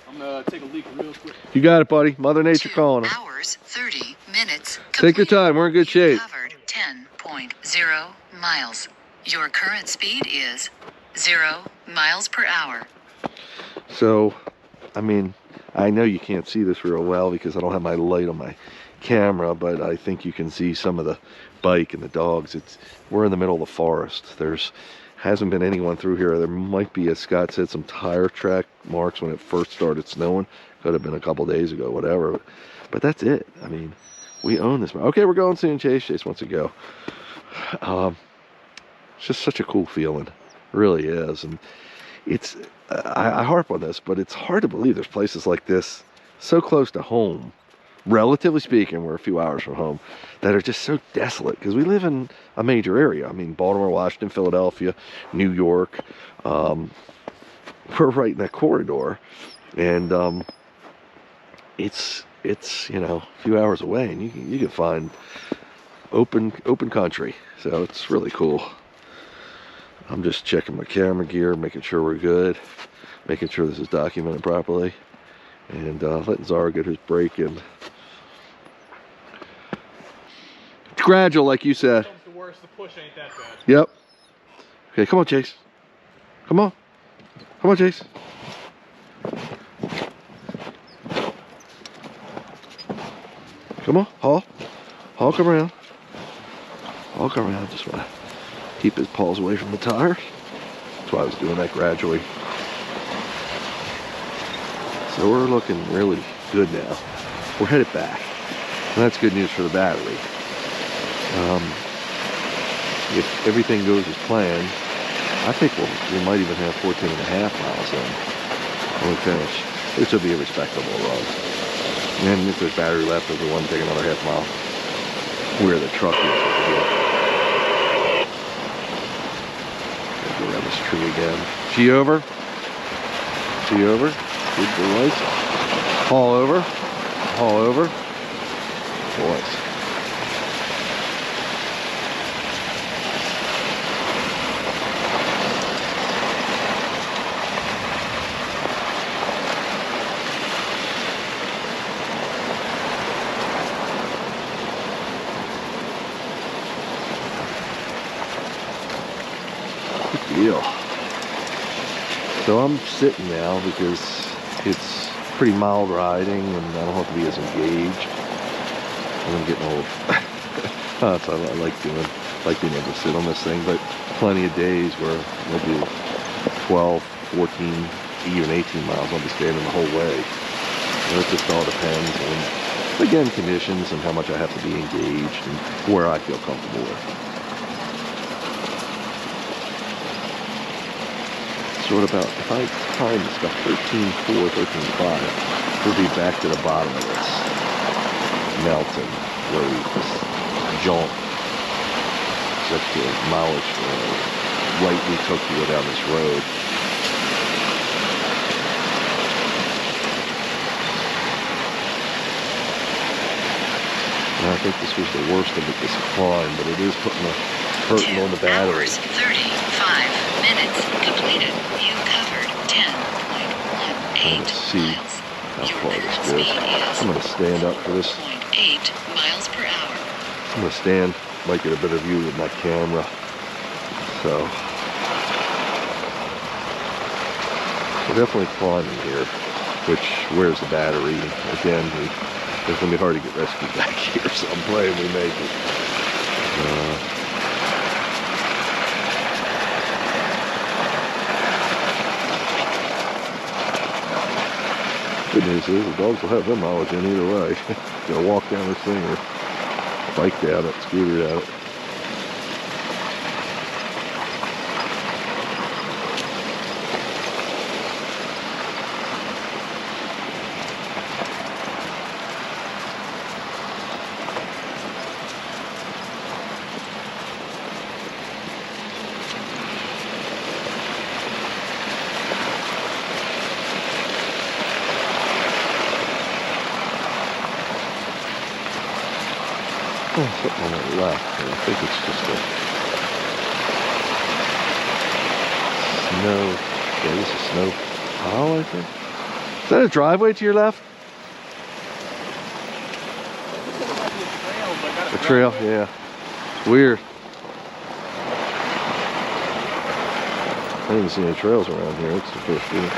G: I'm gonna take a leak real quick.
E: You got it, buddy. Mother Nature
D: 2
E: calling us.
D: hours, 30 minutes.
E: Take your
D: completed.
E: time. We're in good
D: You
E: shape.
D: covered 10.0 miles. Your current speed is 0 miles per hour.
E: So, I mean, I know you can't see this real well because I don't have my light on my camera, but I think you can see some of the bike and the dogs. We're in the middle of the forest. Hasn't been anyone through here. There might be, as Scott said, some tire track marks when it first started snowing. Could have been a couple days ago, whatever. But that's it. I mean, we own this. Okay, we're going soon. Chase wants to go. It's just such a cool feeling. It really is. And it's, I harp on this, but it's hard to believe there's places like this so close to home, relatively speaking. We're a few hours from home, that are just so desolate, because we live in a major area. I mean, Baltimore, Washington, Philadelphia, New York. We're right in that corridor, and it's you know, a few hours away, and you can find open country. So it's really cool. I'm just checking my camera gear, making sure we're good, making sure this is documented properly, and letting Zara get his break in. It's gradual, like you said.
F: Comes to worse, the push ain't that bad.
E: Yep. Okay, come on, Chase. Come on. Come on, Chase. Come on, Hall. Hall, come around. Hall, come around. Just want to keep his paws away from the tires. That's why I was doing that gradually. So we're looking really good now. We're headed back. And that's good news for the battery. If everything goes as planned, I think we might even have 14.5 miles in when we finish, which will be a respectable run. And if there's battery left, if we want to take another half mile where the truck is. Go around this tree again. She over. She over. Good boys. Haul over. Haul over. Boys. Deal. So I'm sitting now because it's pretty mild riding and I don't have to be as engaged. I'm getting old. So I like being able to sit on this thing, but plenty of days where I do 12, 14, even 18 miles. I'll be standing the whole way. And it just all depends on, again, conditions and how much I have to be engaged and where I feel comfortable with. So at about, if I time this about 13.4, 13.5, we'll be back to the bottom of this mountain where we just jaunt. That's the mileage right we took to go down this road. And I think this was the worst of it, this climb, but it is putting a hurting on the battery.
D: 2 hours, 35 minutes completed. You covered 10.18
E: Let's see
D: miles.
E: how
D: Your
E: far
D: current
E: this
D: speed
E: goes.
D: is
E: I'm going to stand up for this.
D: 4.8 miles per hour.
E: I'm going to stand, might get a better view with my camera. So, we're definitely climbing here, which, where's the battery? Again, it's going to be hard to get rescued back here, so I'm praying we make it. Good news is the dogs will have their mileage in either way. Gonna walk down this thing or bike down it, scooter down it. Oh, something on the left. I think it's just a snow. Yeah, this is snow pile, I think. Is that a driveway to your left? A trail, yeah. Weird. I didn't see any trails around here. It's the first year.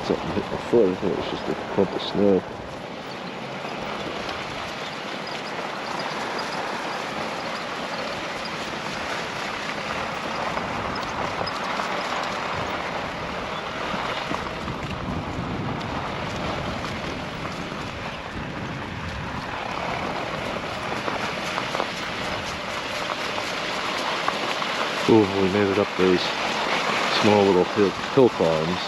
E: Something hit my foot. I think it was just a clump of snow. Cool, we made it up those small little hill climbs.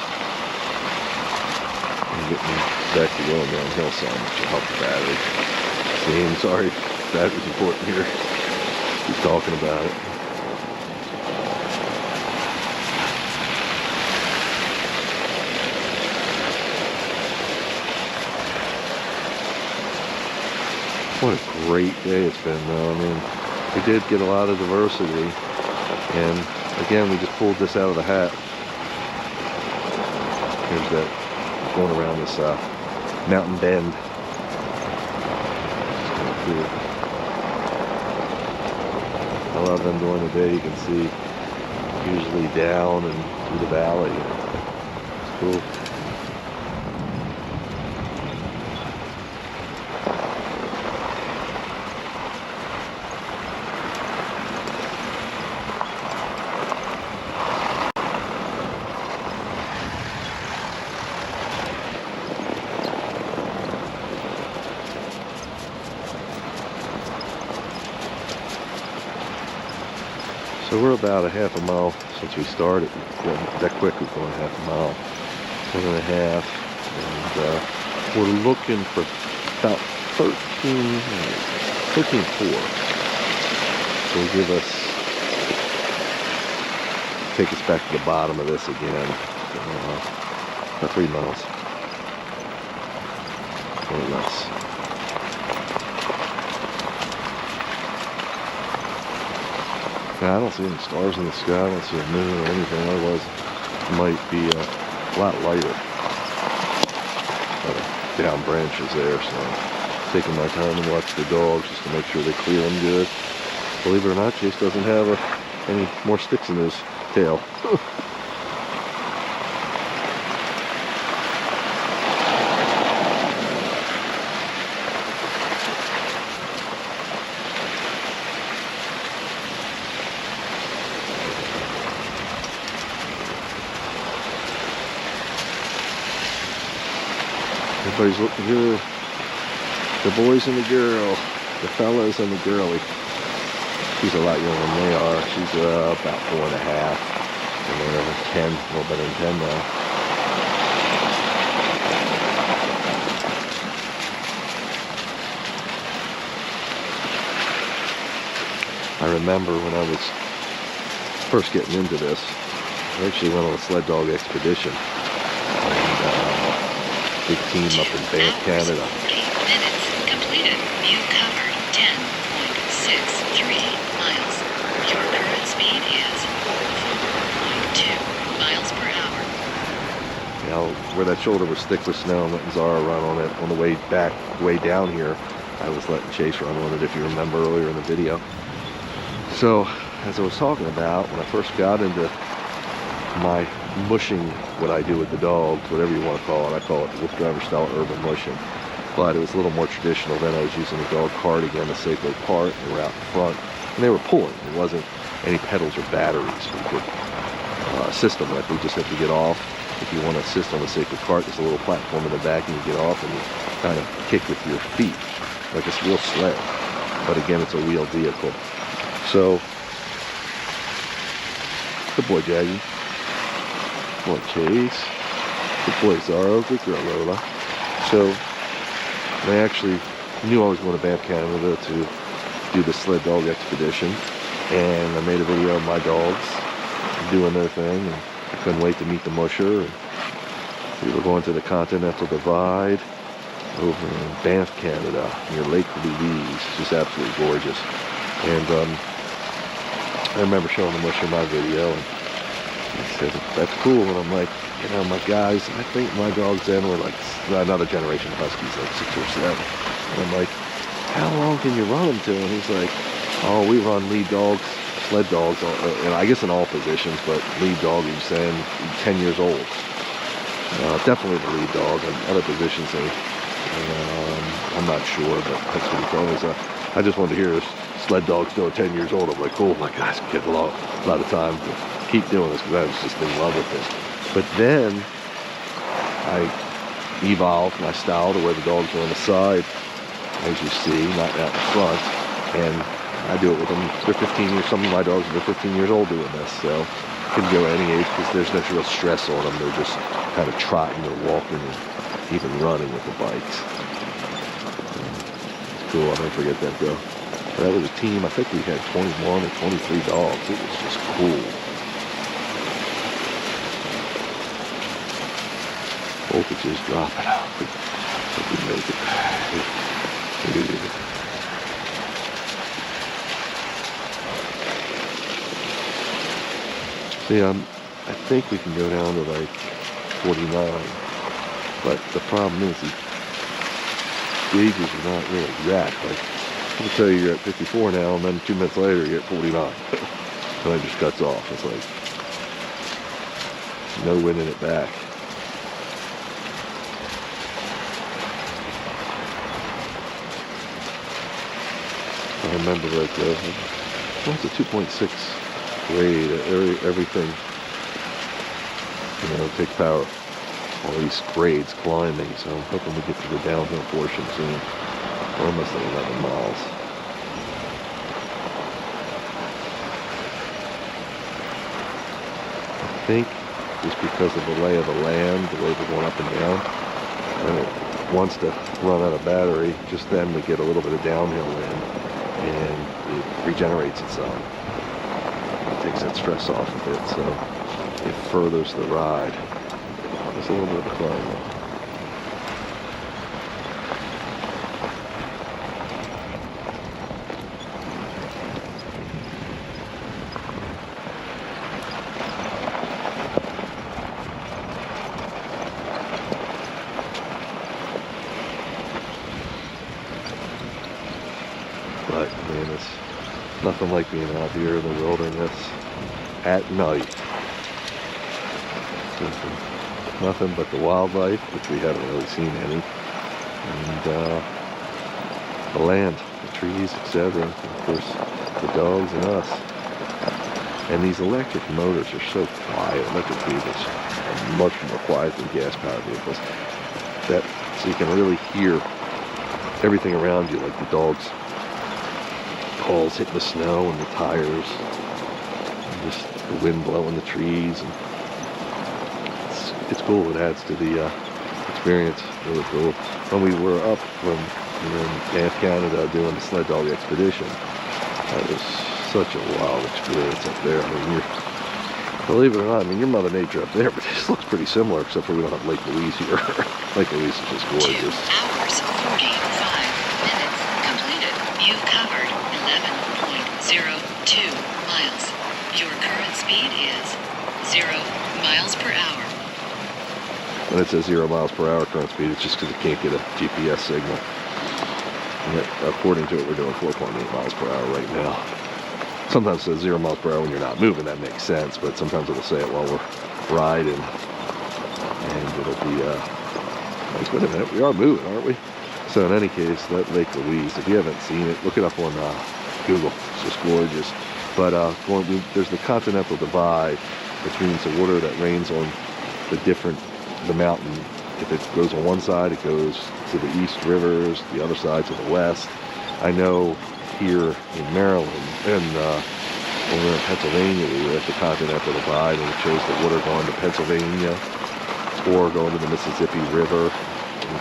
E: Getting back to going downhill some, which will help the battery. See, sorry, battery's important here. Keep talking about it. What a great day it's been, though. I mean, we did get a lot of diversity, and again, we just pulled this out of the hat. Here's that. Going around this mountain bend. Cool. I love them during the day. You can see usually down and through the valley. It's cool. So we're about a half a mile since we started. That quick we're going half a mile, 1.5, and we're looking for about 13.4. So give us, take us back to the bottom of this again. About 3 miles, or less. Yeah, I don't see any stars in the sky. I don't see a moon or anything. Otherwise, it might be a lot lighter. Down branches there, so taking my time and watch the dogs just to make sure they clear them good. Believe it or not, Chase doesn't have any more sticks in his tail. Everybody's looking good. The boys and the girl, the fellas and the girlie. She's a lot younger than they are. She's about 4.5, and they're 10, a little better than 10 now. I remember when I was first getting into this, I actually went on a sled dog expedition. Big team up in Banff, Canada.
D: 8 minutes completed. You covered 10.63 miles. Your current speed is 4.2 miles per hour.
E: You know, where that shoulder was thick with snow, and letting Zara run on it on the way back, way down here. I was letting Chase run on it, if you remember earlier in the video. So, as I was talking about, when I first got into my mushing, what I do with the dogs, whatever you want to call it. I call it Wolf Driver style urban mushing. But it was a little more traditional. Then I was using the dog cart again, the Seiko cart. They were out in front, and they were pulling. It wasn't any pedals or batteries. We could assist them. Like we just have to get off. If you want to assist on the Seiko cart, there's a little platform in the back, and you get off and you kind of kick with your feet, like a real sled. But again, it's a wheeled vehicle. So, good boy, Jaggy. Good boy, Chase. Good boy, Zaro. Good girl, Lola. So, I actually knew I was going to Banff, Canada to do the sled dog expedition. And I made a video of my dogs doing their thing. And I couldn't wait to meet the musher. And we were going to the Continental Divide over in Banff, Canada, near Lake Louise. It's just absolutely gorgeous. And I remember showing the musher my video. And he said, that's cool. And I'm like, you know, my guys, I think my dogs then were like another generation of Huskies, like 6 or 7. And I'm like, how long can you run them to? And he's like, oh, we run lead dogs, sled dogs, and I guess in all positions, but lead dog, he's saying 10 years old. Definitely the lead dog. And other positions, I'm not sure, but that's what he told me. So I just wanted to hear sled dogs still 10 years old. I'm like, cool, my guys get a lot of time to keep doing this because I was just in love with it. But then I evolved my style to where the dogs are on the side, as you see, not out in front. And I do it with them. They're 15 years, some of my dogs are 15 years old doing this. So can go at any age because there's no real stress on them. They're just kind of trotting or walking and even running with the bikes. It's cool, I'll never forget that though. That was a team, I think we had 21 or 23 dogs. It was just cool. Voltage is dropping out. Hope we make it. See, I think we can go down to like 49, but the problem is the gauges are not really exact. Like, I'll tell you you're at 54 now, and then 2 minutes later you're at 49. And it just cuts off. It's like no winning it back. I remember like what's a 2.6 grade? Everything, you know, takes power. All these grades climbing, so I'm hoping we get to the downhill portion soon. We're almost at 11 miles. I think just because of the lay of the land, the way we're going up and down, and it wants to run out of battery, just then we get a little bit of downhill in, and it regenerates itself. It takes that stress off of it, so it furthers the ride. There's a little bit of a climb though. But man, it's nothing like being out here in the wilderness at night. Nothing but the wildlife, which we haven't really seen any, and the land, the trees, etc. And of course, the dogs and us. And these electric motors are so quiet. Electric vehicles are much more quiet than gas-powered vehicles. So you can really hear everything around you, like the dogs' paws hitting the snow and the tires, and just the wind blowing the trees. And it's cool. It adds to the experience. Really cool. When we were up when we were in Banff, Canada, doing the sled dog expedition, that was such a wild experience up there. I mean, believe it or not, I mean, your Mother Nature up there, but this looks pretty similar, except for we don't have Lake Louise here. Lake Louise is just
D: 2
E: gorgeous.
D: hours, 45 minutes completed. You've covered 11.02 miles. Your current speed is 0 miles per hour.
E: When it says 0 miles per hour current speed, it's just because it can't get a GPS signal. And yet, according to it, we're doing 4.8 miles per hour right now. Sometimes it says 0 miles per hour when you're not moving. That makes sense, but sometimes it'll say it while we're riding, and it'll be like, wait a minute, we are moving, aren't we? So in any case, that Lake Louise, if you haven't seen it, look it up on Google. It's just gorgeous. But there's the Continental Divide, which means the water that rains on the mountain. If it goes on one side, it goes to the east rivers, the other side to the west. I know here in Maryland and over in Pennsylvania, we were at the Continental Divide, and it shows the water going to Pennsylvania or going to the Mississippi River.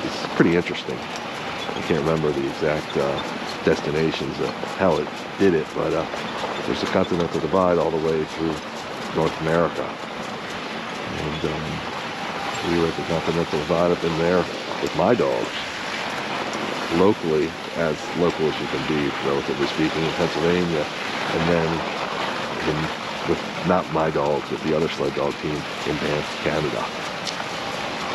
E: It's pretty interesting. I can't remember the exact destinations of how it did it, but there's the Continental Divide all the way through North America. And we were at the Continental Divide up in there with my dogs, locally, as local as you can be, relatively speaking, in Pennsylvania, and then with not my dogs, with the other sled dog team in Banff, Canada.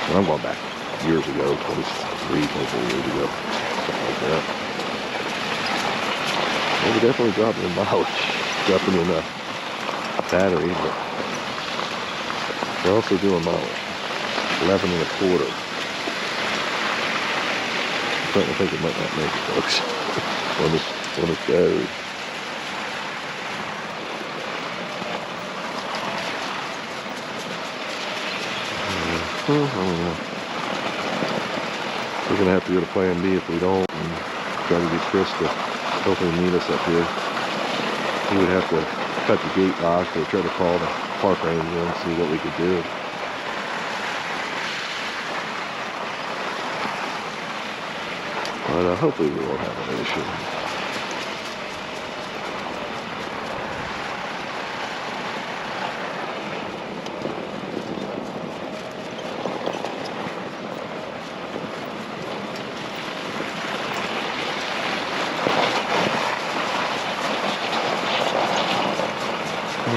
E: And I'm going back years ago, 23, 24 years ago, something like that. And we're definitely dropping in mileage, dropping in a battery, but we're also doing mileage, 11 and a quarter. I'm starting to think it might not make it, folks, on this battery. I don't know. We're going to have to go to Plan B if we don't, and try to get Chris to hopefully meet us up here. He would have to cut the gate lock or try to call the park ranger and see what we could do. But hopefully we won't have an issue.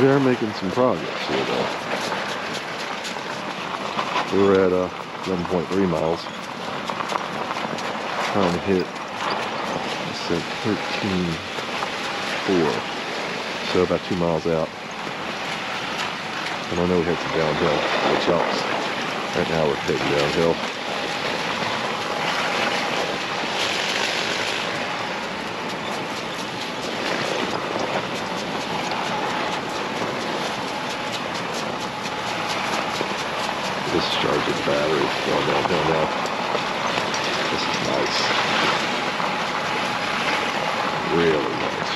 E: We are making some progress here, though. We were at 11.3 miles. Trying to hit, I said 13.4, so about 2 miles out. And I know we had some downhill, which helps. Right now we're heading downhill. Discharging the battery, going downhill now. This is nice. Really nice.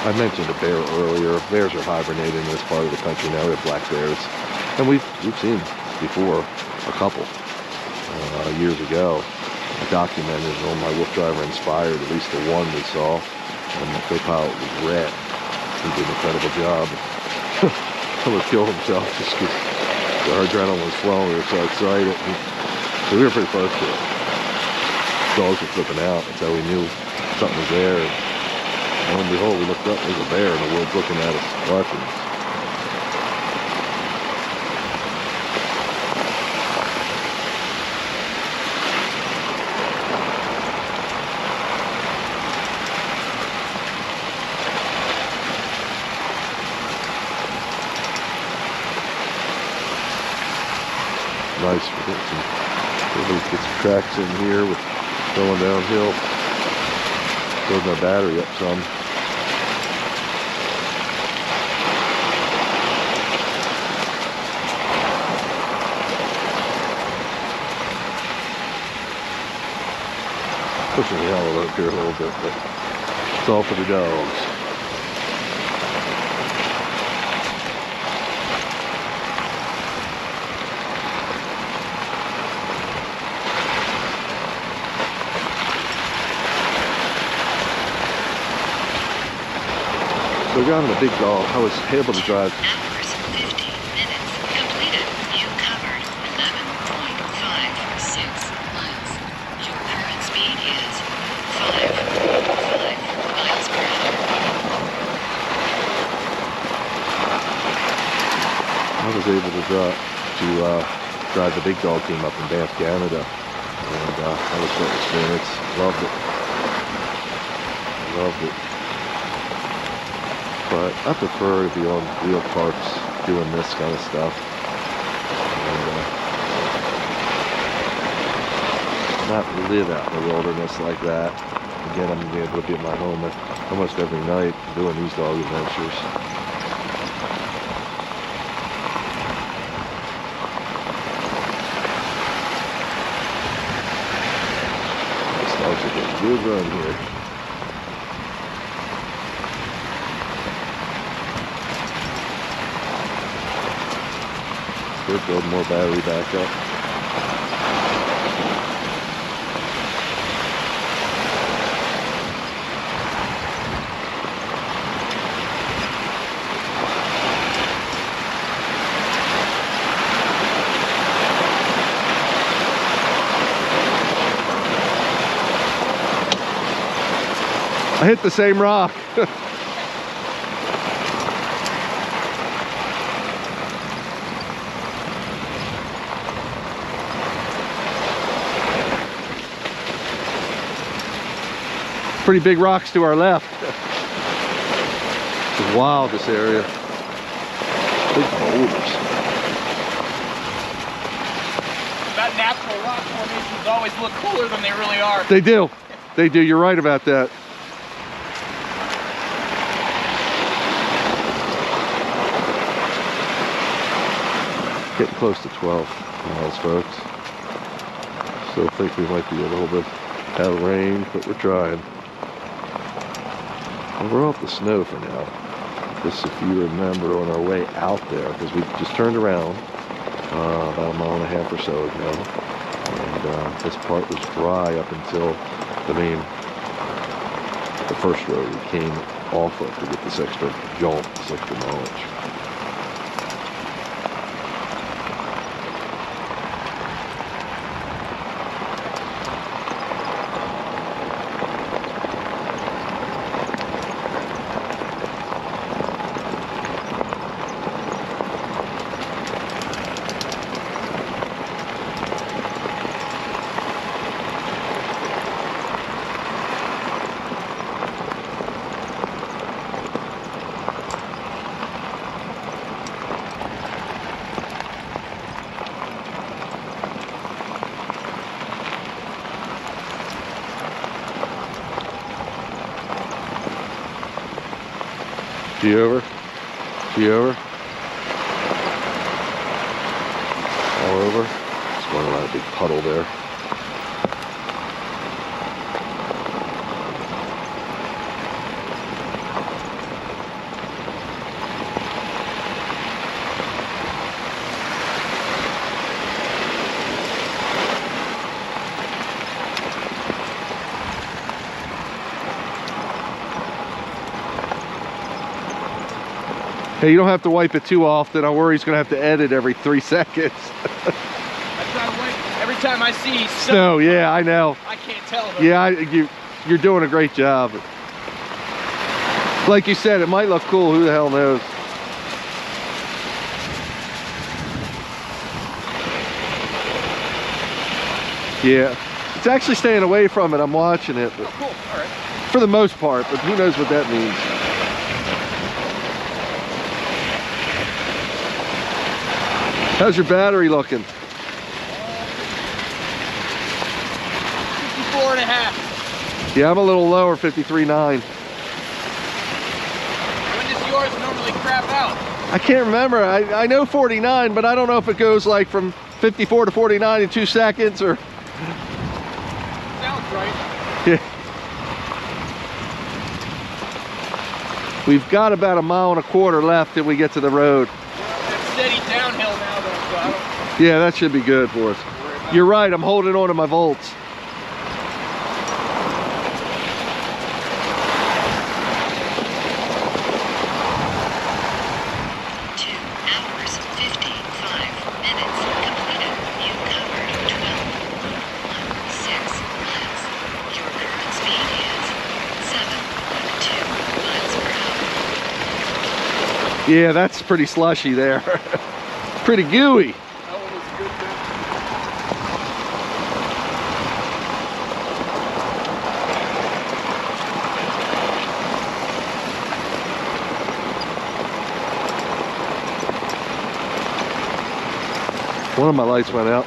E: I mentioned a bear earlier. Bears are hibernating in this part of the country now. We have black bears. And we've seen before a couple years ago. I documented on my Wolf Driver Inspired, at least the one we saw. And my co-pilot was Rhett. He did an incredible job. Almost killed himself just because our adrenaline was flowing. We were so excited. So we were pretty close to it. Dogs were flipping out. That's how we knew something was there. And lo and behold, we looked up, there's a bear, and the wolf looking at us, watching us. nice. We'll get some tracks in here with going downhill. Build my battery up some. Pushing the envelope here a little bit, but it's all for the dogs. So we got on the big dog. I was able to drive.
D: Hours, 15 minutes, completed. You covered 11.56 miles. Your current speed is 5.5 miles per hour.
E: I was able to drive the big dog team up in Banff, Canada, and that was an experience. Loved it. Loved it. But I prefer to be on real parks doing this kind of stuff. And not live out in the wilderness like that. Again, I'm going to be able to be at my home almost every night doing these dog adventures. These dogs are getting a good run here. Build more battery back up. I hit the same rock. Pretty big rocks to our left. It's wild, this area. Big boulders.
F: That natural rock formations always look cooler than they really are.
E: They do. They do. You're right about that. Getting close to 12 miles, folks. Still think we might be a little bit out of range, but we're trying. Well, we're off the snow for now. This, if you remember, on our way out there, because we just turned around about a mile and a half or so ago, and this part was dry up until the first road we came off of to get this extra jaunt, this extra knowledge. G over. G over. All over. Just going around a big puddle there. Hey, you don't have to wipe it too often. I worry he's going to have to edit every 3 seconds.
F: I try to wait every time I see
E: snow. Yeah, I know.
F: I can't tell.
E: Yeah, you're doing a great job. Like you said, it might look cool. Who the hell knows? Yeah, it's actually staying away from it. I'm watching it. But
F: cool. All right.
E: For the most part, but who knows what that means. How's your battery looking?
F: 54.5.
E: Yeah, I'm a little lower, 53.9.
F: When does yours normally crap out?
E: I can't remember. I know 49, but I don't know if it goes like from 54 to 49 in 2 seconds or...
F: Sounds right.
E: Yeah. We've got about 1.25 miles left till we get to the road.
F: It's steady downhill now though, so I don't...
E: Yeah, that should be good for us. You're right, I'm holding on to my volts.
D: 2 hours, 55 minutes completed. You covered 12.16 miles. Your current speed is 7.2 miles per hour.
E: Yeah, that's pretty slushy there. Pretty gooey.
F: That one was good though.
E: One of my lights went out.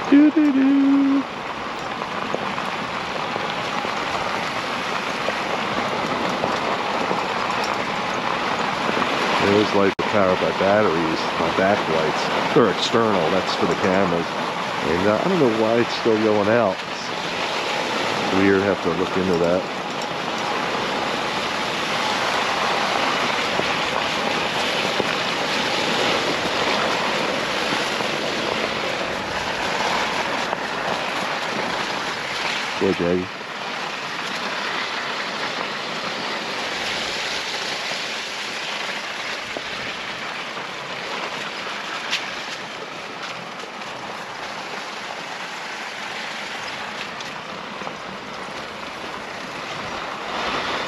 E: Doo-doo-doo. Those lights are powered by batteries, my back lights. They're external, that's for the cameras. And I don't know why it's still going out. It's weird, have to look into that. Boy, Jaggy.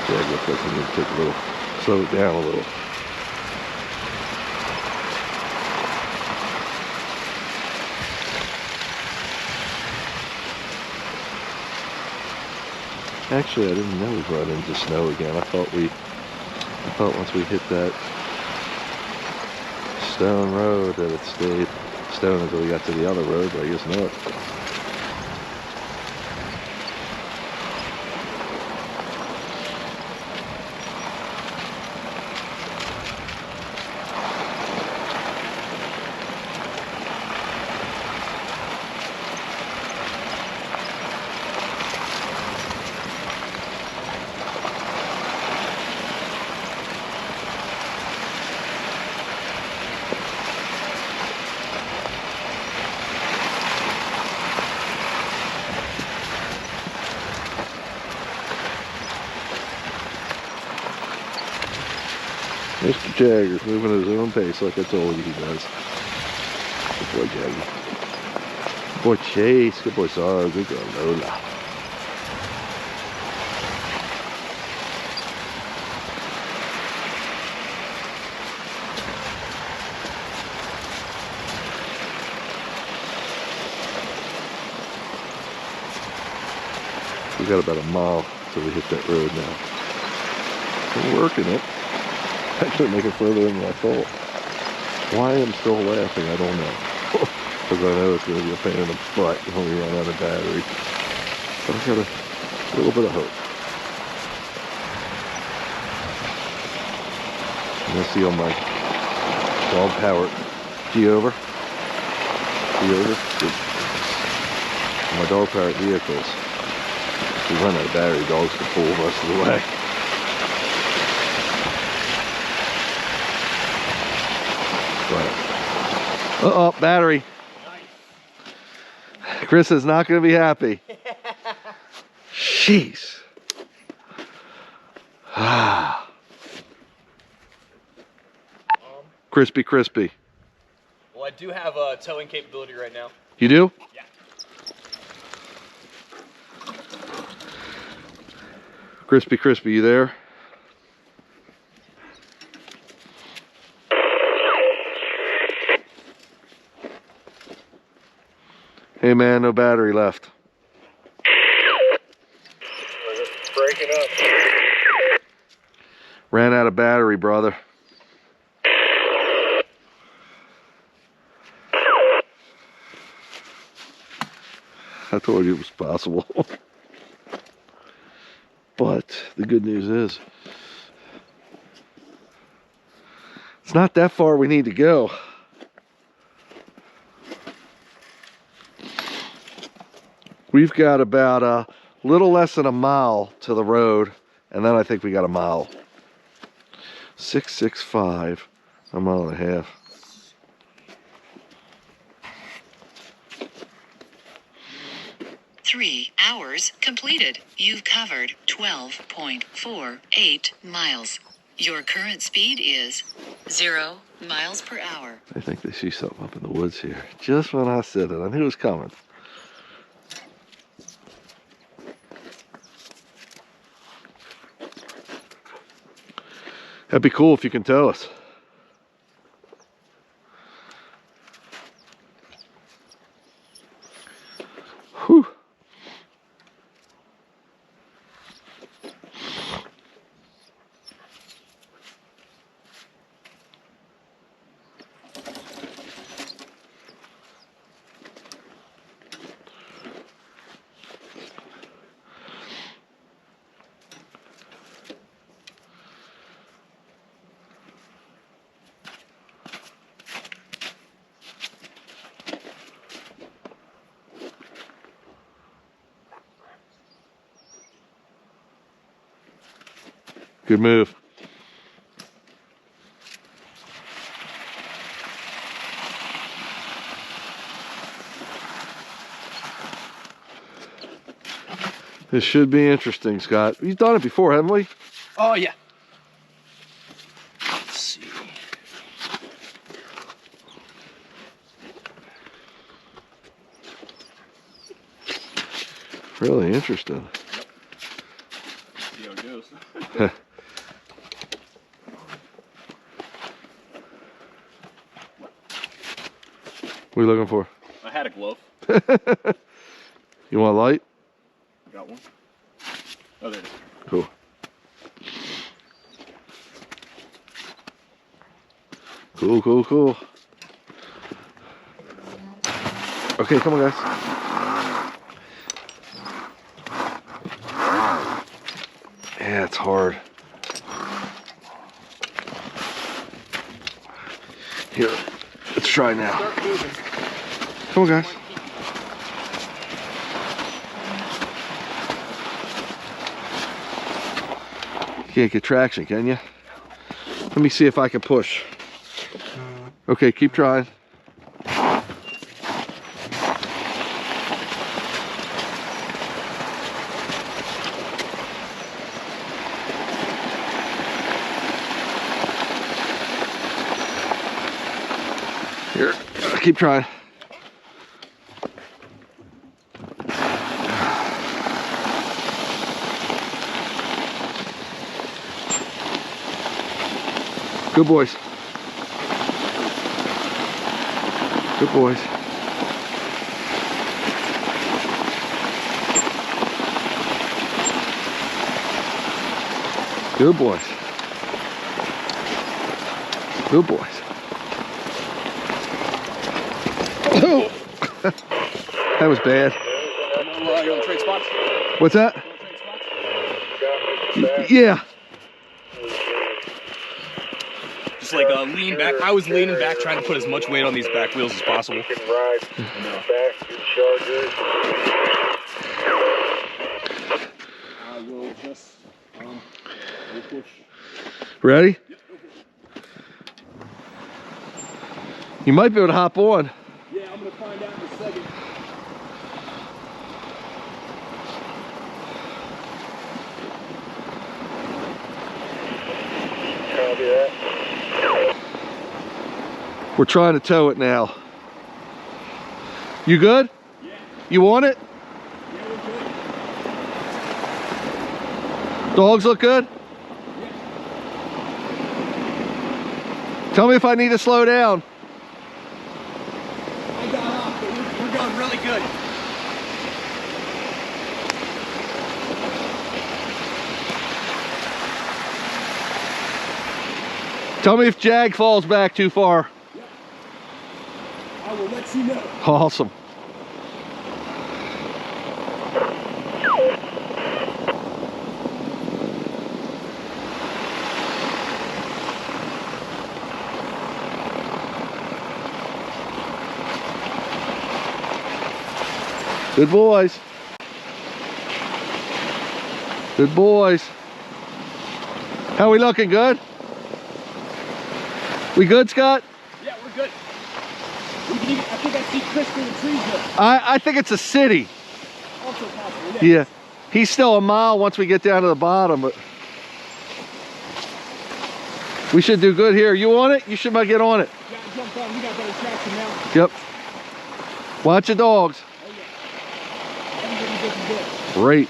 E: Jag looks like we need to take a little, slow it down a little. Actually, I didn't know we'd run into snow again. I thought once we hit that stone road that it stayed stone until we got to the other road, but I guess not. Mr. Jagger's moving at his own pace like I told you he does. Good boy, Jagger. Good boy, Chase. Good boy, Sarge. Good girl, Lola. We got about a mile till we hit that road now. We're working it. Actually make it further than I thought. Why I'm still laughing, I don't know. Because I know it's going to be a pain in the butt when we run out of battery. But I've got a little bit of hope. I'm going to see on my dog-powered G-Over. On my dog-powered vehicles. If we run out of battery, dogs can pull most of the way. Uh-oh, battery. Nice. Chris is not going to be happy. Jeez. Crispy.
F: Well, I do have a towing capability right now.
E: You do?
F: Yeah.
E: Crispy, you there? Hey man, no battery left.
C: Breaking up.
E: Ran out of battery, brother. I told you it was possible. But the good news is, it's not that far we need to go. We've got about a little less than a mile to the road, and then I think we got a mile. 665, a mile and a half.
D: Three hours completed. You've covered 12.48 miles. Your current speed is 0 miles per hour.
E: I think they see something up in the woods here. Just when I said it, I knew it was coming. That'd be cool if you can tell us. Whew. Good move. This should be interesting, Scott. We've done it before, haven't we?
F: Oh, yeah. Let's see.
E: Really interesting.
F: See how it goes.
E: What are you looking for?
F: I had a glove.
E: You want a light?
F: Got one. Oh, there it is.
E: Cool. Cool, cool, cool. Okay, come on, guys. Yeah, it's hard. Here, let's try now. Come on, guys. Can't get traction, can you? Let me see if I can push. Okay, keep trying. Here, keep trying. Good boys. Good boys. Good boys. Good boys. Oh! That was bad.
F: You want to trade spots?
E: What's that?
F: You want to trade spots?
E: Yeah.
F: Just like lean back. I was leaning back trying to put as much weight on these back wheels as possible.
C: You can ride back your Charger.
F: I will just push.
E: Ready? You might be able to hop on.
F: Yeah, I'm going to find out in a second.
C: Copy that.
E: We're trying to tow it now. You good?
F: Yeah.
E: You want it?
F: Yeah, we're good.
E: Dogs look good?
F: Yeah.
E: Tell me if I need to slow down.
F: I got off, but we're going really good.
E: Tell me if Jag falls back too far.
F: I will let you know.
E: Awesome. Good boys. Good boys. How we looking? Good? We good, Scott?
F: Yeah, we're good. I think I see Chris through the trees though.
E: I think it's a city.
F: Also possible,
E: Yeah. He's still a mile once we get down to the bottom, but we should do good here. You on it? You should might get on it.
F: Yeah, jump on. We got better traction now.
E: Yep. Watch your dogs.
F: Oh yeah. Everybody's looking good.
E: Great.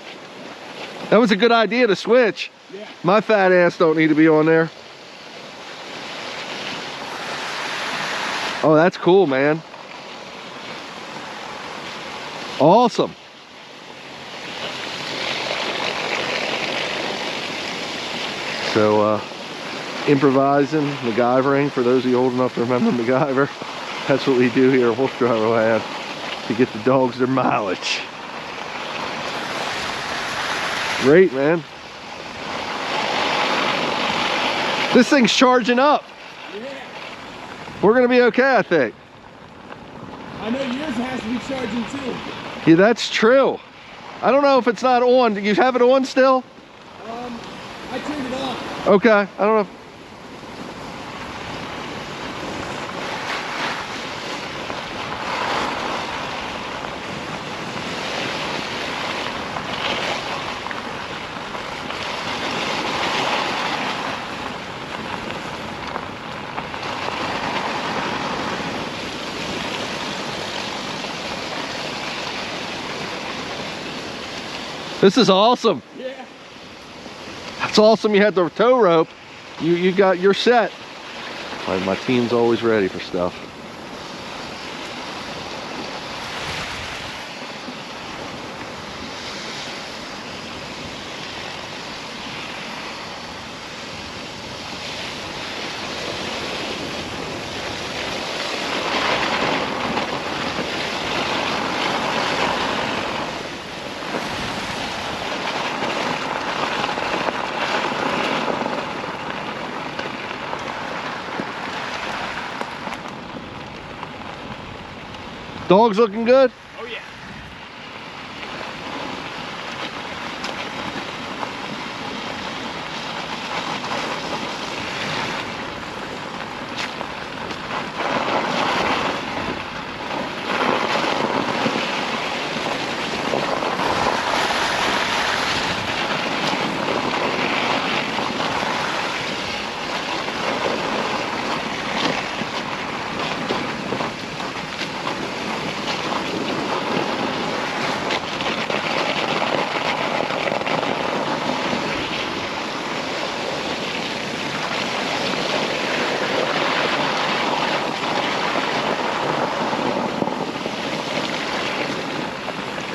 E: That was a good idea to switch.
F: Yeah.
E: My fat ass don't need to be on there. Oh, that's cool, man. Awesome. So, improvising, MacGyvering, for those of you old enough to remember MacGyver, that's what we do here at Wolf Driver Land to get the dogs their mileage. Great, man. This thing's charging up.
F: Yeah.
E: We're gonna be okay, I think.
F: I know yours has to be charging too.
E: Yeah, that's true. I don't know if it's not on. Do you have it on still?
F: I turned it on.
E: Okay, I don't know. This is awesome.
F: Yeah.
E: It's awesome you had the tow rope. You got your set. My team's always ready for stuff. Dogs looking good?
F: Oh yeah.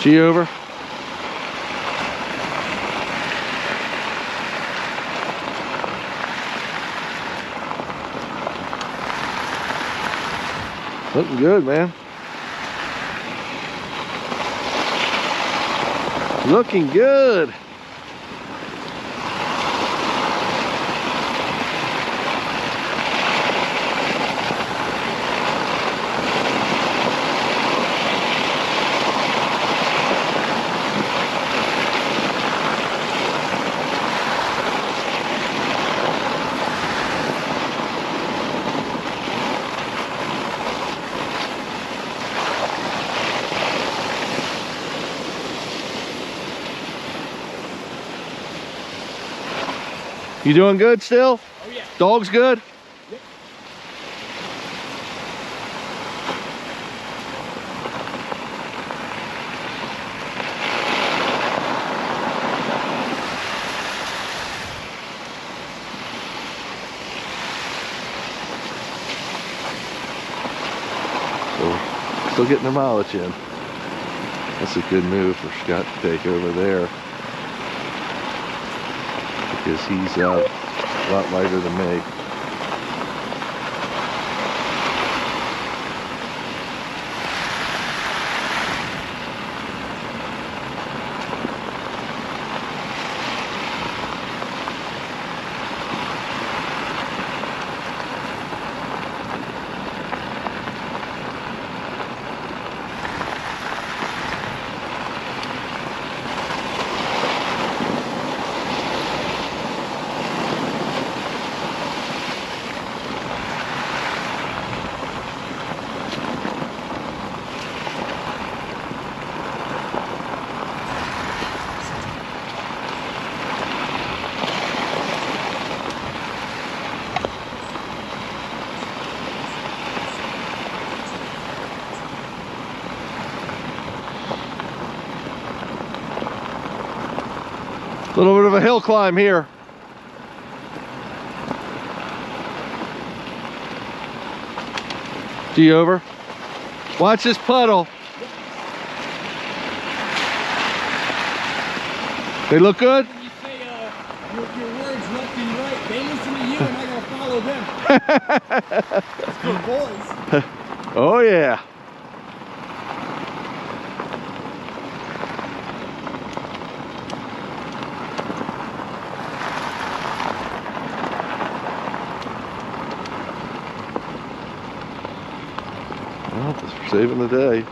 E: G over. Looking good, man. Looking good. You doing good still?
F: Oh yeah.
E: Dog's good?
F: Yep.
E: So, still getting the mileage in. That's a good move for Scott to take over there, because he's a lot lighter than me. A little bit of a hill climb here. G over. Watch this puddle. They look good?
F: When you say your words left and right, they listen to you and I gotta follow them. That's good boys.
E: Oh yeah. Well, just for saving the day.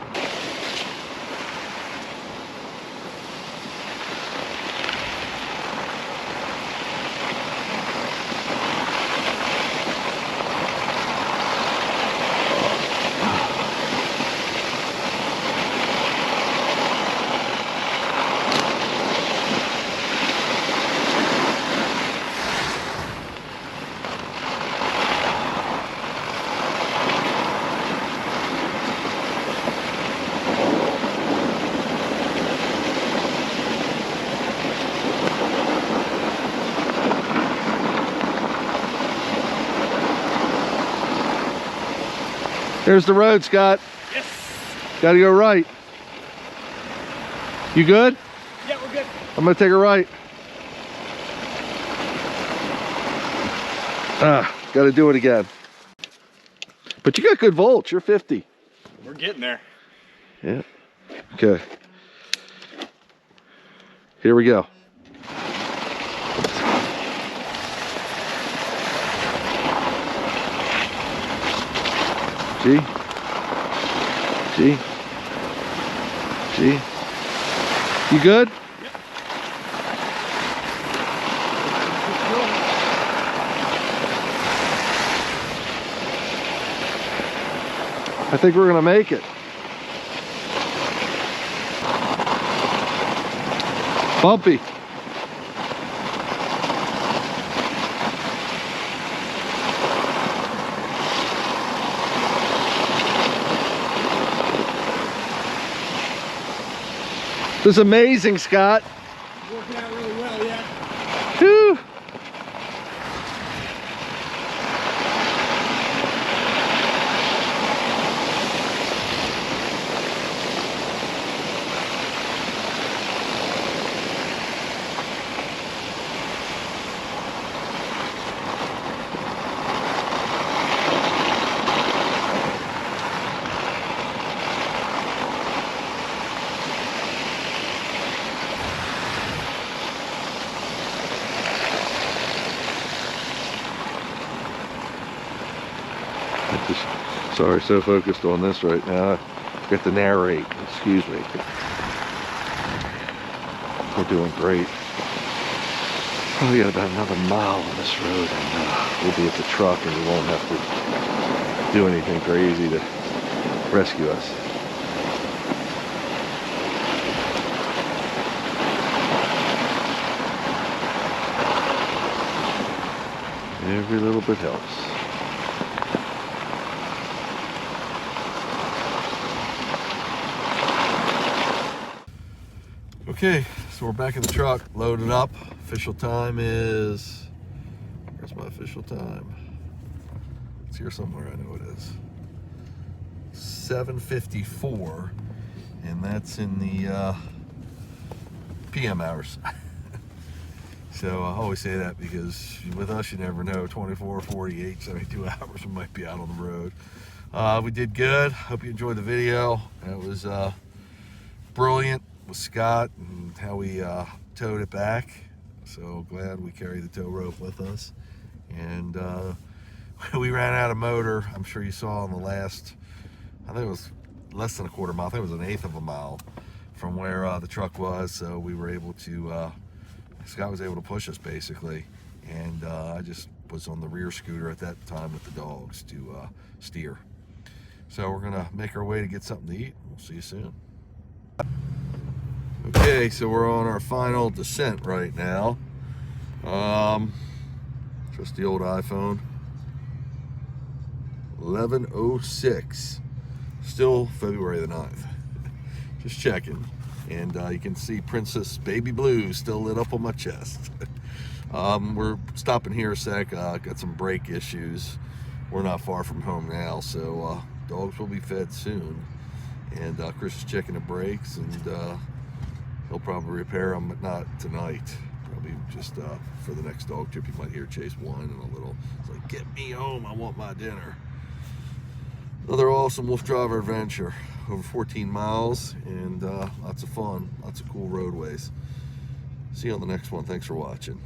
E: There's the road, Scott.
F: Yes.
E: Gotta go right. You good?
F: Yeah, we're good.
E: I'm gonna take a right. Gotta do it again. But you got good volts, you're 50.
F: We're getting there.
E: Yeah. Okay. Here we go. G. G. G. You good?
F: Yep.
E: I think we're gonna make it. Bumpy. This is amazing, Scott.
F: Working out really well, yeah.
E: Whew. Sorry, so focused on this right now. I got to narrate. Excuse me. We're doing great. Oh, we got about another mile on this road, and we'll be at the truck, and we won't have to do anything crazy to rescue us. Every little bit helps. Okay, so we're back in the truck, loaded up. Official time is, where's my official time? It's here somewhere, I know it is. 7:54, and that's in the PM hours. So I always say that because with us, you never know, 24, 48, 72 hours we might be out on the road. We did good. Hope you enjoyed the video. It was brilliant with Scott and how we towed it back. So glad we carried the tow rope with us. And we ran out of motor. I'm sure you saw on the last, I think it was less than a quarter mile. I think it was 1/8 of a mile from where the truck was. So we were able to, Scott was able to push us basically. And I just was on the rear scooter at that time with the dogs to steer. So we're gonna make our way to get something to eat. We'll see you soon. Okay, so we're on our final descent right now. Just the old iPhone. 11:06. Still February the 9th. Just checking.
B: And you can see Princess Baby Blue still lit up on my chest. We're stopping here a sec. Got some brake issues. We're not far from home now, so dogs will be fed soon. And Chris is checking the brakes, and he'll probably repair them, but not tonight. Probably just for the next dog trip. You might hear Chase whining a little. It's like, get me home, I want my dinner. Another awesome Wolf Driver adventure. Over 14 miles, and lots of fun, lots of cool roadways. See you on the next one. Thanks for watching.